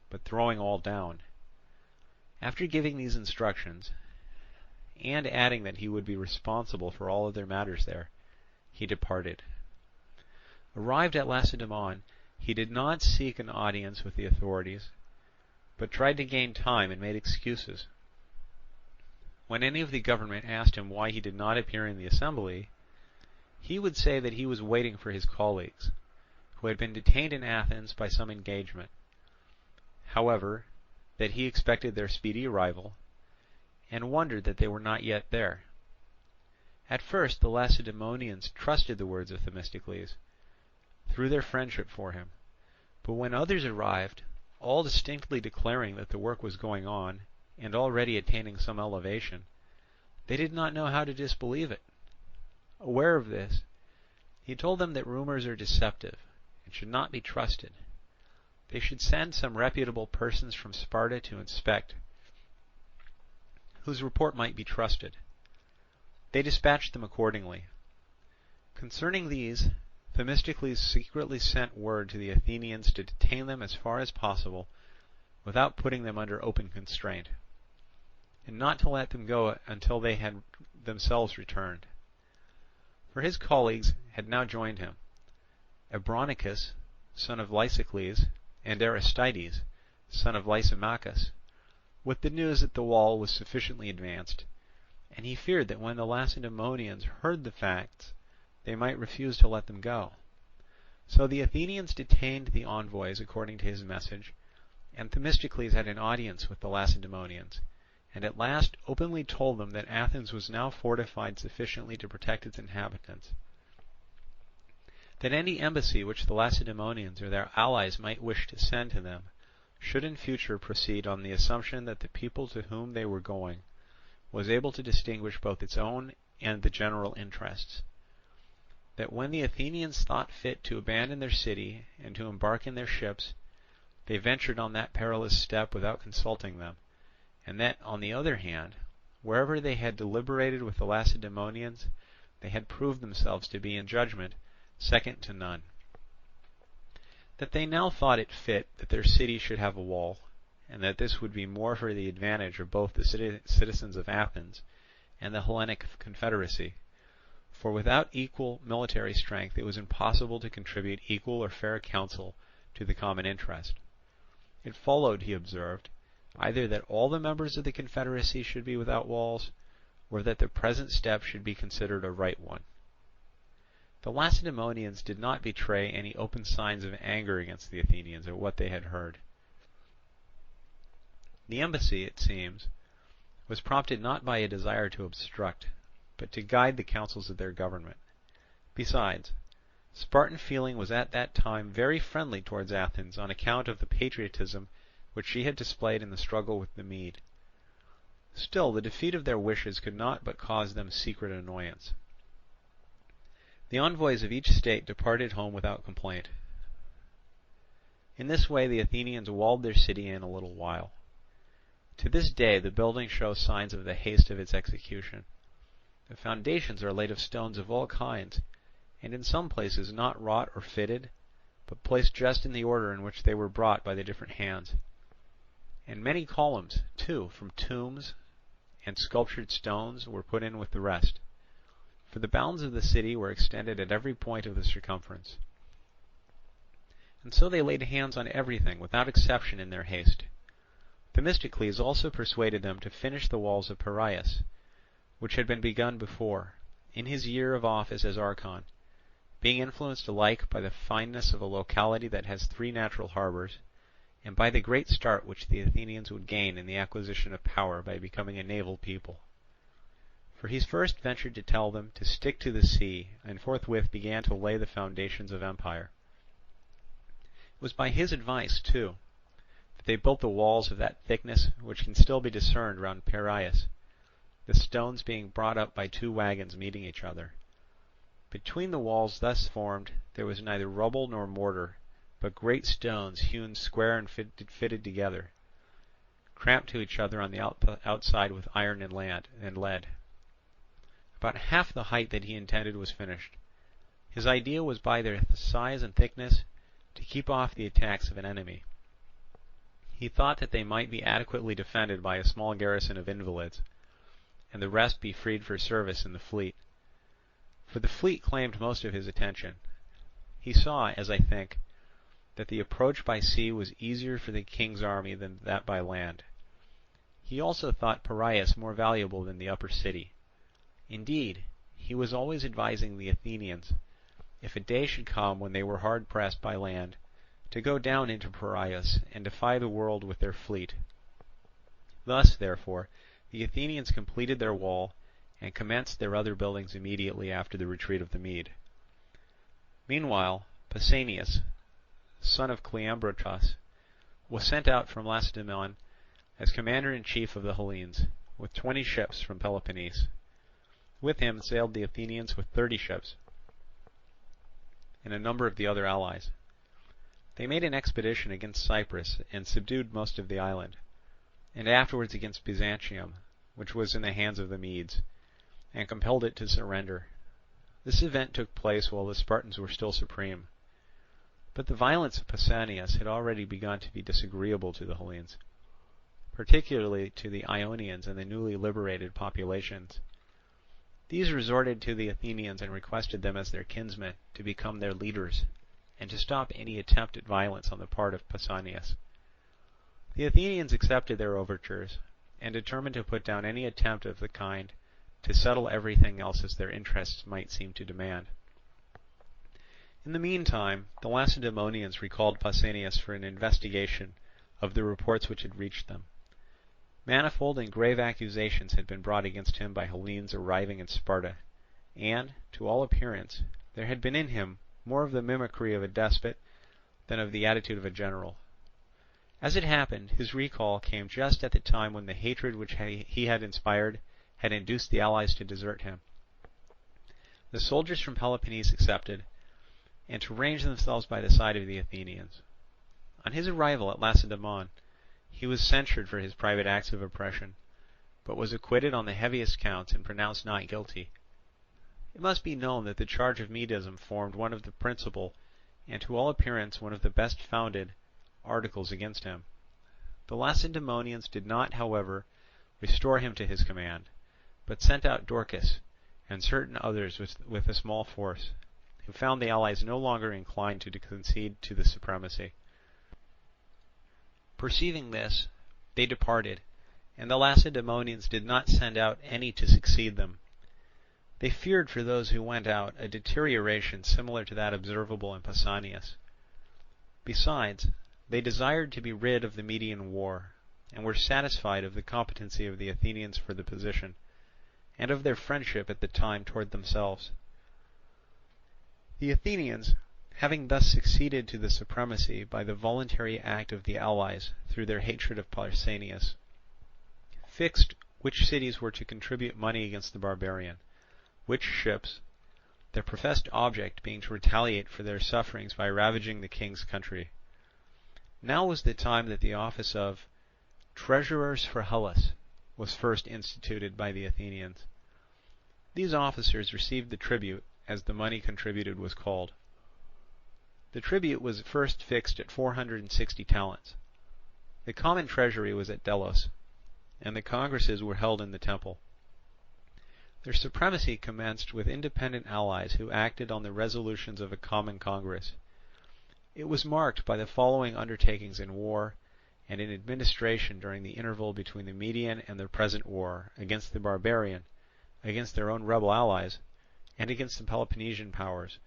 but throwing all down. After giving these instructions, and adding that he would be responsible for all other matters there, he departed. Arrived at Lacedaemon, he did not seek an audience with the authorities, but tried to gain time and made excuses. When any of the government asked him why he did not appear in the assembly, he would say that he was waiting for his colleagues, who had been detained in Athens by some engagement. However, that he expected their speedy arrival, and wondered that they were not yet there. At first the Lacedaemonians trusted the words of Themistocles, through their friendship for him, but when others arrived, all distinctly declaring that the work was going on, and already attaining some elevation, they did not know how to disbelieve it. Aware of this, he told them that rumours are deceptive, and should not be trusted. They should send some reputable persons from Sparta to inspect, whose report might be trusted. They dispatched them accordingly. Concerning these, Themistocles secretly sent word to the Athenians to detain them as far as possible, without putting them under open constraint, and not to let them go until they had themselves returned. For his colleagues had now joined him, Abronichus, son of Lysicles, and Aristides, son of Lysimachus, with the news that the wall was sufficiently advanced, and he feared that when the Lacedaemonians heard the facts, they might refuse to let them go. So the Athenians detained the envoys according to his message, and Themistocles had an audience with the Lacedaemonians, and at last openly told them that Athens was now fortified sufficiently to protect its inhabitants, that any embassy which the Lacedaemonians or their allies might wish to send to them should in future proceed on the assumption that the people to whom they were going was able to distinguish both its own and the general interests, that when the Athenians thought fit to abandon their city and to embark in their ships, they ventured on that perilous step without consulting them, and that, on the other hand, wherever they had deliberated with the Lacedaemonians, they had proved themselves to be in judgment second to none. That they now thought it fit that their city should have a wall, and that this would be more for the advantage of both the citizens of Athens and the Hellenic confederacy, for without equal military strength it was impossible to contribute equal or fair counsel to the common interest. It followed, he observed, either that all the members of the confederacy should be without walls, or that the present step should be considered a right one. The Lacedaemonians did not betray any open signs of anger against the Athenians at what they had heard. The embassy, it seems, was prompted not by a desire to obstruct, but to guide the counsels of their government. Besides, Spartan feeling was at that time very friendly towards Athens on account of the patriotism which she had displayed in the struggle with the Mede. Still, the defeat of their wishes could not but cause them secret annoyance. The envoys of each state departed home without complaint. In this way the Athenians walled their city in a little while. To this day the building shows signs of the haste of its execution. The foundations are laid of stones of all kinds, and in some places not wrought or fitted, but placed just in the order in which they were brought by the different hands. And many columns, too, from tombs and sculptured stones were put in with the rest, for the bounds of the city were extended at every point of the circumference. And so they laid hands on everything without exception in their haste. Themistocles also persuaded them to finish the walls of Piraeus, which had been begun before, in his year of office as archon, being influenced alike by the fineness of a locality that has 3 natural harbours, and by the great start which the Athenians would gain in the acquisition of power by becoming a naval people. For he first ventured to tell them to stick to the sea, and forthwith began to lay the foundations of empire. It was by his advice, too, that they built the walls of that thickness which can still be discerned round Piraeus, the stones being brought up by 2 wagons meeting each other. Between the walls thus formed there was neither rubble nor mortar, but great stones hewn square and fitted together, cramped to each other on the outside with iron and lead. About half the height that he intended was finished. His idea was by their size and thickness to keep off the attacks of an enemy. He thought that they might be adequately defended by a small garrison of invalids, and the rest be freed for service in the fleet. For the fleet claimed most of his attention. He saw, as I think, that the approach by sea was easier for the king's army than that by land. He also thought Piraeus more valuable than the upper city. Indeed, he was always advising the Athenians, if a day should come when they were hard pressed by land, to go down into Piraeus and defy the world with their fleet. Thus, therefore, the Athenians completed their wall and commenced their other buildings immediately after the retreat of the Mede. Meanwhile, Pausanias, son of Cleombrotus, was sent out from Lacedaemon as commander-in-chief of the Hellenes, with 20 ships from Peloponnese. With him sailed the Athenians with 30 ships, and a number of the other allies. They made an expedition against Cyprus and subdued most of the island, and afterwards against Byzantium, which was in the hands of the Medes, and compelled it to surrender. This event took place while the Spartans were still supreme. But the violence of Pausanias had already begun to be disagreeable to the Hellenes, particularly to the Ionians and the newly liberated populations. These resorted to the Athenians and requested them as their kinsmen to become their leaders, and to stop any attempt at violence on the part of Pausanias. The Athenians accepted their overtures, and determined to put down any attempt of the kind to settle everything else as their interests might seem to demand. In the meantime, the Lacedaemonians recalled Pausanias for an investigation of the reports which had reached them. Manifold and grave accusations had been brought against him by Hellenes arriving in Sparta, and, to all appearance, there had been in him more of the mimicry of a despot than of the attitude of a general. As it happened, his recall came just at the time when the hatred which he had inspired had induced the allies to desert him. The soldiers from Peloponnese accepted, and to range themselves by the side of the Athenians. On his arrival at Lacedaemon, he was censured for his private acts of oppression, but was acquitted on the heaviest counts and pronounced not guilty. It must be known that the charge of Medism formed one of the principal, and to all appearance one of the best founded, articles against him. The Lacedaemonians did not, however, restore him to his command, but sent out Dorcus and certain others with a small force, who found the allies no longer inclined to concede to the supremacy. Perceiving this, they departed, and the Lacedaemonians did not send out any to succeed them. They feared for those who went out a deterioration similar to that observable in Pausanias. Besides, they desired to be rid of the Median war, and were satisfied of the competency of the Athenians for the position, and of their friendship at the time toward themselves. The Athenians, having thus succeeded to the supremacy by the voluntary act of the allies through their hatred of Pausanias, fixed which cities were to contribute money against the barbarian, which ships, their professed object being to retaliate for their sufferings by ravaging the king's country. Now was the time that the office of treasurers for Hellas was first instituted by the Athenians. These officers received the tribute, as the money contributed was called. The tribute was first fixed at 460 talents. The common treasury was at Delos, and the congresses were held in the temple. Their supremacy commenced with independent allies who acted on the resolutions of a common congress. It was marked by the following undertakings in war and in administration during the interval between the Median and their present war against the barbarian, against their own rebel allies, and against the Pelopennesian powers,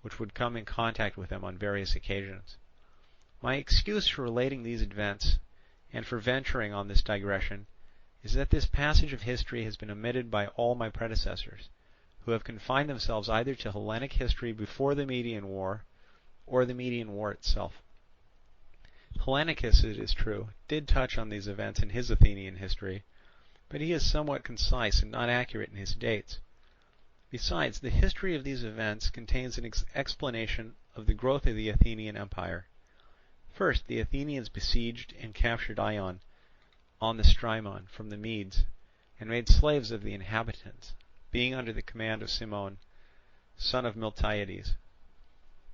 which would come in contact with them on various occasions. My excuse for relating these events, and for venturing on this digression, is that this passage of history has been omitted by all my predecessors, who have confined themselves either to Hellenic history before the Median War, or the Median War itself. Hellenicus, it is true, did touch on these events in his Athenian history, but he is somewhat concise and not accurate in his dates. Besides, the history of these events contains an explanation of the growth of the Athenian Empire. First, the Athenians besieged and captured Ion on the Strymon from the Medes, and made slaves of the inhabitants, being under the command of Cimon, son of Miltiades.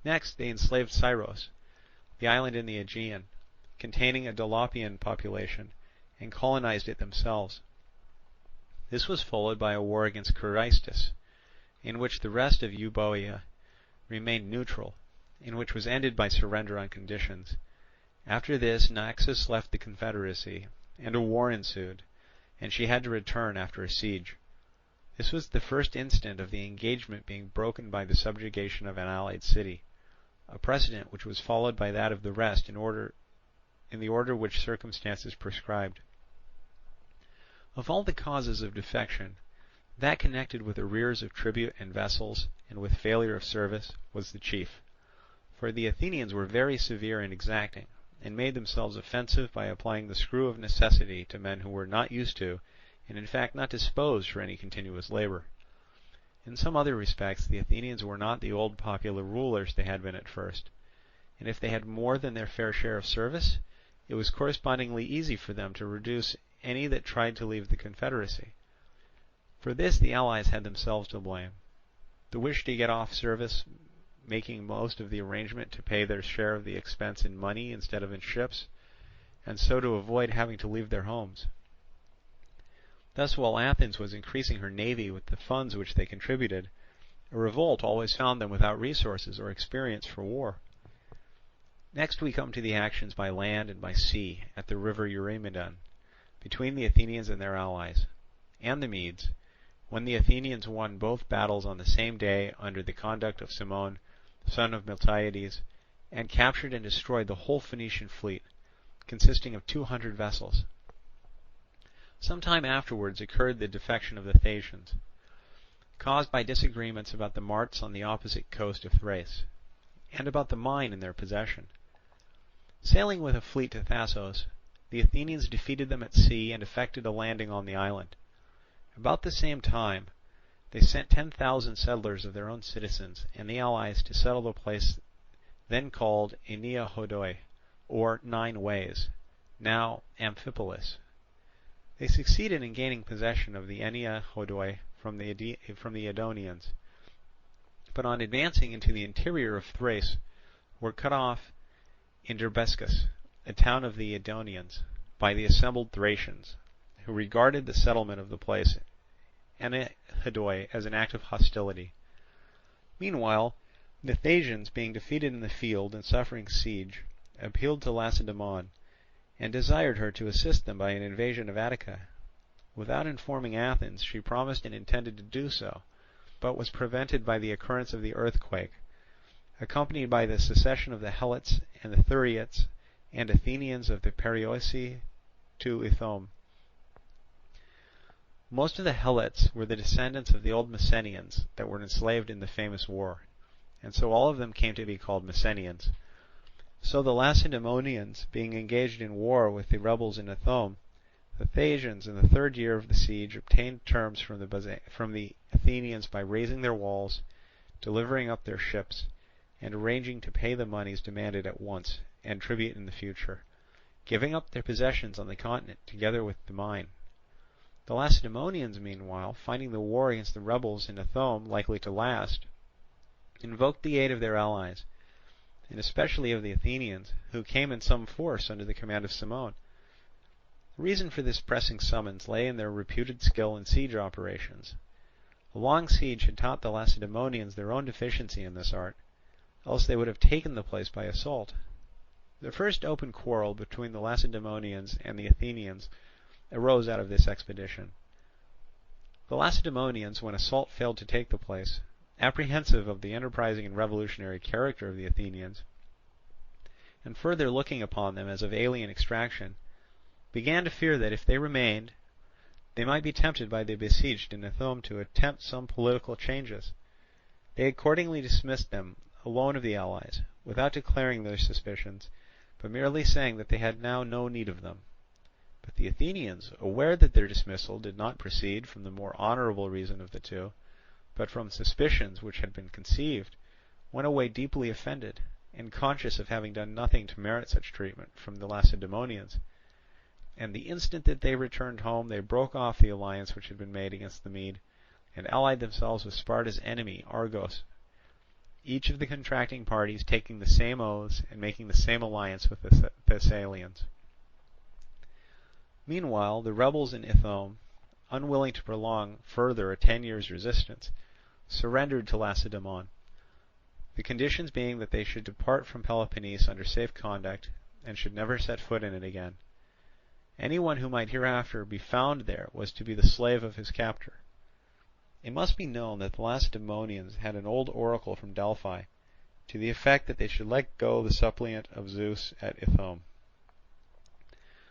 Next, they enslaved Syros, the island in the Aegean, containing a Dolopian population, and colonized it themselves. This was followed by a war against Carystus, in which the rest of Euboea remained neutral, and which was ended by surrender on conditions. After this, Naxos left the confederacy, and a war ensued, and she had to return after a siege. This was the first instant of the engagement being broken by the subjugation of an allied city, a precedent which was followed by that of the rest in the order which circumstances prescribed. Of all the causes of defection, that connected with arrears of tribute and vessels, and with failure of service, was the chief. For the Athenians were very severe and exacting, and made themselves offensive by applying the screw of necessity to men who were not used to, and in fact not disposed for any continuous labour. In some other respects the Athenians were not the old popular rulers they had been at first, and if they had more than their fair share of service, it was correspondingly easy for them to reduce any that tried to leave the confederacy. For this the allies had themselves to blame. The wish to get off service, making most of the arrangement to pay their share of the expense in money instead of in ships, and so to avoid having to leave their homes. Thus, while Athens was increasing her navy with the funds which they contributed, a revolt always found them without resources or experience for war. Next we come to the actions by land and by sea at the river Eurymedon, between the Athenians and their allies, and the Medes, when the Athenians won both battles on the same day under the conduct of Cimon, son of Miltiades, and captured and destroyed the whole Phoenician fleet, consisting of 200 vessels. Some time afterwards occurred the defection of the Thasians, caused by disagreements about the marts on the opposite coast of Thrace, and about the mine in their possession. Sailing with a fleet to Thasos, the Athenians defeated them at sea and effected a landing on the island. About the same time, they sent 10,000 settlers of their own citizens and the allies to settle the place then called Aenea Hodoi, or 9 Ways, now Amphipolis. They succeeded in gaining possession of the Aenea Hodoi from the Edonians, but on advancing into the interior of Thrace, were cut off in Derbescus, a town of the Edonians, by the assembled Thracians, who regarded the settlement of the place Aenea Hodoi as an act of hostility. Meanwhile, the Thasians, being defeated in the field and suffering siege, appealed to Lacedaemon, and desired her to assist them by an invasion of Attica. Without informing Athens, she promised and intended to do so, but was prevented by the occurrence of the earthquake, accompanied by the secession of the Helots and the Thuriats and Athenians of the Perioeci to Ithome. Most of the Helots were the descendants of the old Messenians that were enslaved in the famous war, and so all of them came to be called Messenians. So the Lacedaemonians, being engaged in war with the rebels in Ithome, the Thasians in the third year of the siege obtained terms from the Athenians by raising their walls, delivering up their ships, and arranging to pay the moneys demanded at once and tribute in the future, giving up their possessions on the continent together with the mine. The Lacedaemonians, meanwhile, finding the war against the rebels in Ithome likely to last, invoked the aid of their allies, and especially of the Athenians, who came in some force under the command of Cimon. The reason for this pressing summons lay in their reputed skill in siege operations. A long siege had taught the Lacedaemonians their own deficiency in this art, else they would have taken the place by assault. The first open quarrel between the Lacedaemonians and the Athenians arose out of this expedition. The Lacedaemonians, when assault failed to take the place, apprehensive of the enterprising and revolutionary character of the Athenians, and further looking upon them as of alien extraction, began to fear that if they remained, they might be tempted by the besieged in Ithome to attempt some political changes. They accordingly dismissed them alone of the allies, without declaring their suspicions, but merely saying that they had now no need of them. But the Athenians, aware that their dismissal did not proceed from the more honourable reason of the two, but from suspicions which had been conceived, went away deeply offended, and conscious of having done nothing to merit such treatment from the Lacedaemonians. And the instant that they returned home, they broke off the alliance which had been made against the Mede, and allied themselves with Sparta's enemy Argos, each of the contracting parties taking the same oaths and making the same alliance with the Thessalians. Meanwhile, the rebels in Ithome, unwilling to prolong further a 10 years' resistance, surrendered to Lacedaemon, the conditions being that they should depart from Peloponnese under safe conduct, and should never set foot in it again. Any one who might hereafter be found there was to be the slave of his captor. It must be known that the Lacedaemonians had an old oracle from Delphi, to the effect that they should let go the suppliant of Zeus at Ithome.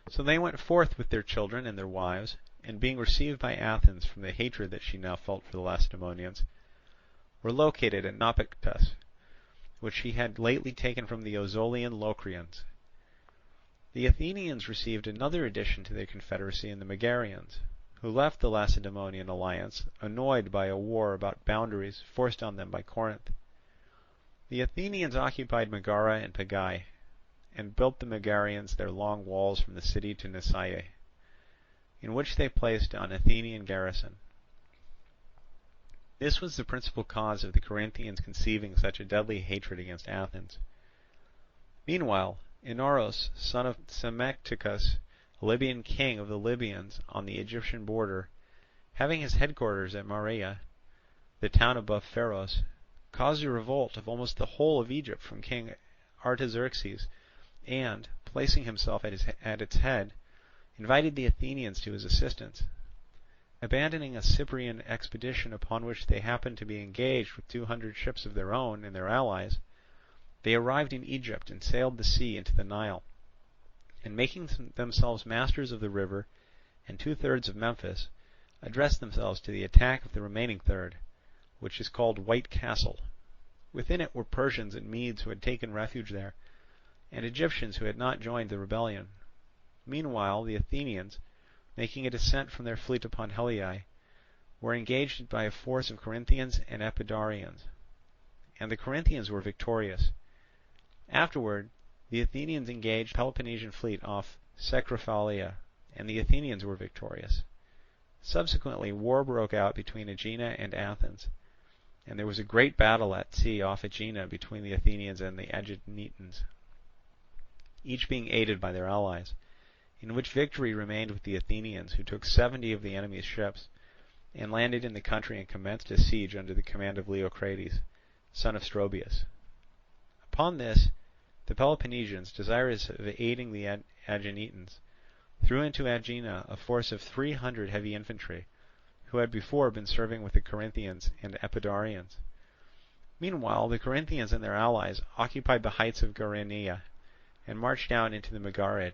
So they went forth with their children and their wives, and being received by Athens from the hatred that she now felt for the Lacedaemonians, were located at Naupactus, which she had lately taken from the Ozolian Locrians. The Athenians received another addition to their confederacy in the Megarians, who left the Lacedaemonian alliance, annoyed by a war about boundaries forced on them by Corinth. The Athenians occupied Megara and Pegae, and built the Megarians their long walls from the city to Nisaea, in which they placed an Athenian garrison. This was the principal cause of the Corinthians conceiving such a deadly hatred against Athens. Meanwhile, Inaros, son of Psammetichus, a Libyan king of the Libyans on the Egyptian border, having his headquarters at Maria, the town above Pharos, caused a revolt of almost the whole of Egypt from King Artaxerxes, and, placing himself at its head, invited the Athenians to his assistance. Abandoning a Cyprian expedition upon which they happened to be engaged with 200 ships of their own and their allies, they arrived in Egypt and sailed the sea into the Nile, and making themselves masters of the river and 2/3 of Memphis, addressed themselves to the attack of the remaining third, which is called White Castle. Within it were Persians and Medes who had taken refuge there, and Egyptians who had not joined the rebellion. Meanwhile, the Athenians, making a descent from their fleet upon Heliae, were engaged by a force of Corinthians and Epidaurians, and the Corinthians were victorious. Afterward, the Athenians engaged the Pelopennesian fleet off Cecrophalia, and the Athenians were victorious. Subsequently, war broke out between Aegina and Athens, and there was a great battle at sea off Aegina between the Athenians and the Aeginetans, each being aided by their allies, in which victory remained with the Athenians, who took 70 of the enemy's ships, and landed in the country and commenced a siege under the command of Leocrates, son of Strobius. Upon this, The Peloponnesians, desirous of aiding the Aeginetans, threw into Aegina a force of 300 heavy infantry, who had before been serving with the Corinthians and Epidaurians. Meanwhile, the Corinthians and their allies occupied the heights of Geraneia, and marched down into the Megarid,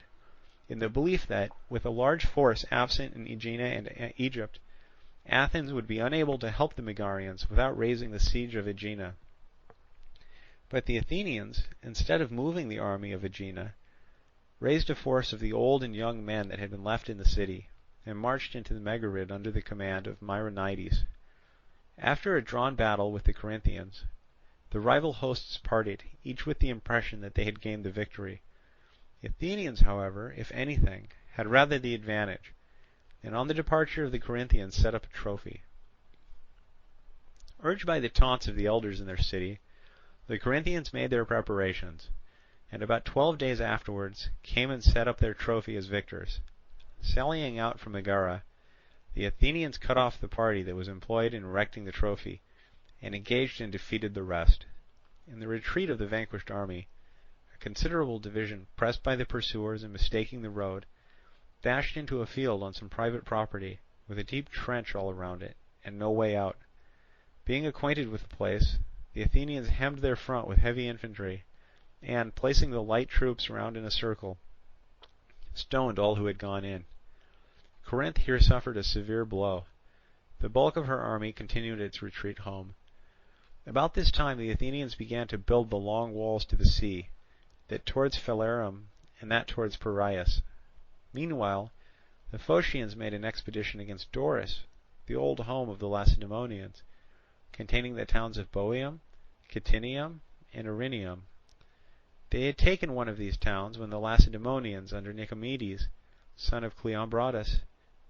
in the belief that, with a large force absent in Aegina and Egypt, Athens would be unable to help the Megarians without raising the siege of Aegina. But the Athenians, instead of moving the army of Aegina, raised a force of the old and young men that had been left in the city, and marched into the Megarid under the command of Myronides. After a drawn battle with the Corinthians, the rival hosts parted, each with the impression that they had gained the victory. The Athenians, however, if anything, had rather the advantage, and on the departure of the Corinthians set up a trophy. Urged by the taunts of the elders in their city, the Corinthians made their preparations, and about 12 days afterwards came and set up their trophy as victors. Sallying out from Megara, the Athenians cut off the party that was employed in erecting the trophy, and engaged and defeated the rest. In the retreat of the vanquished army, a considerable division, pressed by the pursuers and mistaking the road, dashed into a field on some private property, with a deep trench all around it, and no way out. Being acquainted with the place, the Athenians hemmed their front with heavy infantry, and, placing the light troops round in a circle, stoned all who had gone in. Corinth here suffered a severe blow. The bulk of her army continued its retreat home. About this time the Athenians began to build the long walls to the sea, that towards Phalerum and that towards Piraeus. Meanwhile, the Phocians made an expedition against Doris, the old home of the Lacedaemonians, containing the towns of Boeum, Cytinium, and Erineum. They had taken one of these towns when the Lacedaemonians, under Nicomedes, son of Cleombrotus,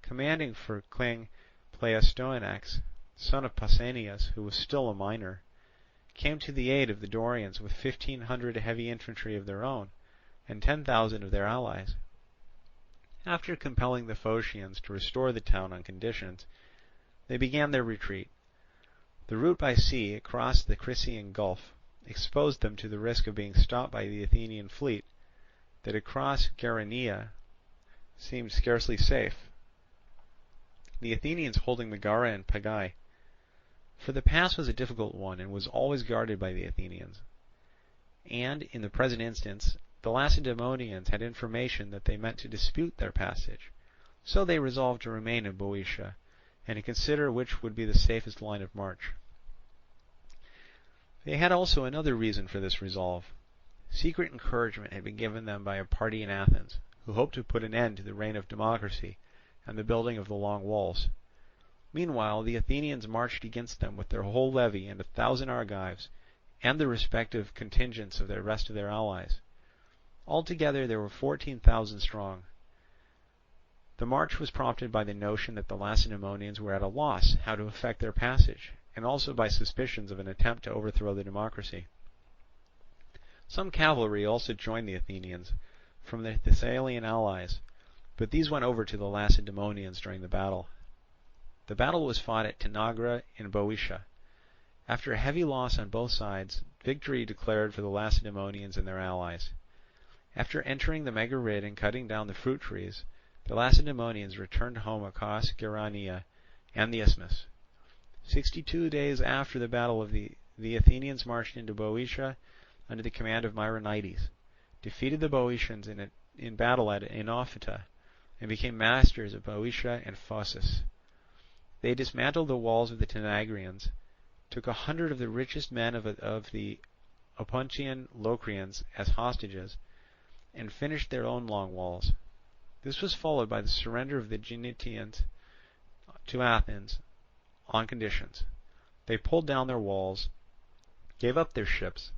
commanding for King Pleistoanax, son of Pausanias, who was still a minor, came to the aid of the Dorians with 1,500 heavy infantry of their own, and 10,000 of their allies. After compelling the Phocians to restore the town on conditions, they began their retreat. The route by sea across the Chrysian Gulf exposed them to the risk of being stopped by the Athenian fleet, that across Geraneia seemed scarcely safe, the Athenians holding Megara and Pegae. For the pass was a difficult one, and was always guarded by the Athenians. And, in the present instance, the Lacedaemonians had information that they meant to dispute their passage, so they resolved to remain in Boeotia, and to consider which would be the safest line of march. They had also another reason for this resolve. Secret encouragement had been given them by a party in Athens, who hoped to put an end to the reign of democracy and the building of the long walls. Meanwhile, the Athenians marched against them with their whole levy and 1,000 Argives, and the respective contingents of the rest of their allies. Altogether there were 14,000 strong. The march was prompted by the notion that the Lacedaemonians were at a loss how to effect their passage, and also by suspicions of an attempt to overthrow the democracy. Some cavalry also joined the Athenians from the Thessalian allies, but these went over to the Lacedaemonians during the battle. The battle was fought at Tanagra in Boeotia. After a heavy loss on both sides, victory declared for the Lacedaemonians and their allies. After entering the Megarid and cutting down the fruit trees, the Lacedaemonians returned home across Geraneia and the Isthmus. 62 days after the battle the Athenians marched into Boeotia under the command of Myronides, defeated the Boeotians in battle at Enophita, and became masters of Boeotia and Phocis. They dismantled the walls of the Tanagrians, took 100 of the richest men of the Opuntian Locrians as hostages, and finished their own long walls. This was followed by the surrender of the Genetians to Athens on conditions. They pulled down their walls, gave up their ships,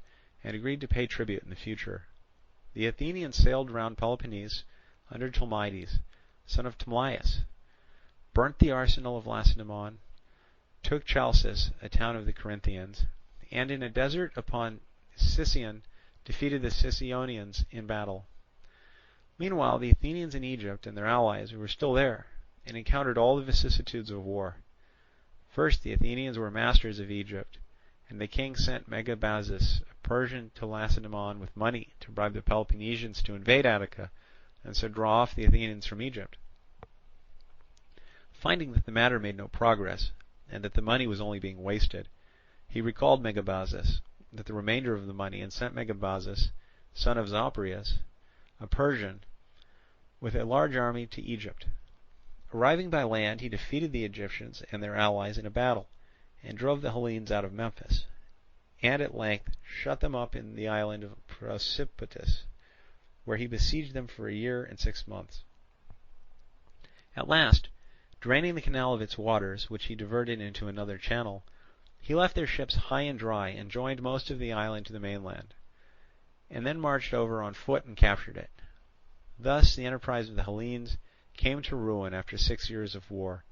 and agreed to pay tribute in the future. The Athenians sailed round Peloponnese under Tolmides, son of Tmolaius, burnt the arsenal of Lacedaemon, took Chalcis, a town of the Corinthians, and in a desert upon Sicyon defeated the Sicyonians in battle. Meanwhile, the Athenians in Egypt and their allies were still there, and encountered all the vicissitudes of war. First, the Athenians were masters of Egypt, and the king sent Megabazus, a Persian to Lacedaemon with money to bribe the Peloponnesians to invade Attica, and so draw off the Athenians from Egypt. Finding that the matter made no progress, and that the money was only being wasted, he recalled Megabazus with the remainder of the money and sent Megabazus, son of Zopyrus, a Persian, with a large army to Egypt. Arriving by land, he defeated the Egyptians and their allies in a battle, and drove the Hellenes out of Memphis, and at length shut them up in the island of Prosopitis, where he besieged them for a year and 6 months. At last, draining the canal of its waters, which he diverted into another channel, he left their ships high and dry and joined most of the island to the mainland, and then marched over on foot and captured it. Thus the enterprise of the Hellenes came to ruin after 6 years of war.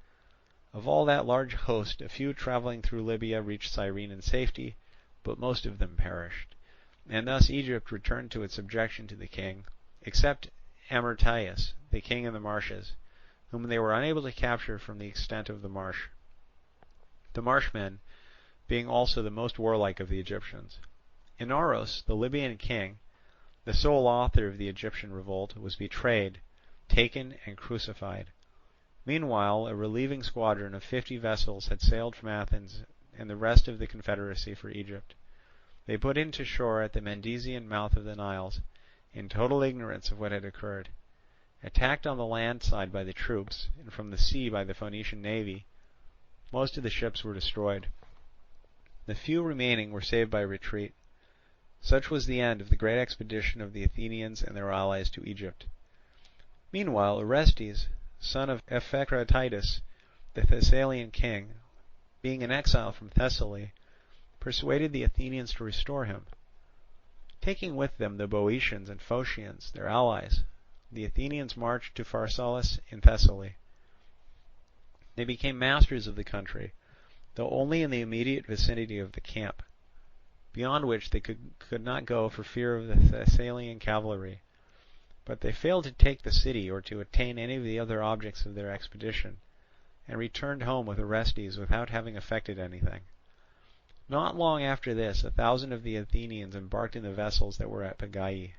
Of all that large host, a few travelling through Libya reached Cyrene in safety, but most of them perished. And thus Egypt returned to its subjection to the king, except Amyrtaeus, the king in the marshes, whom they were unable to capture from the extent of the marsh, the marshmen being also the most warlike of the Egyptians. Inaros, the Libyan king, the sole author of the Egyptian revolt, was betrayed, taken, and crucified. Meanwhile, a relieving squadron of 50 vessels had sailed from Athens and the rest of the confederacy for Egypt. They put into shore at the Mendesian mouth of the Niles, in total ignorance of what had occurred. Attacked on the land side by the troops, and from the sea by the Phoenician navy, most of the ships were destroyed. The few remaining were saved by retreat. Such was the end of the great expedition of the Athenians and their allies to Egypt. Meanwhile, Orestes, son of Iphicratidas, the Thessalian king, being in exile from Thessaly, persuaded the Athenians to restore him. Taking with them the Boeotians and Phocians, their allies, the Athenians marched to Pharsalus in Thessaly. They became masters of the country, though only in the immediate vicinity of the camp, beyond which they could not go for fear of the Thessalian cavalry. But they failed to take the city or to attain any of the other objects of their expedition, and returned home with Orestes without having effected anything. Not long after this, 1,000 of the Athenians embarked in the vessels that were at Pegae.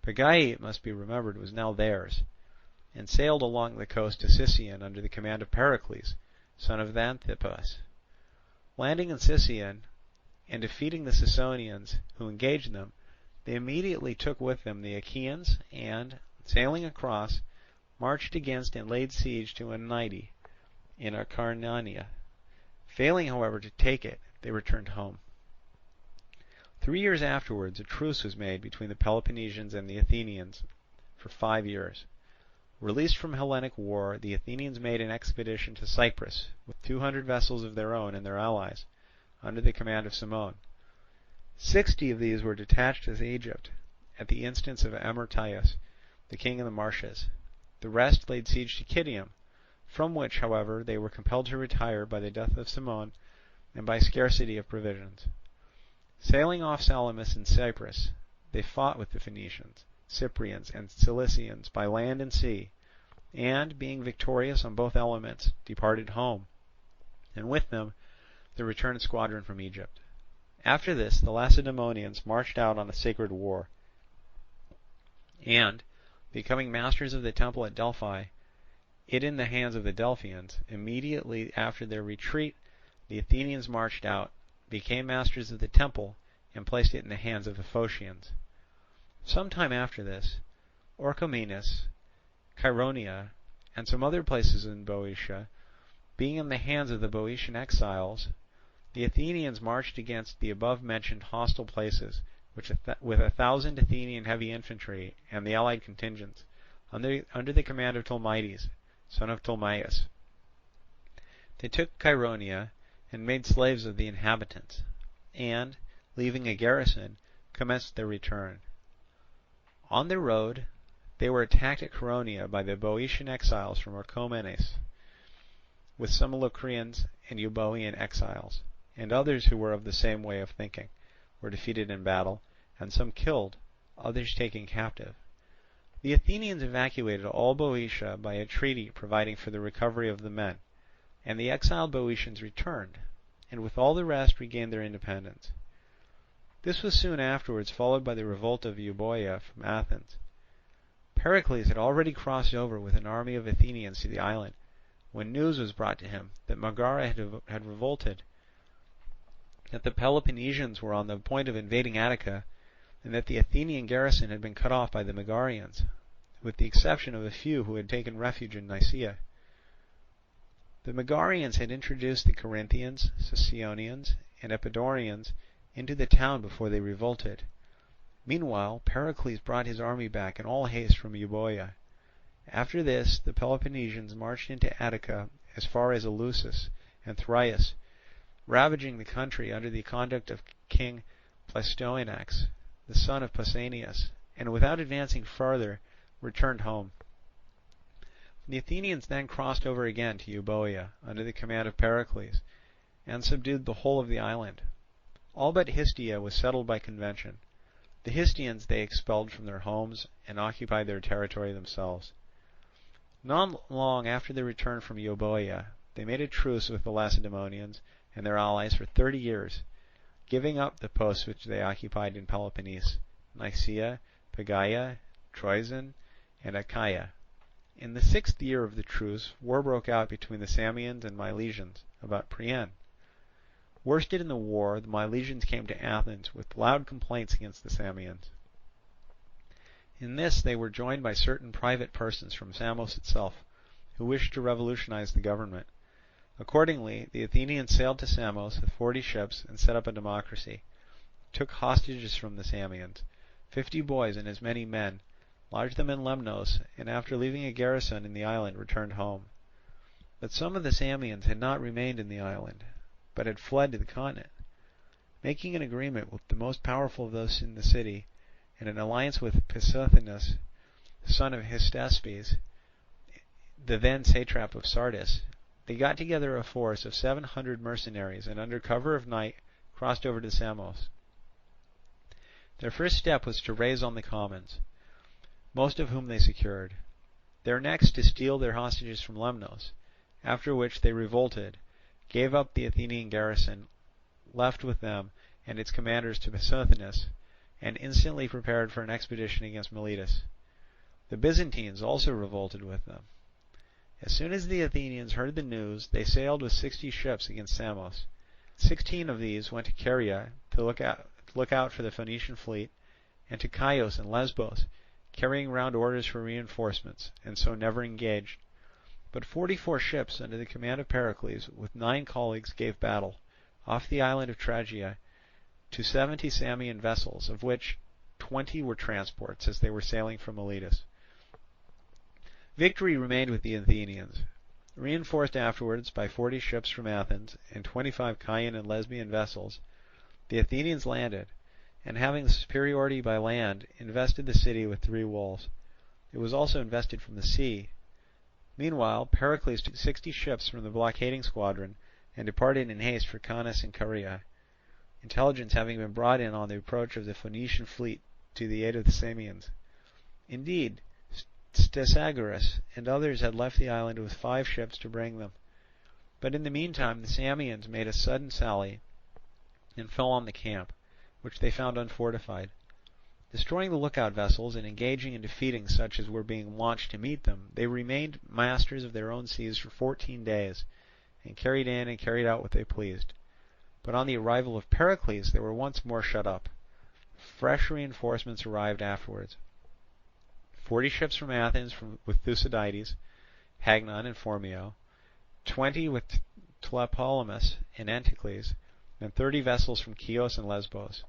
Pegae, it must be remembered, was now theirs, and sailed along the coast to Sicyon under the command of Pericles, son of Xanthippus. Landing in Sicyon, and defeating the Sicyonians who engaged them, they immediately took with them the Achaeans, and, sailing across, marched against and laid siege to Oniide in Acarnania. Failing, however, to take it, they returned home. 3 years afterwards, a truce was made between the Peloponnesians and the Athenians for 5 years. Released from Hellenic war, the Athenians made an expedition to Cyprus with 200 vessels of their own and their allies, under the command of Cimon. 60 of these were detached to Egypt, at the instance of Amyrtaeus, the king of the marshes. The rest laid siege to Kidium, from which, however, they were compelled to retire by the death of Cimon and by scarcity of provisions. Sailing off Salamis in Cyprus, they fought with the Phoenicians, Cyprians, and Cilicians by land and sea, and, being victorious on both elements, departed home, and with them the returned squadron from Egypt. After this, the Lacedaemonians marched out on a sacred war, and, becoming masters of the temple at Delphi, it in the hands of the Delphians, immediately after their retreat, the Athenians marched out, became masters of the temple, and placed it in the hands of the Phocians. Some time after this, Orchomenus, Chaeronea, and some other places in Boeotia, being in the hands of the Boeotian exiles, the Athenians marched against the above-mentioned hostile places, with 1,000 Athenian heavy infantry and the allied contingents, under the command of Tolmides, son of Ptolemaeus. They took Chaeronea and made slaves of the inhabitants, and, leaving a garrison, commenced their return. On their road, they were attacked at Chaeronea by the Boeotian exiles from Orchomenus, with some Locrians and Euboean exiles, and others who were of the same way of thinking, were defeated in battle, and some killed, others taken captive. The Athenians evacuated all Boeotia by a treaty providing for the recovery of the men, and the exiled Boeotians returned, and with all the rest regained their independence. This was soon afterwards followed by the revolt of Euboea from Athens. Pericles had already crossed over with an army of Athenians to the island, when news was brought to him that Megara had revolted, that the Peloponnesians were on the point of invading Attica, and that the Athenian garrison had been cut off by the Megarians, with the exception of a few who had taken refuge in Nicaea. The Megarians had introduced the Corinthians, Sicyonians, and Epidaurians into the town before they revolted. Meanwhile, Pericles brought his army back in all haste from Euboea. After this, the Peloponnesians marched into Attica as far as Eleusis and Thrius, ravaging the country under the conduct of King Pleistoanax, the son of Pausanias, and without advancing farther, returned home. The Athenians then crossed over again to Euboea under the command of Pericles, and subdued the whole of the island. All but Histia was settled by convention. The Histians they expelled from their homes and occupied their territory themselves. Not long after their return from Euboea, they made a truce with the Lacedaemonians and their allies for 30 years, giving up the posts which they occupied in Peloponnese, Nicaea, Pegaea, Troezen, and Achaia. In the 6th year of the truce, war broke out between the Samians and Milesians about Priene. Worsted in the war, the Milesians came to Athens with loud complaints against the Samians. In this they were joined by certain private persons from Samos itself, who wished to revolutionize the government. Accordingly, the Athenians sailed to Samos with 40 ships and set up a democracy, took hostages from the Samians, 50 boys and as many men, lodged them in Lemnos, and after leaving a garrison in the island returned home. But some of the Samians had not remained in the island, but had fled to the continent. Making an agreement with the most powerful of those in the city, and an alliance with Pisothenus, son of Hystaspes, the then satrap of Sardis, they got together a force of 700 mercenaries, and under cover of night crossed over to Samos. Their first step was to raise on the commons, most of whom they secured. Their next to steal their hostages from Lemnos, after which they revolted, gave up the Athenian garrison left with them and its commanders to Pisothenus, and instantly prepared for an expedition against Miletus. The Byzantines also revolted with them. As soon as the Athenians heard the news, they sailed with 60 ships against Samos. 16 of these went to Caria to look out for the Phoenician fleet, and to Chios and Lesbos, carrying round orders for reinforcements, and so never engaged. But 44 ships under the command of Pericles, with 9 colleagues, gave battle, off the island of Tragia, to 70 Samian vessels, of which 20 were transports, as they were sailing from Miletus. Victory remained with the Athenians. Reinforced afterwards by 40 ships from Athens and 25 Chian and Lesbian vessels, the Athenians landed, and having the superiority by land, invested the city with 3 walls. It was also invested from the sea. Meanwhile, Pericles took 60 ships from the blockading squadron and departed in haste for Caunus and Caria, intelligence having been brought in on the approach of the Phoenician fleet to the aid of the Samians. Indeed, Stesagoras and others had left the island with 5 ships to bring them. But in the meantime the Samians made a sudden sally and fell on the camp, which they found unfortified. Destroying the lookout vessels and engaging and defeating such as were being launched to meet them, they remained masters of their own seas for 14 days, and carried in and carried out what they pleased. But on the arrival of Pericles they were once more shut up. Fresh reinforcements arrived afterwards. 40 ships from Athens with Thucydides, Hagnon, and Phormio, 20 with Tlepolemus and Anticles, and 30 vessels from Chios and Lesbos.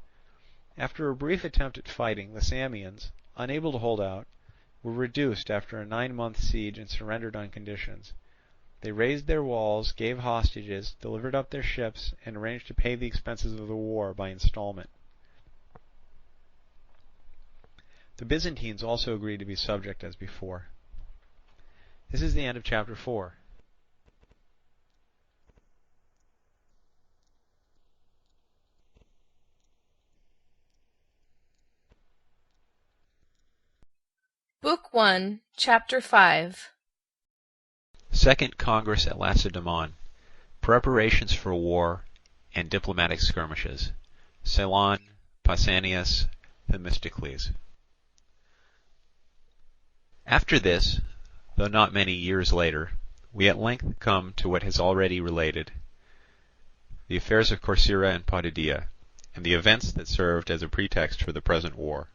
After a brief attempt at fighting, the Samians, unable to hold out, were reduced after a 9-month siege and surrendered on conditions. They razed their walls, gave hostages, delivered up their ships, and arranged to pay the expenses of the war by installment. The Byzantines also agreed to be subject as before. This is the end of chapter 4. Book 1, Chapter 5. Second Congress at Lacedaemon. Preparations for war and diplomatic skirmishes. Ceylon, Pausanias, Themistocles. After this, though not many years later, we at length come to what has already related, the affairs of Corcyra and Potidæa, and the events that served as a pretext for the present war.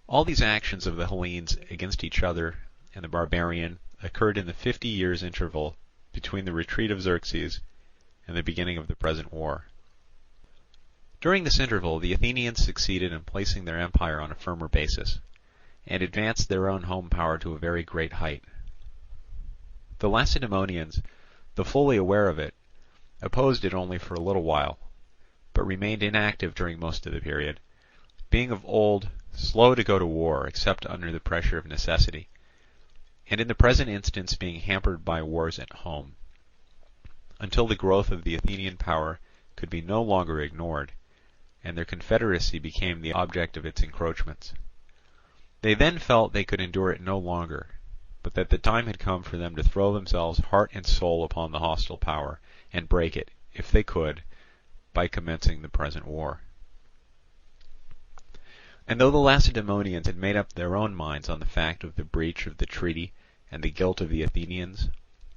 All these actions of the Hellenes against each other and the barbarian occurred in the 50 years interval between the retreat of Xerxes and the beginning of the present war. During this interval the Athenians succeeded in placing their empire on a firmer basis, and advanced their own home power to a very great height. The Lacedaemonians, though fully aware of it, opposed it only for a little while, but remained inactive during most of the period, being of old slow to go to war except under the pressure of necessity, and in the present instance being hampered by wars at home, until the growth of the Athenian power could be no longer ignored, and their confederacy became the object of its encroachments. They then felt they could endure it no longer, but that the time had come for them to throw themselves heart and soul upon the hostile power, and break it, if they could, by commencing the present war. And though the Lacedaemonians had made up their own minds on the fact of the breach of the treaty and the guilt of the Athenians,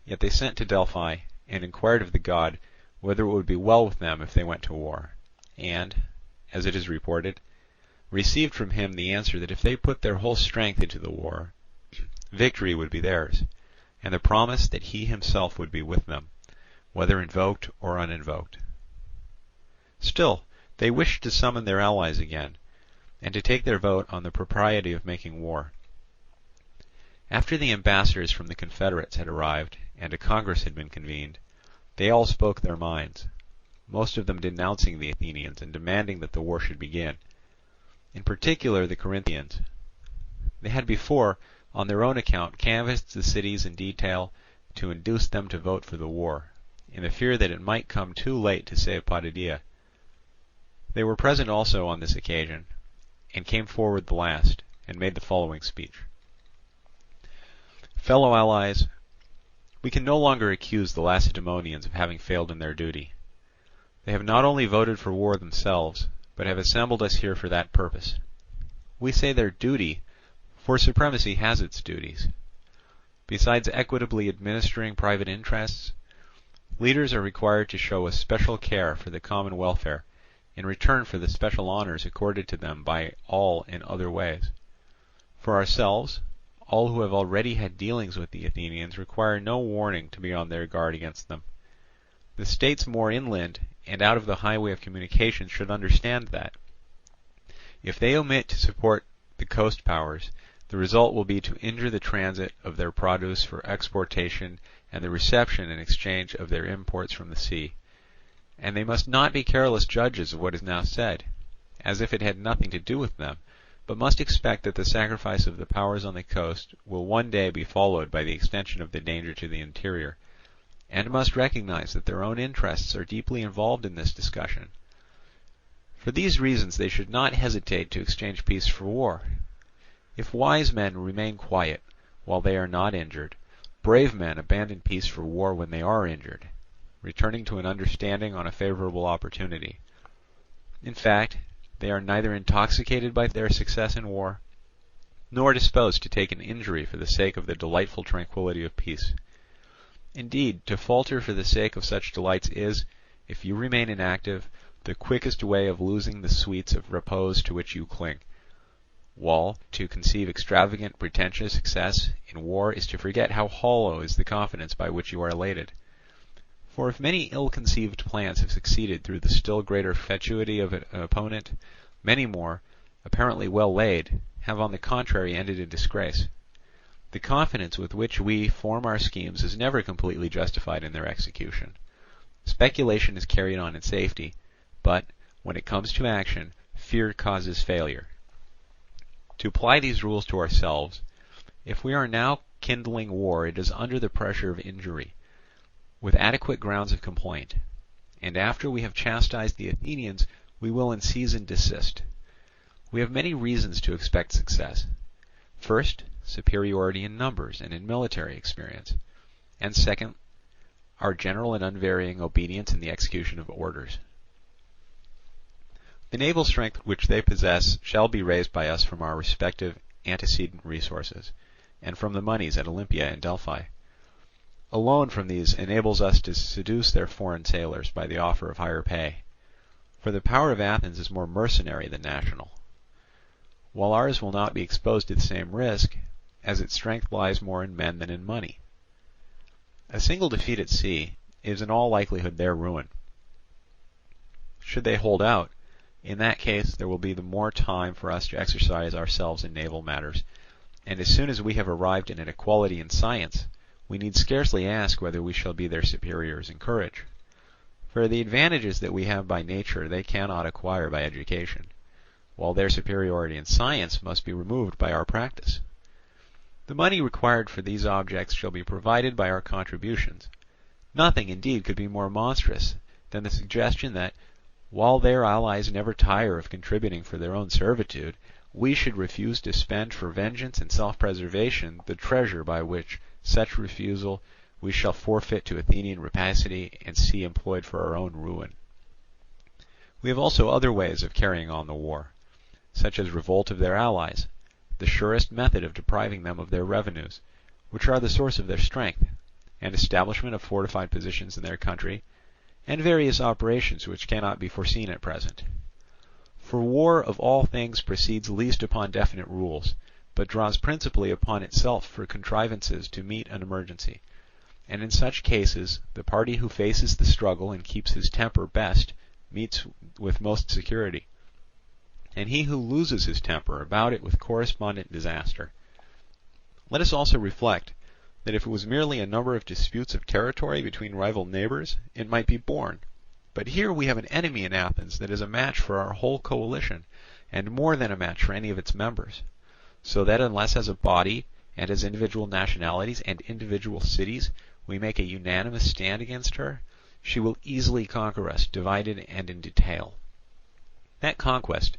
yet they sent to Delphi and inquired of the god whether it would be well with them if they went to war, and, as it is reported, received from him the answer that if they put their whole strength into the war, victory would be theirs, and the promise that he himself would be with them, whether invoked or uninvoked. Still, they wished to summon their allies again, and to take their vote on the propriety of making war. After the ambassadors from the confederates had arrived and a congress had been convened, they all spoke their minds, most of them denouncing the Athenians and demanding that the war should begin. In particular the Corinthians. They had before, on their own account, canvassed the cities in detail to induce them to vote for the war, in the fear that it might come too late to save Potidæa. They were present also on this occasion, and came forward the last, and made the following speech. Fellow allies, we can no longer accuse the Lacedaemonians of having failed in their duty. They have not only voted for war themselves, but have assembled us here for that purpose. We say their duty, for supremacy has its duties. Besides equitably administering private interests, leaders are required to show a special care for the common welfare, in return for the special honours accorded to them by all in other ways. For ourselves, all who have already had dealings with the Athenians require no warning to be on their guard against them. The states more inland and out of the highway of communication should understand that, if they omit to support the coast powers, the result will be to injure the transit of their produce for exportation and the reception and exchange of their imports from the sea. And they must not be careless judges of what is now said, as if it had nothing to do with them, but must expect that the sacrifice of the powers on the coast will one day be followed by the extension of the danger to the interior, and must recognize that their own interests are deeply involved in this discussion. For these reasons they should not hesitate to exchange peace for war. If wise men remain quiet while they are not injured, brave men abandon peace for war when they are injured, returning to an understanding on a favourable opportunity. In fact, they are neither intoxicated by their success in war, nor disposed to take an injury for the sake of the delightful tranquillity of peace. Indeed, to falter for the sake of such delights is, if you remain inactive, the quickest way of losing the sweets of repose to which you cling, while to conceive extravagant pretentious success in war is to forget how hollow is the confidence by which you are elated. For if many ill-conceived plans have succeeded through the still greater fatuity of an opponent, many more, apparently well laid, have on the contrary ended in disgrace. The confidence with which we form our schemes is never completely justified in their execution. Speculation is carried on in safety, but, when it comes to action, fear causes failure. To apply these rules to ourselves, if we are now kindling war, it is under the pressure of injury, with adequate grounds of complaint, and after we have chastised the Athenians, we will in season desist. We have many reasons to expect success. First, superiority in numbers and in military experience, and second, our general and unvarying obedience in the execution of orders. The naval strength which they possess shall be raised by us from our respective antecedent resources, and from the moneys at Olympia and Delphi. A loan from these enables us to seduce their foreign sailors by the offer of higher pay, for the power of Athens is more mercenary than national, while ours will not be exposed to the same risk, as its strength lies more in men than in money. A single defeat at sea is in all likelihood their ruin. Should they hold out, in that case there will be the more time for us to exercise ourselves in naval matters, and as soon as we have arrived at an equality in science, we need scarcely ask whether we shall be their superiors in courage. For the advantages that we have by nature they cannot acquire by education, while their superiority in science must be removed by our practice. The money required for these objects shall be provided by our contributions. Nothing, indeed, could be more monstrous than the suggestion that, while their allies never tire of contributing for their own servitude, we should refuse to spend for vengeance and self-preservation the treasure by which such refusal we shall forfeit to Athenian rapacity and see employed for our own ruin. We have also other ways of carrying on the war, such as revolt of their allies, the surest method of depriving them of their revenues, which are the source of their strength, and establishment of fortified positions in their country, and various operations which cannot be foreseen at present. For war of all things proceeds least upon definite rules, but draws principally upon itself for contrivances to meet an emergency, and in such cases the party who faces the struggle and keeps his temper best meets with most security, and he who loses his temper about it with correspondent disaster. Let us also reflect that if it was merely a number of disputes of territory between rival neighbours, it might be borne. But here we have an enemy in Athens that is a match for our whole coalition, and more than a match for any of its members, so that unless as a body, and as individual nationalities and individual cities, we make a unanimous stand against her, she will easily conquer us, divided and in detail. That conquest,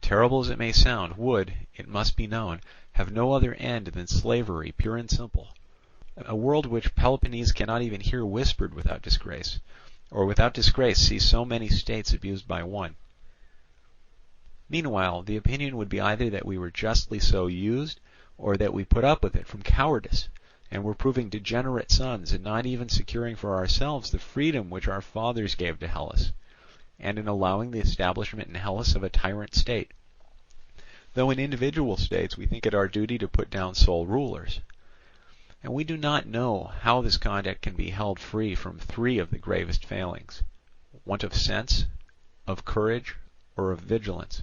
terrible as it may sound, would, it must be known, have no other end than slavery pure and simple, a world which Peloponnese cannot even hear whispered without disgrace, or without disgrace see so many states abused by one. Meanwhile, the opinion would be either that we were justly so used, or that we put up with it from cowardice, and were proving degenerate sons, and not even securing for ourselves the freedom which our fathers gave to Hellas, and in allowing the establishment in Hellas of a tyrant state, though in individual states we think it our duty to put down sole rulers. And we do not know how this conduct can be held free from three of the gravest failings: want of sense, of courage, or of vigilance.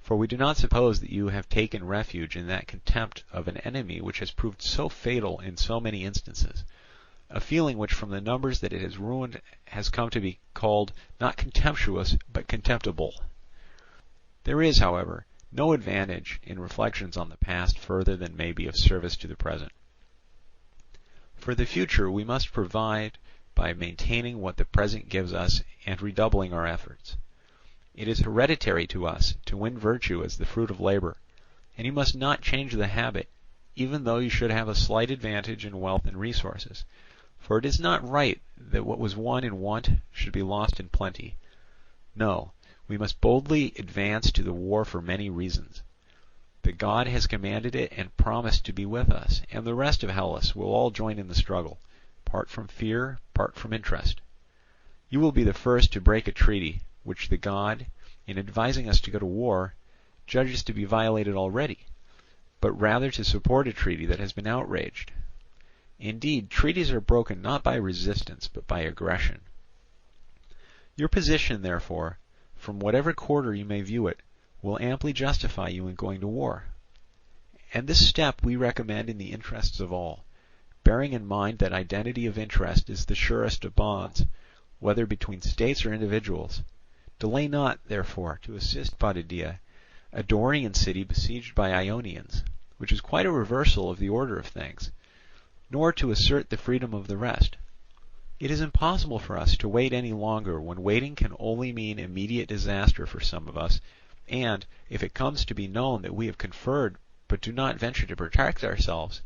For we do not suppose that you have taken refuge in that contempt of an enemy which has proved so fatal in so many instances, a feeling which from the numbers that it has ruined has come to be called not contemptuous but contemptible. There is, however, no advantage in reflections on the past further than may be of service to the present. For the future we must provide by maintaining what the present gives us and redoubling our efforts. It is hereditary to us to win virtue as the fruit of labour, and you must not change the habit, even though you should have a slight advantage in wealth and resources. For it is not right that what was won in want should be lost in plenty. No, we must boldly advance to the war for many reasons. The god has commanded it and promised to be with us, and the rest of Hellas will all join in the struggle, part from fear, part from interest. You will be the first to break a treaty, which the god, in advising us to go to war, judges to be violated already, but rather to support a treaty that has been outraged. Indeed, treaties are broken not by resistance, but by aggression. Your position, therefore, from whatever quarter you may view it, will amply justify you in going to war. And this step we recommend in the interests of all, bearing in mind that identity of interest is the surest of bonds, whether between states or individuals. Delay not, therefore, to assist Potidæa, a Dorian city besieged by Ionians, which is quite a reversal of the order of things, nor to assert the freedom of the rest. It is impossible for us to wait any longer when waiting can only mean immediate disaster for some of us, and, if it comes to be known that we have conferred but do not venture to protect ourselves,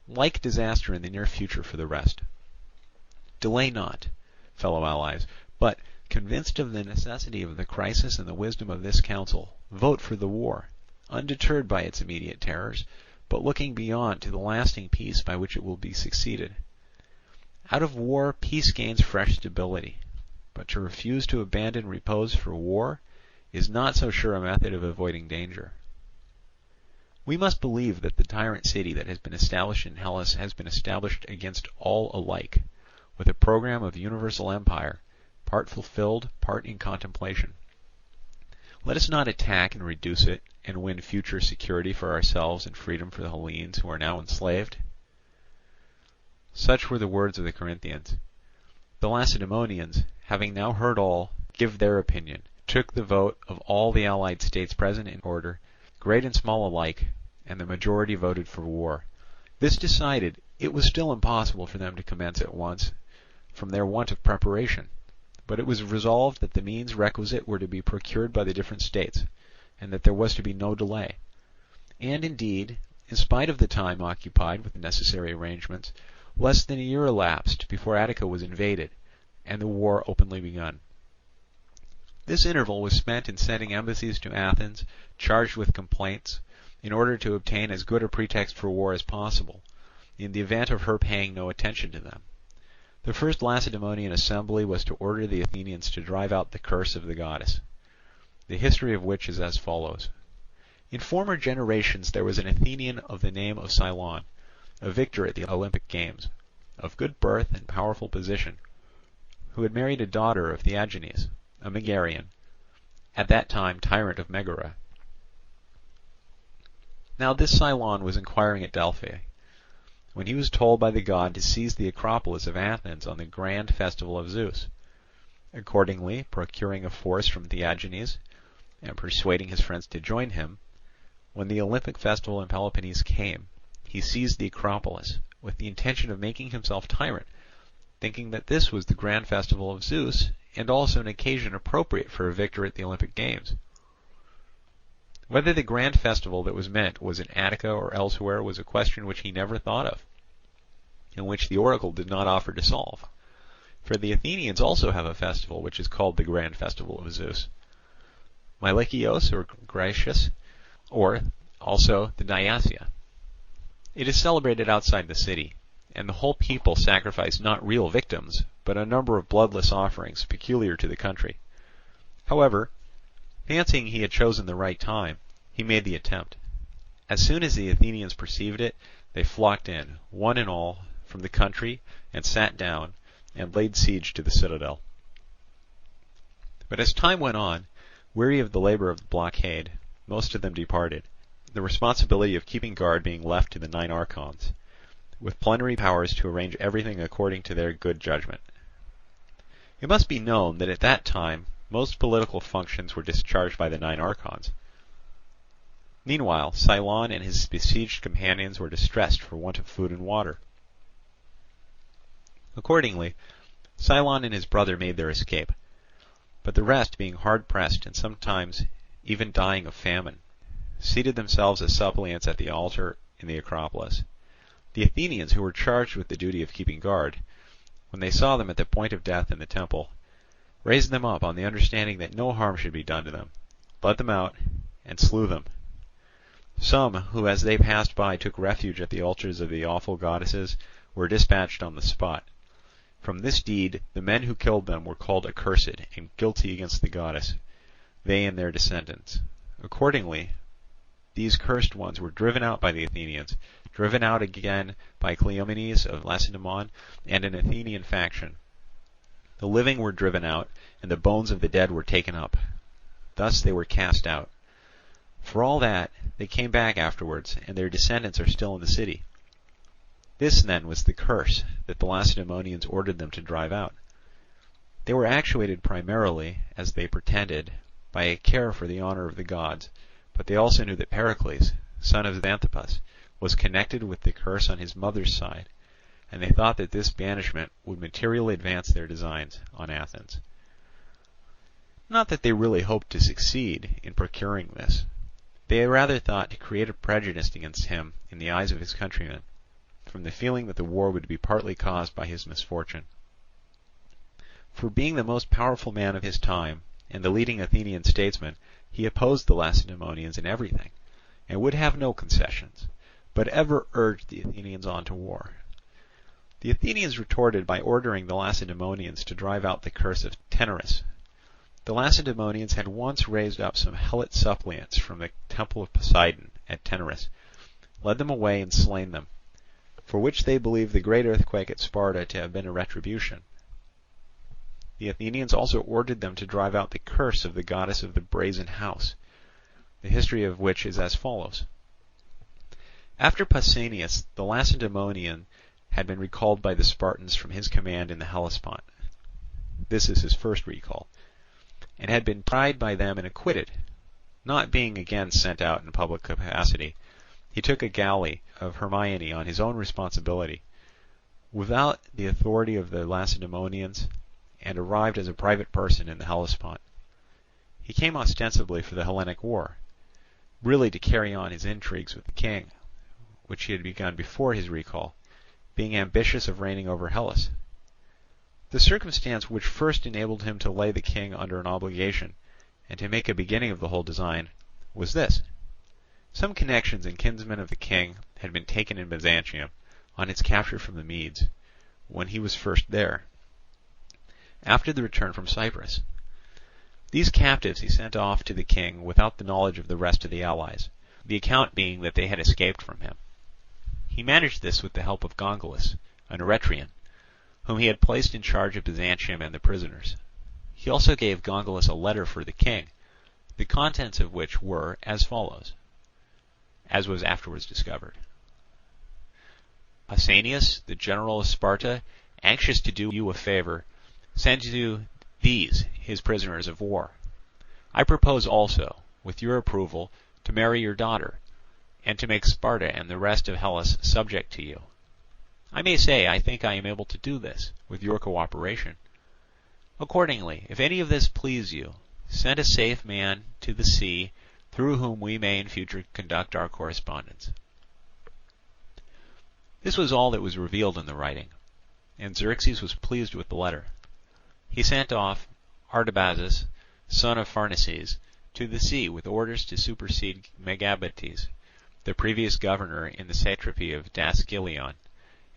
like disaster in the near future for the rest. Delay not, fellow allies, but Convinced of the necessity of the crisis and the wisdom of this council, vote for the war, undeterred by its immediate terrors, but looking beyond to the lasting peace by which it will be succeeded. Out of war peace gains fresh stability, but to refuse to abandon repose for war is not so sure a method of avoiding danger. We must believe that the tyrant city that has been established in Hellas has been established against all alike, with a program of universal empire, part fulfilled, part in contemplation. Let us not attack and reduce it, and win future security for ourselves and freedom for the Hellenes who are now enslaved. Such were the words of the Corinthians. The Lacedaemonians, having now heard all give their opinion, took the vote of all the allied states present in order, great and small alike, and the majority voted for war. This decided, it was still impossible for them to commence at once, from their want of preparation, but it was resolved that the means requisite were to be procured by the different states, and that there was to be no delay. And indeed, in spite of the time occupied with the necessary arrangements, less than a year elapsed before Attica was invaded, and the war openly begun. This interval was spent in sending embassies to Athens, charged with complaints, in order to obtain as good a pretext for war as possible, in the event of her paying no attention to them. The first Lacedaemonian assembly was to order the Athenians to drive out the curse of the goddess, the history of which is as follows. In former generations there was an Athenian of the name of Cylon, a victor at the Olympic games, of good birth and powerful position, who had married a daughter of Theagenes, a Megarian, at that time tyrant of Megara. Now this Cylon was inquiring at Delphi, when he was told by the god to seize the Acropolis of Athens on the grand festival of Zeus. Accordingly, procuring a force from Theagenes, and persuading his friends to join him, when the Olympic festival in Peloponnese came, he seized the Acropolis, with the intention of making himself tyrant, thinking that this was the grand festival of Zeus, and also an occasion appropriate for a victor at the Olympic games. Whether the grand festival that was meant was in Attica or elsewhere was a question which he never thought of, and which the oracle did not offer to solve. For the Athenians also have a festival which is called the grand festival of Zeus, Mylikios or Gracious, or also the Diasia. It is celebrated outside the city, and the whole people sacrifice not real victims, but a number of bloodless offerings peculiar to the country. However, fancying he had chosen the right time, he made the attempt. As soon as the Athenians perceived it, they flocked in, one and all, from the country, and sat down, and laid siege to the citadel. But as time went on, weary of the labour of the blockade, most of them departed, the responsibility of keeping guard being left to the 9 archons, with plenary powers to arrange everything according to their good judgment. It must be known that at that time most political functions were discharged by the 9 archons. Meanwhile, Cylon and his besieged companions were distressed for want of food and water. Accordingly, Cylon and his brother made their escape, but the rest, being hard pressed and sometimes even dying of famine, seated themselves as suppliants at the altar in the Acropolis. The Athenians, who were charged with the duty of keeping guard, when they saw them at the point of death in the temple, raised them up on the understanding that no harm should be done to them, led them out, and slew them. Some, who as they passed by took refuge at the altars of the awful goddesses, were dispatched on the spot. From this deed the men who killed them were called accursed and guilty against the goddess, they and their descendants. Accordingly, these cursed ones were driven out by the Athenians, driven out again by Cleomenes of Lacedaemon and an Athenian faction. The living were driven out, and the bones of the dead were taken up. Thus they were cast out. For all that, they came back afterwards, and their descendants are still in the city. This then was the curse that the Lacedaemonians ordered them to drive out. They were actuated primarily, as they pretended, by a care for the honour of the gods, but they also knew that Pericles, son of Xanthippus, was connected with the curse on his mother's side, and they thought that this banishment would materially advance their designs on Athens. Not that they really hoped to succeed in procuring this. They rather thought to create a prejudice against him in the eyes of his countrymen, from the feeling that the war would be partly caused by his misfortune. For being the most powerful man of his time, and the leading Athenian statesman, he opposed the Lacedaemonians in everything, and would have no concessions, but ever urged the Athenians on to war. The Athenians retorted by ordering the Lacedaemonians to drive out the curse of Taenarus. The Lacedaemonians had once raised up some Helot suppliants from the temple of Poseidon at Taenarus, led them away and slain them, for which they believed the great earthquake at Sparta to have been a retribution. The Athenians also ordered them to drive out the curse of the goddess of the brazen house, the history of which is as follows. After Pausanias, the Lacedaemonian had been recalled by the Spartans from his command in the Hellespont. This is his first recall, and had been tried by them and acquitted. Not being again sent out in public capacity, he took a galley of Hermione on his own responsibility, without the authority of the Lacedaemonians, and arrived as a private person in the Hellespont. He came ostensibly for the Hellenic War, really to carry on his intrigues with the king, which he had begun before his recall, being ambitious of reigning over Hellas. The circumstance which first enabled him to lay the king under an obligation, and to make a beginning of the whole design, was this. Some connections and kinsmen of the king had been taken in Byzantium on its capture from the Medes, when he was first there, after the return from Cyprus. These captives he sent off to the king without the knowledge of the rest of the allies, the account being that they had escaped from him. He managed this with the help of Gongylus, an Eretrian, whom he had placed in charge of Byzantium and the prisoners. He also gave Gongylus a letter for the king, the contents of which were as follows, as was afterwards discovered. Pausanias, the general of Sparta, anxious to do you a favour, sends you these, his prisoners of war. I propose also, with your approval, to marry your daughter, and to make Sparta and the rest of Hellas subject to you. I may say I think I am able to do this, with your cooperation. Accordingly, if any of this please you, send a safe man to the sea, through whom we may in future conduct our correspondence. This was all that was revealed in the writing, and Xerxes was pleased with the letter. He sent off Artabazus, son of Pharnaces, to the sea with orders to supersede Megabates, the previous governor in the satrapy of Daskylion,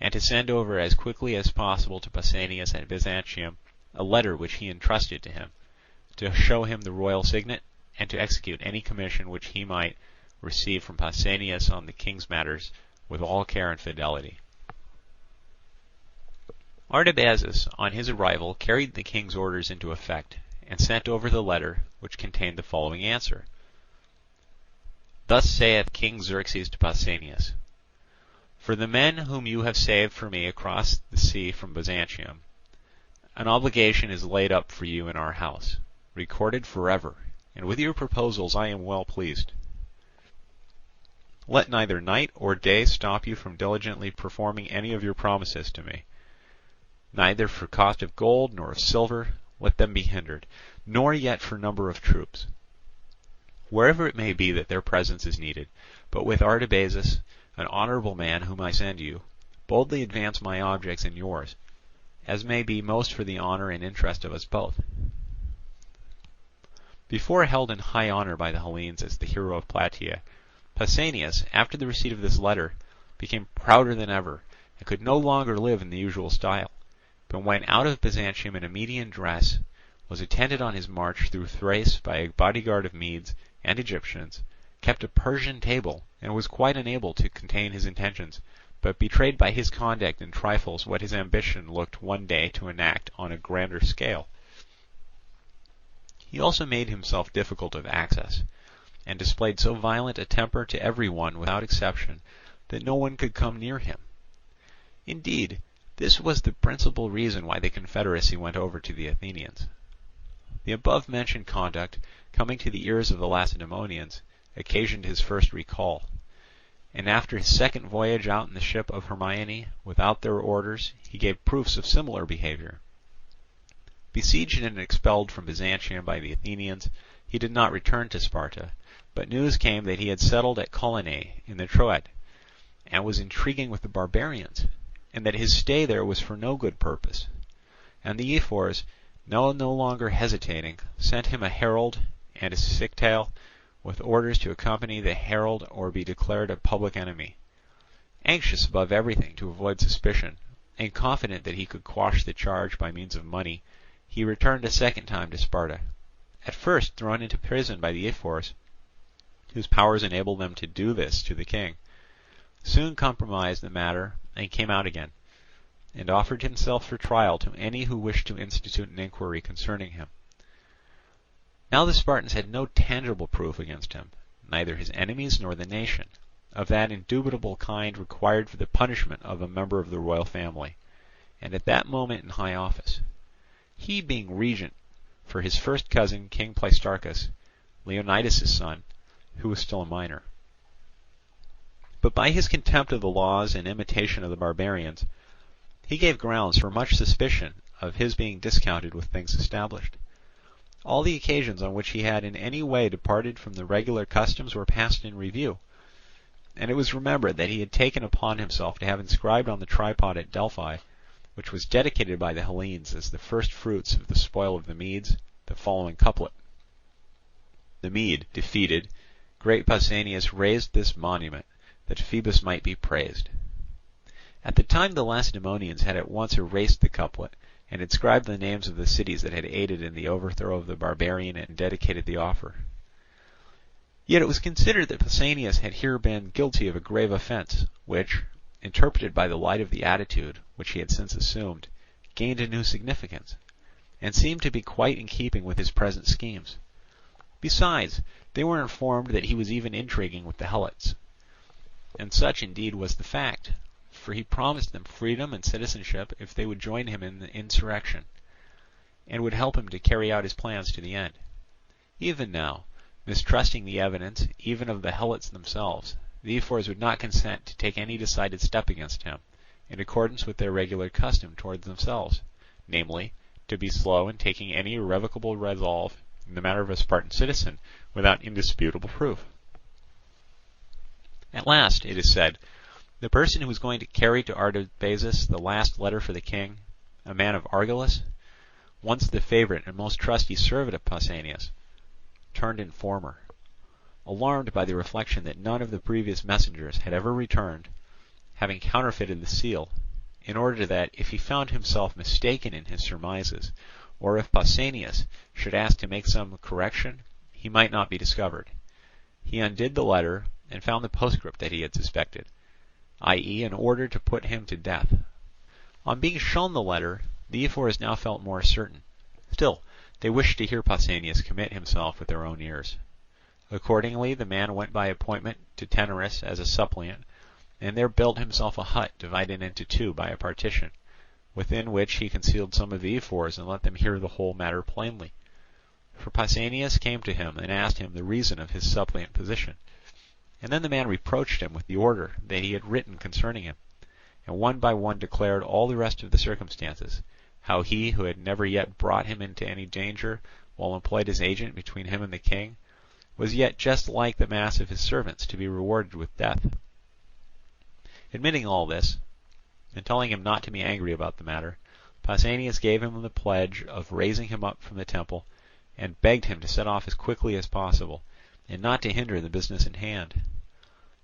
and to send over as quickly as possible to Pausanias at Byzantium a letter which he entrusted to him, to show him the royal signet, and to execute any commission which he might receive from Pausanias on the king's matters with all care and fidelity. Artabazus, on his arrival, carried the king's orders into effect, and sent over the letter, which contained the following answer. Thus saith King Xerxes to Pausanias, For the men whom you have saved for me across the sea from Byzantium, an obligation is laid up for you in our house, recorded forever, and with your proposals I am well pleased. Let neither night or day stop you from diligently performing any of your promises to me. Neither for cost of gold nor of silver let them be hindered, nor yet for number of troops. Wherever it may be that their presence is needed, but with Artabazus, an honourable man whom I send you, boldly advance my objects and yours, as may be most for the honour and interest of us both. Before held in high honour by the Hellenes as the hero of Plataea, Pausanias, after the receipt of this letter, became prouder than ever, and could no longer live in the usual style, but went out of Byzantium in a Median dress, was attended on his march through Thrace by a bodyguard of Medes and Egyptians, kept a Persian table, and was quite unable to contain his intentions, but betrayed by his conduct in trifles what his ambition looked one day to enact on a grander scale. He also made himself difficult of access, and displayed so violent a temper to every one without exception that no one could come near him. Indeed, this was the principal reason why the confederacy went over to the Athenians. The above-mentioned conduct, coming to the ears of the Lacedaemonians, occasioned his first recall, and after his second voyage out in the ship of Hermione, without their orders, he gave proofs of similar behaviour. Besieged and expelled from Byzantium by the Athenians, he did not return to Sparta, but news came that he had settled at Colonae in the Troad, and was intriguing with the barbarians, and that his stay there was for no good purpose. And the ephors, no longer hesitating, sent him a herald and a sick tale, with orders to accompany the herald or be declared a public enemy. Anxious above everything to avoid suspicion, and confident that he could quash the charge by means of money, he returned a second time to Sparta. At first thrown into prison by the ephors, whose powers enabled them to do this to the king, soon compromised the matter and came out again, and offered himself for trial to any who wished to institute an inquiry concerning him. Now the Spartans had no tangible proof against him, neither his enemies nor the nation, of that indubitable kind required for the punishment of a member of the royal family, and at that moment in high office, he being regent for his first cousin King Pleistarchus, Leonidas' son, who was still a minor. But by his contempt of the laws and imitation of the barbarians, he gave grounds for much suspicion of his being discounted with things established. All the occasions on which he had in any way departed from the regular customs were passed in review, and it was remembered that he had taken upon himself to have inscribed on the tripod at Delphi, which was dedicated by the Hellenes as the first fruits of the spoil of the Medes, the following couplet: The Mede defeated, great Pausanias raised this monument, that Phoebus might be praised. At the time the Lacedaemonians had at once erased the couplet, and inscribed the names of the cities that had aided in the overthrow of the barbarian and dedicated the offer. Yet it was considered that Pausanias had here been guilty of a grave offence, which, interpreted by the light of the attitude which he had since assumed, gained a new significance, and seemed to be quite in keeping with his present schemes. Besides, they were informed that he was even intriguing with the Helots, and such indeed was the fact, for he promised them freedom and citizenship if they would join him in the insurrection, and would help him to carry out his plans to the end. Even now, mistrusting the evidence even of the Helots themselves, the ephors would not consent to take any decided step against him, in accordance with their regular custom towards themselves, namely, to be slow in taking any irrevocable resolve in the matter of a Spartan citizen without indisputable proof. At last, it is said, the person who was going to carry to Artabazus the last letter for the king, a man of Argolis, once the favourite and most trusty servant of Pausanias, turned informer. Alarmed by the reflection that none of the previous messengers had ever returned, having counterfeited the seal, in order that, if he found himself mistaken in his surmises, or if Pausanias should ask to make some correction, he might not be discovered, he undid the letter and found the postscript that he had suspected, i.e. an order to put him to death. On being shown the letter, the ephors now felt more certain. Still, they wished to hear Pausanias commit himself with their own ears. Accordingly, the man went by appointment to Taenarus as a suppliant, and there built himself a hut divided into two by a partition, within which he concealed some of the ephors and let them hear the whole matter plainly. For Pausanias came to him and asked him the reason of his suppliant position. And then the man reproached him with the order that he had written concerning him, and one by one declared all the rest of the circumstances, how he who had never yet brought him into any danger, while employed as agent between him and the king, was yet just like the mass of his servants to be rewarded with death. Admitting all this, and telling him not to be angry about the matter, Pausanias gave him the pledge of raising him up from the temple, and begged him to set off as quickly as possible, and not to hinder the business in hand.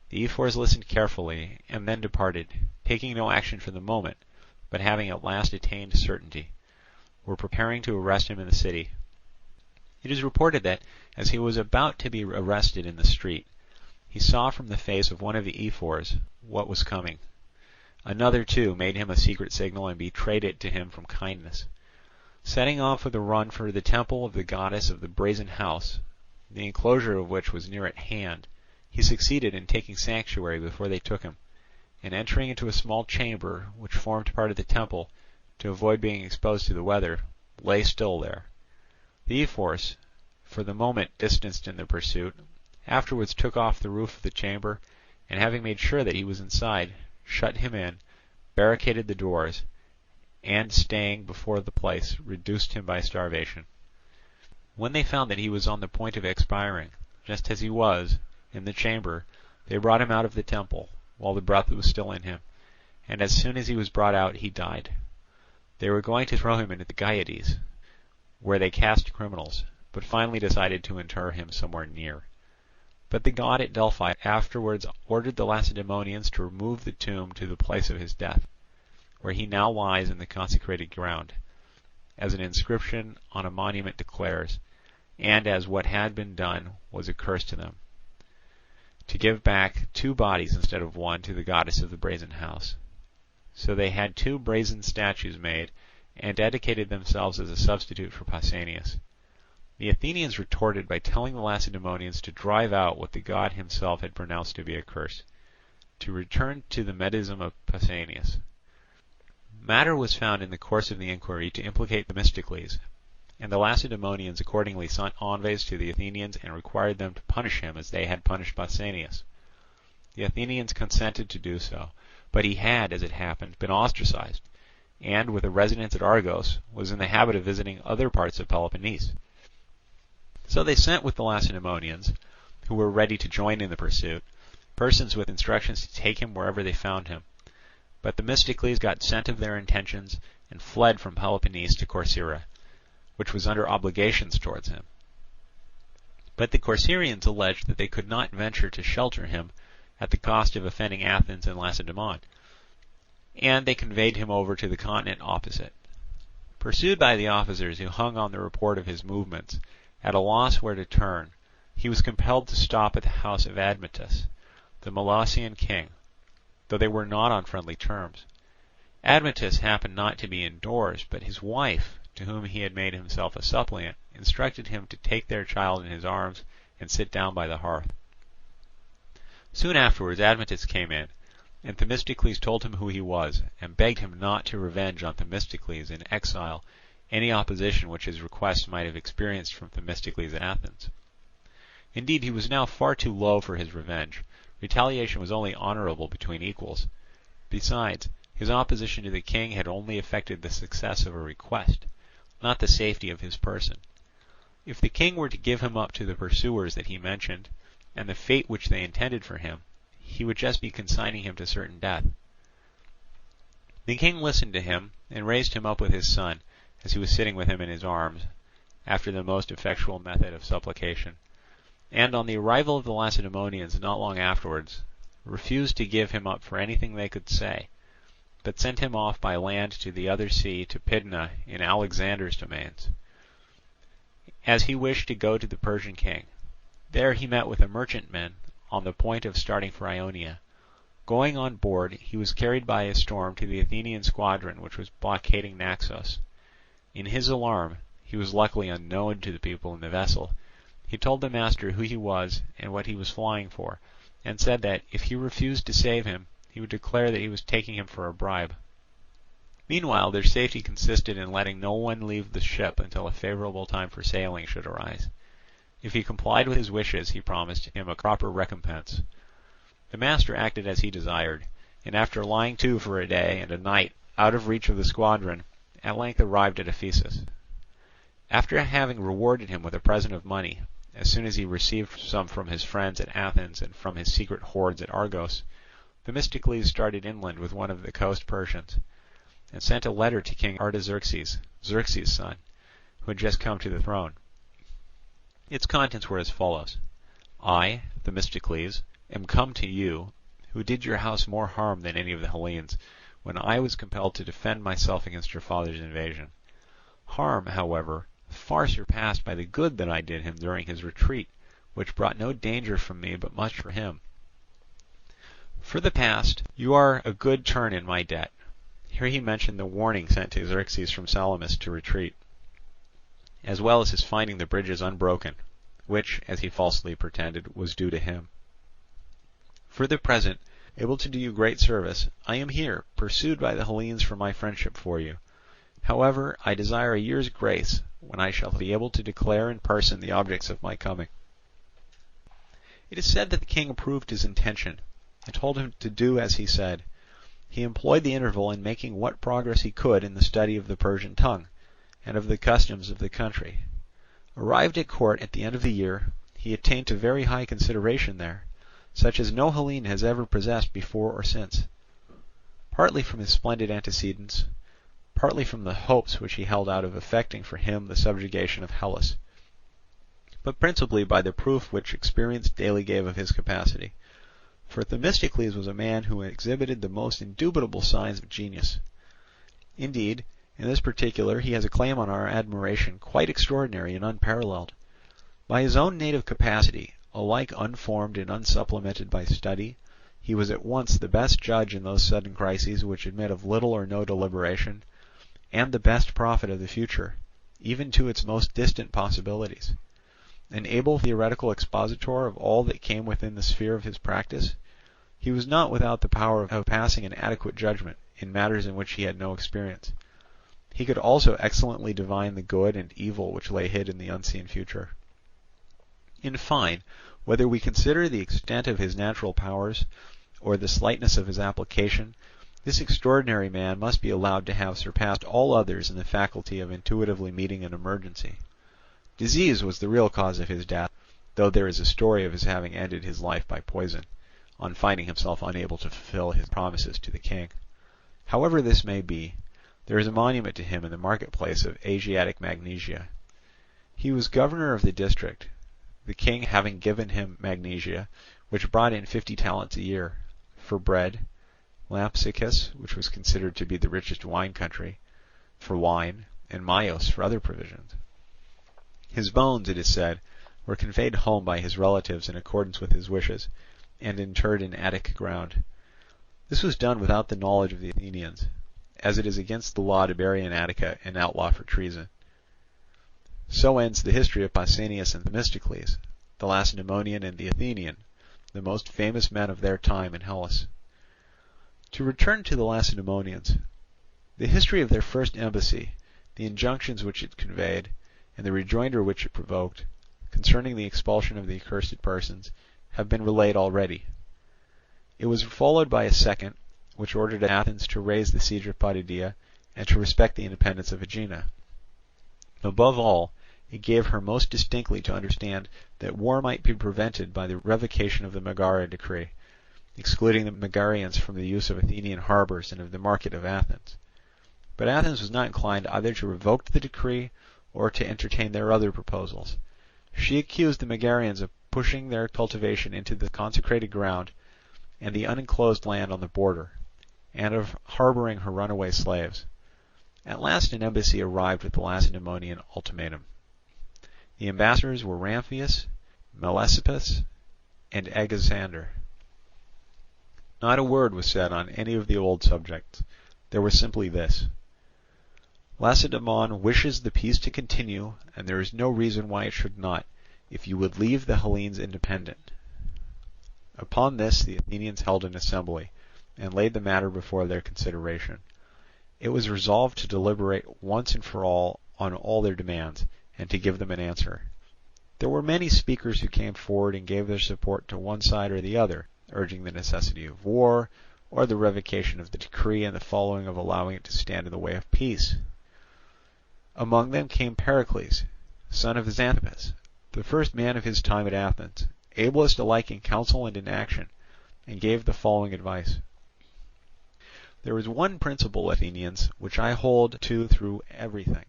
The ephors listened carefully, and then departed, taking no action for the moment, but having at last attained certainty, were preparing to arrest him in the city. It is reported that, as he was about to be arrested in the street, he saw from the face of one of the ephors what was coming. Another too made him a secret signal and betrayed it to him from kindness. Setting off with a run for the temple of the goddess of the brazen house, the enclosure of which was near at hand, he succeeded in taking sanctuary before they took him, and entering into a small chamber which formed part of the temple, to avoid being exposed to the weather, lay still there. The ephors, for the moment distanced in their pursuit, afterwards took off the roof of the chamber, and having made sure that he was inside, shut him in, barricaded the doors, and staying before the place, reduced him by starvation. When they found that he was on the point of expiring, just as he was, in the chamber, they brought him out of the temple, while the breath was still in him, and as soon as he was brought out he died. They were going to throw him into the Gyades, where they cast criminals, but finally decided to inter him somewhere near. But the god at Delphi afterwards ordered the Lacedaemonians to remove the tomb to the place of his death, where he now lies in the consecrated ground, as an inscription on a monument declares, and as what had been done was a curse to them, to give back 2 bodies instead of 1 to the goddess of the brazen house. So they had 2 brazen statues made, and dedicated themselves as a substitute for Pausanias. The Athenians retorted by telling the Lacedaemonians to drive out what the god himself had pronounced to be a curse, to return to the medism of Pausanias. Matter was found in the course of the inquiry to implicate Themistocles, and the Lacedaemonians accordingly sent envoys to the Athenians and required them to punish him as they had punished Pausanias. The Athenians consented to do so, but he had, as it happened, been ostracized, and, with a residence at Argos, was in the habit of visiting other parts of Peloponnese. So they sent with the Lacedaemonians, who were ready to join in the pursuit, persons with instructions to take him wherever they found him. But Themistocles got scent of their intentions and fled from Peloponnese to Corcyra, which was under obligations towards him. But the Corcyrians alleged that they could not venture to shelter him at the cost of offending Athens and Lacedaemon, and they conveyed him over to the continent opposite. Pursued by the officers who hung on the report of his movements, at a loss where to turn, he was compelled to stop at the house of Admetus, the Molossian king, though they were not on friendly terms. Admetus happened not to be indoors, but his wife, to whom he had made himself a suppliant, instructed him to take their child in his arms and sit down by the hearth. Soon afterwards Admetus came in, and Themistocles told him who he was, and begged him not to revenge on Themistocles in exile any opposition which his request might have experienced from Themistocles at Athens. Indeed, he was now far too low for his revenge. Retaliation was only honourable between equals. Besides, his opposition to the king had only affected the success of a request, not the safety of his person. If the king were to give him up to the pursuers that he mentioned, and the fate which they intended for him, he would just be consigning him to certain death. The king listened to him, and raised him up with his son, as he was sitting with him in his arms, after the most effectual method of supplication, and on the arrival of the Lacedaemonians not long afterwards, refused to give him up for anything they could say, but sent him off by land to the other sea to Pydna in Alexander's domains, as he wished to go to the Persian king. There he met with a merchantman on the point of starting for Ionia. Going on board, he was carried by a storm to the Athenian squadron which was blockading Naxos. In his alarm, he was luckily unknown to the people in the vessel. He told the master who he was and what he was flying for, and said that if he refused to save him, he would declare that he was taking him for a bribe. Meanwhile, their safety consisted in letting no one leave the ship until a favourable time for sailing should arise. If he complied with his wishes, he promised him a proper recompense. The master acted as he desired, and after lying to for a day and a night out of reach of the squadron, at length arrived at Ephesus. After having rewarded him with a present of money, as soon as he received some from his friends at Athens and from his secret hoards at Argos, Themistocles started inland with one of the coast Persians, and sent a letter to King Artaxerxes, Xerxes' son, who had just come to the throne. Its contents were as follows: I, Themistocles, am come to you, who did your house more harm than any of the Hellenes, when I was compelled to defend myself against your father's invasion. Harm, however, far surpassed by the good that I did him during his retreat, which brought no danger from me but much for him. For the past, you are a good turn in my debt. Here he mentioned the warning sent to Xerxes from Salamis to retreat, as well as his finding the bridges unbroken, which, as he falsely pretended, was due to him. For the present, able to do you great service, I am here, pursued by the Hellenes for my friendship for you. However, I desire a year's grace, when I shall be able to declare in person the objects of my coming. It is said that the king approved his intention, and told him to do as he said. He employed the interval in making what progress he could in the study of the Persian tongue, and of the customs of the country. Arrived at court at the end of the year, he attained to very high consideration there, such as no Hellene has ever possessed before or since, partly from his splendid antecedents, partly from the hopes which he held out of effecting for him the subjugation of Hellas, but principally by the proof which experience daily gave of his capacity. For Themistocles was a man who exhibited the most indubitable signs of genius. Indeed, in this particular he has a claim on our admiration quite extraordinary and unparalleled. By his own native capacity, alike unformed and unsupplemented by study, he was at once the best judge in those sudden crises which admit of little or no deliberation, and the best prophet of the future, even to its most distant possibilities. An able theoretical expositor of all that came within the sphere of his practice, he was not without the power of passing an adequate judgment in matters in which he had no experience. He could also excellently divine the good and evil which lay hid in the unseen future. In fine, whether we consider the extent of his natural powers, or the slightness of his application, this extraordinary man must be allowed to have surpassed all others in the faculty of intuitively meeting an emergency. Disease was the real cause of his death, though there is a story of his having ended his life by poison, on finding himself unable to fulfill his promises to the king. However this may be, there is a monument to him in the marketplace of Asiatic Magnesia. He was governor of the district, the king having given him Magnesia, which brought in 50 talents a year, for bread, Lampsacus, which was considered to be the richest wine country, for wine, and Myos for other provisions. His bones, it is said, were conveyed home by his relatives in accordance with his wishes, and interred in Attic ground. This was done without the knowledge of the Athenians, as it is against the law to bury in Attica an outlaw for treason. So ends the history of Pausanias and Themistocles, the Lacedaemonian and the Athenian, the most famous men of their time in Hellas. To return to the Lacedaemonians, the history of their first embassy, the injunctions which it conveyed, and the rejoinder which it provoked, concerning the expulsion of the accursed persons, have been relayed already. It was followed by a second, which ordered Athens to raise the siege of Potidæa and to respect the independence of Aegina. Above all, it gave her most distinctly to understand that war might be prevented by the revocation of the Megara decree, excluding the Megarians from the use of Athenian harbours and of the market of Athens. But Athens was not inclined either to revoke the decree or to entertain their other proposals. She accused the Megarians of pushing their cultivation into the consecrated ground and the unenclosed land on the border, and of harbouring her runaway slaves. At last an embassy arrived with the Lacedaemonian ultimatum. The ambassadors were Ramphius, Melesippus, and Agasander. Not a word was said on any of the old subjects. There was simply this: Lacedaemon wishes the peace to continue, and there is no reason why it should not, if you would leave the Hellenes independent. Upon this the Athenians held an assembly, and laid the matter before their consideration. It was resolved to deliberate once and for all on all their demands, and to give them an answer. There were many speakers who came forward and gave their support to one side or the other, urging the necessity of war, or the revocation of the decree and the following of allowing it to stand in the way of peace. Among them came Pericles, son of Xanthippus, the first man of his time at Athens, ablest alike in counsel and in action, and gave the following advice: There is one principle, Athenians, which I hold to through everything,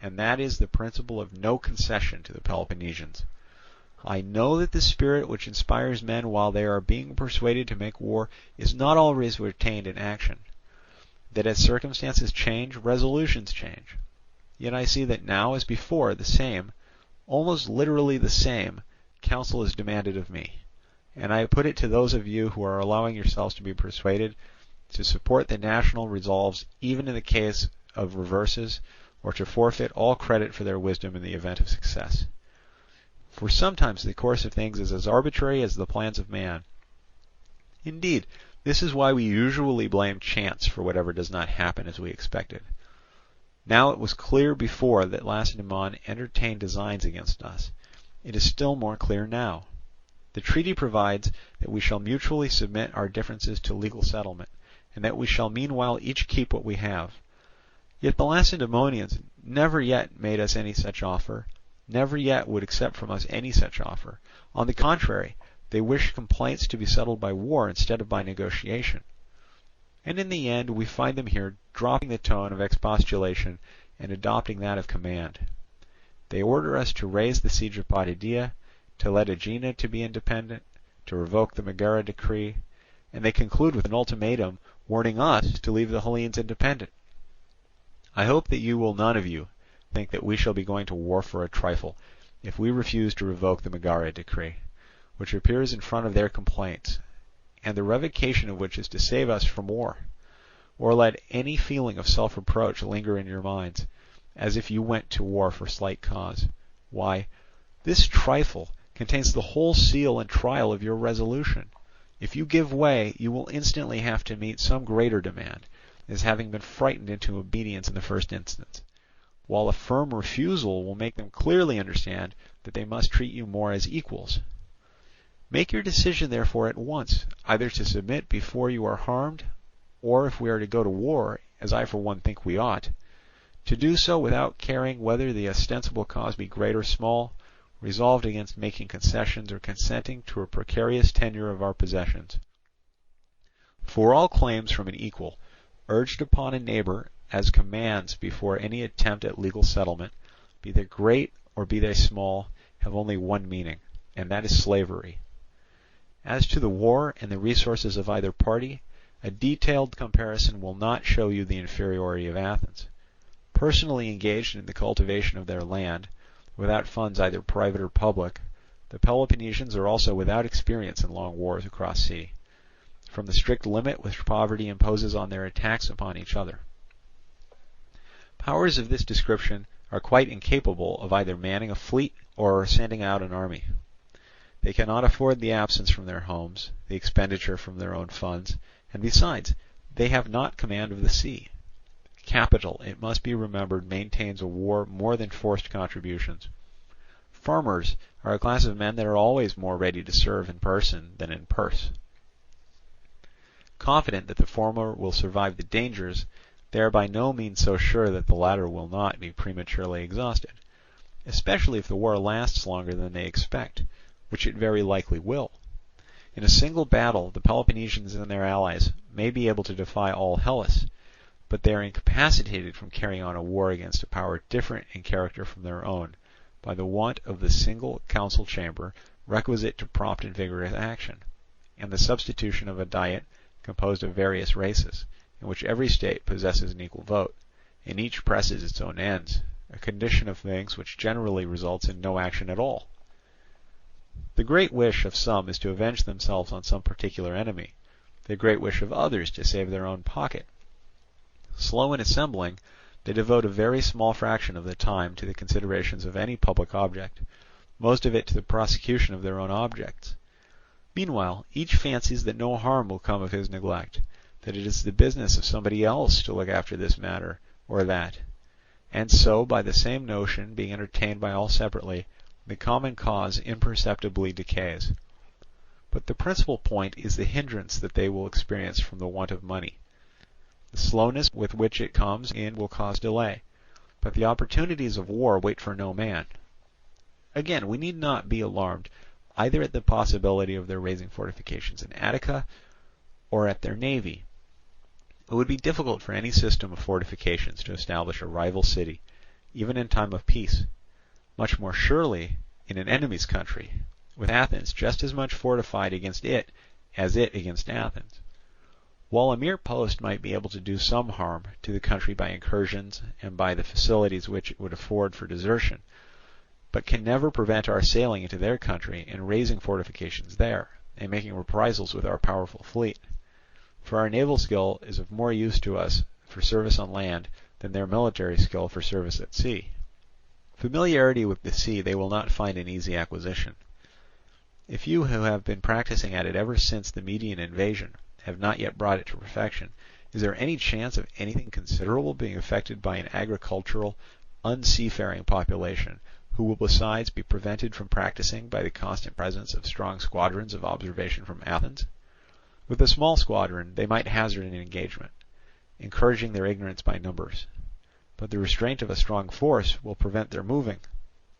and that is the principle of no concession to the Peloponnesians. I know that the spirit which inspires men while they are being persuaded to make war is not always retained in action, that as circumstances change, resolutions change. Yet I see that now, as before, the same, almost literally the same, counsel is demanded of me, and I put it to those of you who are allowing yourselves to be persuaded to support the national resolves even in the case of reverses, or to forfeit all credit for their wisdom in the event of success. For sometimes the course of things is as arbitrary as the plans of man. Indeed, this is why we usually blame chance for whatever does not happen as we expected. Now it was clear before that Lacedaemon entertained designs against us. It is still more clear now. The treaty provides that we shall mutually submit our differences to legal settlement, and that we shall meanwhile each keep what we have. Yet the Lacedaemonians never yet made us any such offer, never yet would accept from us any such offer. On the contrary, they wish complaints to be settled by war instead of by negotiation. and in the end we find them here dropping the tone of expostulation and adopting that of command. They order us to raise the siege of Potidæa, to let Aegina to be independent, to revoke the Megara decree, and they conclude with an ultimatum warning us to leave the Hellenes independent. I hope that you will none of you think that we shall be going to war for a trifle, if we refuse to revoke the Megara decree, which appears in front of their complaints, and the revocation of which is to save us from war, or let any feeling of self-reproach linger in your minds, as if you went to war for slight cause. Why, this trifle contains the whole seal and trial of your resolution. If you give way, you will instantly have to meet some greater demand, as having been frightened into obedience in the first instance, while a firm refusal will make them clearly understand that they must treat you more as equals. Make your decision therefore at once, either to submit before you are harmed, or if we are to go to war, as I for one think we ought, to do so without caring whether the ostensible cause be great or small, resolved against making concessions or consenting to a precarious tenure of our possessions. For all claims from an equal, urged upon a neighbour as commands before any attempt at legal settlement, be they great or be they small, have only one meaning, and that is slavery. As to the war and the resources of either party, a detailed comparison will not show you the inferiority of Athens. Personally engaged in the cultivation of their land, without funds either private or public, the Peloponnesians are also without experience in long wars across sea, from the strict limit which poverty imposes on their attacks upon each other. Powers of this description are quite incapable of either manning a fleet or sending out an army. They cannot afford the absence from their homes, the expenditure from their own funds, and besides, they have not command of the sea. Capital, it must be remembered, maintains a war more than forced contributions. Farmers are a class of men that are always more ready to serve in person than in purse. Confident that the former will survive the dangers, they are by no means so sure that the latter will not be prematurely exhausted, especially if the war lasts longer than they expect, which it very likely will. In a single battle, the Peloponnesians and their allies may be able to defy all Hellas, but they are incapacitated from carrying on a war against a power different in character from their own, by the want of the single council chamber requisite to prompt and vigorous action, and the substitution of a diet composed of various races, in which every state possesses an equal vote, and each presses its own ends, a condition of things which generally results in no action at all. The great wish of some is to avenge themselves on some particular enemy, the great wish of others to save their own pocket. Slow in assembling, they devote a very small fraction of the time to the considerations of any public object, most of it to the prosecution of their own objects. Meanwhile, each fancies that no harm will come of his neglect, that it is the business of somebody else to look after this matter or that, and so, by the same notion being entertained by all separately, the common cause imperceptibly decays. But the principal point is the hindrance that they will experience from the want of money. The slowness with which it comes in will cause delay, but the opportunities of war wait for no man. Again, we need not be alarmed either at the possibility of their raising fortifications in Attica, or at their navy. It would be difficult for any system of fortifications to establish a rival city, even in time of peace, much more surely in an enemy's country, with Athens just as much fortified against it as it against Athens. While a mere post might be able to do some harm to the country by incursions and by the facilities which it would afford for desertion, but can never prevent our sailing into their country and raising fortifications there, and making reprisals with our powerful fleet. For our naval skill is of more use to us for service on land than their military skill for service at sea. Familiarity with the sea they will not find an easy acquisition. If you who have been practising at it ever since the Median invasion have not yet brought it to perfection, is there any chance of anything considerable being effected by an agricultural, unseafaring population, who will besides be prevented from practising by the constant presence of strong squadrons of observation from Athens? With a small squadron they might hazard an engagement, encouraging their ignorance by numbers, but the restraint of a strong force will prevent their moving,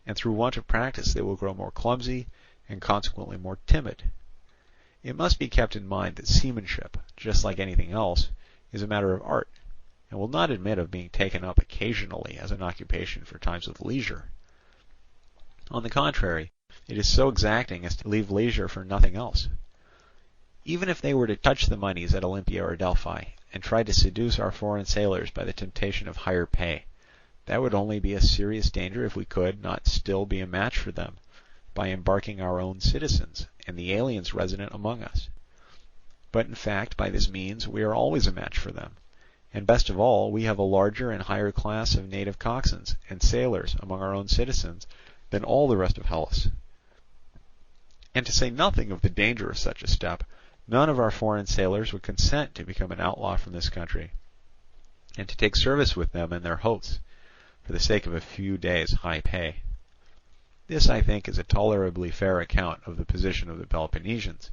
and through want of practice they will grow more clumsy and consequently more timid. It must be kept in mind that seamanship, just like anything else, is a matter of art, and will not admit of being taken up occasionally as an occupation for times of leisure. On the contrary, it is so exacting as to leave leisure for nothing else. Even if they were to touch the moneys at Olympia or Delphi, and try to seduce our foreign sailors by the temptation of higher pay, that would only be a serious danger if we could not still be a match for them, by embarking our own citizens, and the aliens resident among us. But in fact, by this means we are always a match for them, and best of all, we have a larger and higher class of native coxswains and sailors among our own citizens than all the rest of Hellas. And to say nothing of the danger of such a step, none of our foreign sailors would consent to become an outlaw from this country, and to take service with them and their hosts, for the sake of a few days' high pay. This, I think, is a tolerably fair account of the position of the Peloponnesians.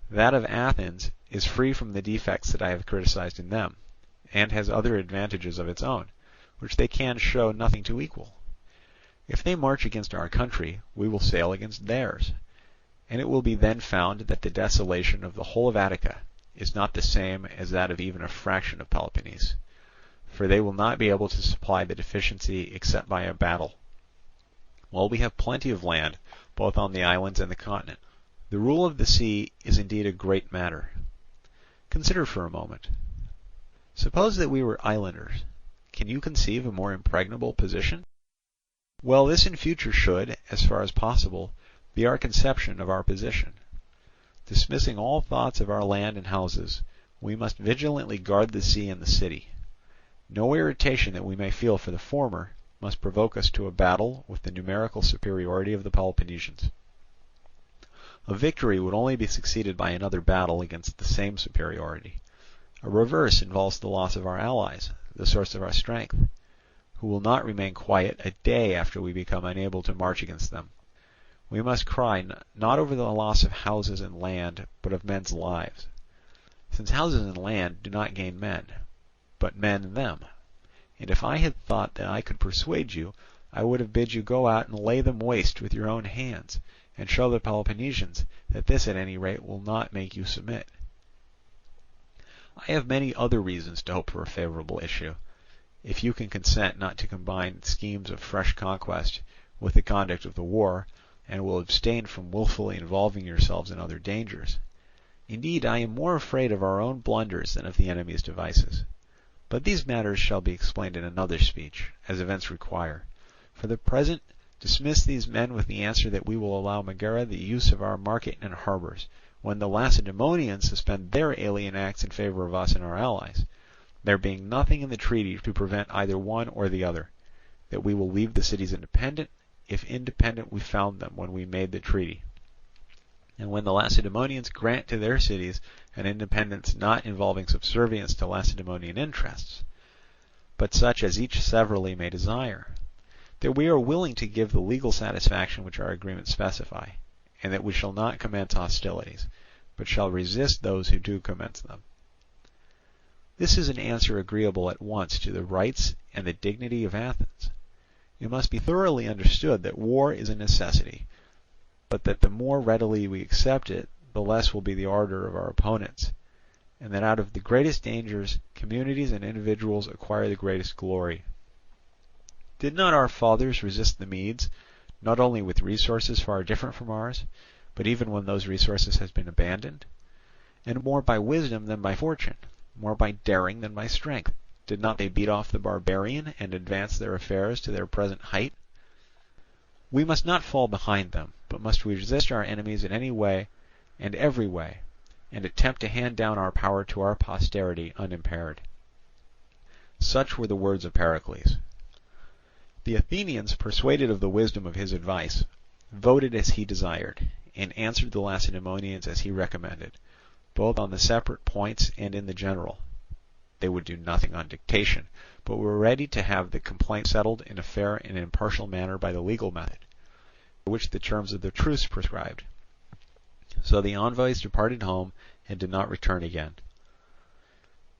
That of Athens is free from the defects that I have criticized in them, and has other advantages of its own, which they can show nothing to equal. If they march against our country, we will sail against theirs, and it will be then found that the desolation of the whole of Attica is not the same as that of even a fraction of Peloponnese, for they will not be able to supply the deficiency except by a battle, while we have plenty of land both on the islands and the continent. The rule of the sea is indeed a great matter. Consider for a moment. Suppose that we were islanders. Can you conceive a more impregnable position? Well, this in future should, as far as possible, be our conception of our position. Dismissing all thoughts of our land and houses, we must vigilantly guard the sea and the city. No irritation that we may feel for the former must provoke us to a battle with the numerical superiority of the Peloponnesians. A victory would only be succeeded by another battle against the same superiority. A reverse involves the loss of our allies, the source of our strength, who will not remain quiet a day after we become unable to march against them. We must cry not over the loss of houses and land, but of men's lives, since houses and land do not gain men, but men them. And if I had thought that I could persuade you, I would have bid you go out and lay them waste with your own hands, and show the Peloponnesians that this at any rate will not make you submit. I have many other reasons to hope for a favourable issue, if you can consent not to combine schemes of fresh conquest with the conduct of the war, and will abstain from wilfully involving yourselves in other dangers. Indeed, I am more afraid of our own blunders than of the enemy's devices. But these matters shall be explained in another speech, as events require. For the present, dismiss these men with the answer that we will allow Megara the use of our market and harbours, when the Lacedaemonians suspend their alien acts in favour of us and our allies, there being nothing in the treaty to prevent either one or the other, that we will leave the cities independent, if independent we found them when we made the treaty. And when the Lacedaemonians grant to their cities an independence not involving subservience to Lacedaemonian interests, but such as each severally may desire, that we are willing to give the legal satisfaction which our agreements specify, and that we shall not commence hostilities, but shall resist those who do commence them. This is an answer agreeable at once to the rights and the dignity of Athens. It must be thoroughly understood that war is a necessity, but that the more readily we accept it, the less will be the ardour of our opponents, and that out of the greatest dangers, communities and individuals acquire the greatest glory. Did not our fathers resist the Medes, not only with resources far different from ours, but even when those resources had been abandoned? And more by wisdom than by fortune, more by daring than by strength, did not they beat off the barbarian and advance their affairs to their present height? We must not fall behind them, but must resist our enemies in any way and every way, and attempt to hand down our power to our posterity unimpaired. Such were the words of Pericles. The Athenians, persuaded of the wisdom of his advice, voted as he desired, and answered the Lacedaemonians as he recommended, both on the separate points and in the general. They would do nothing on dictation, but were ready to have the complaint settled in a fair and impartial manner by the legal method, which the terms of the truce prescribed. So the envoys departed home and did not return again.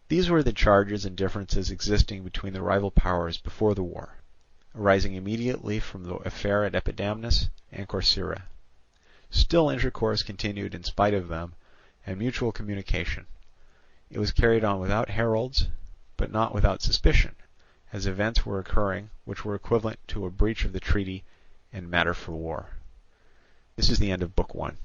These were the charges and differences existing between the rival powers before the war, arising immediately from the affair at Epidamnus and Corcyra. Still intercourse continued in spite of them, and mutual communication. It was carried on without heralds, but not without suspicion, as events were occurring which were equivalent to a breach of the treaty and matter for war. This is the end of Book 1.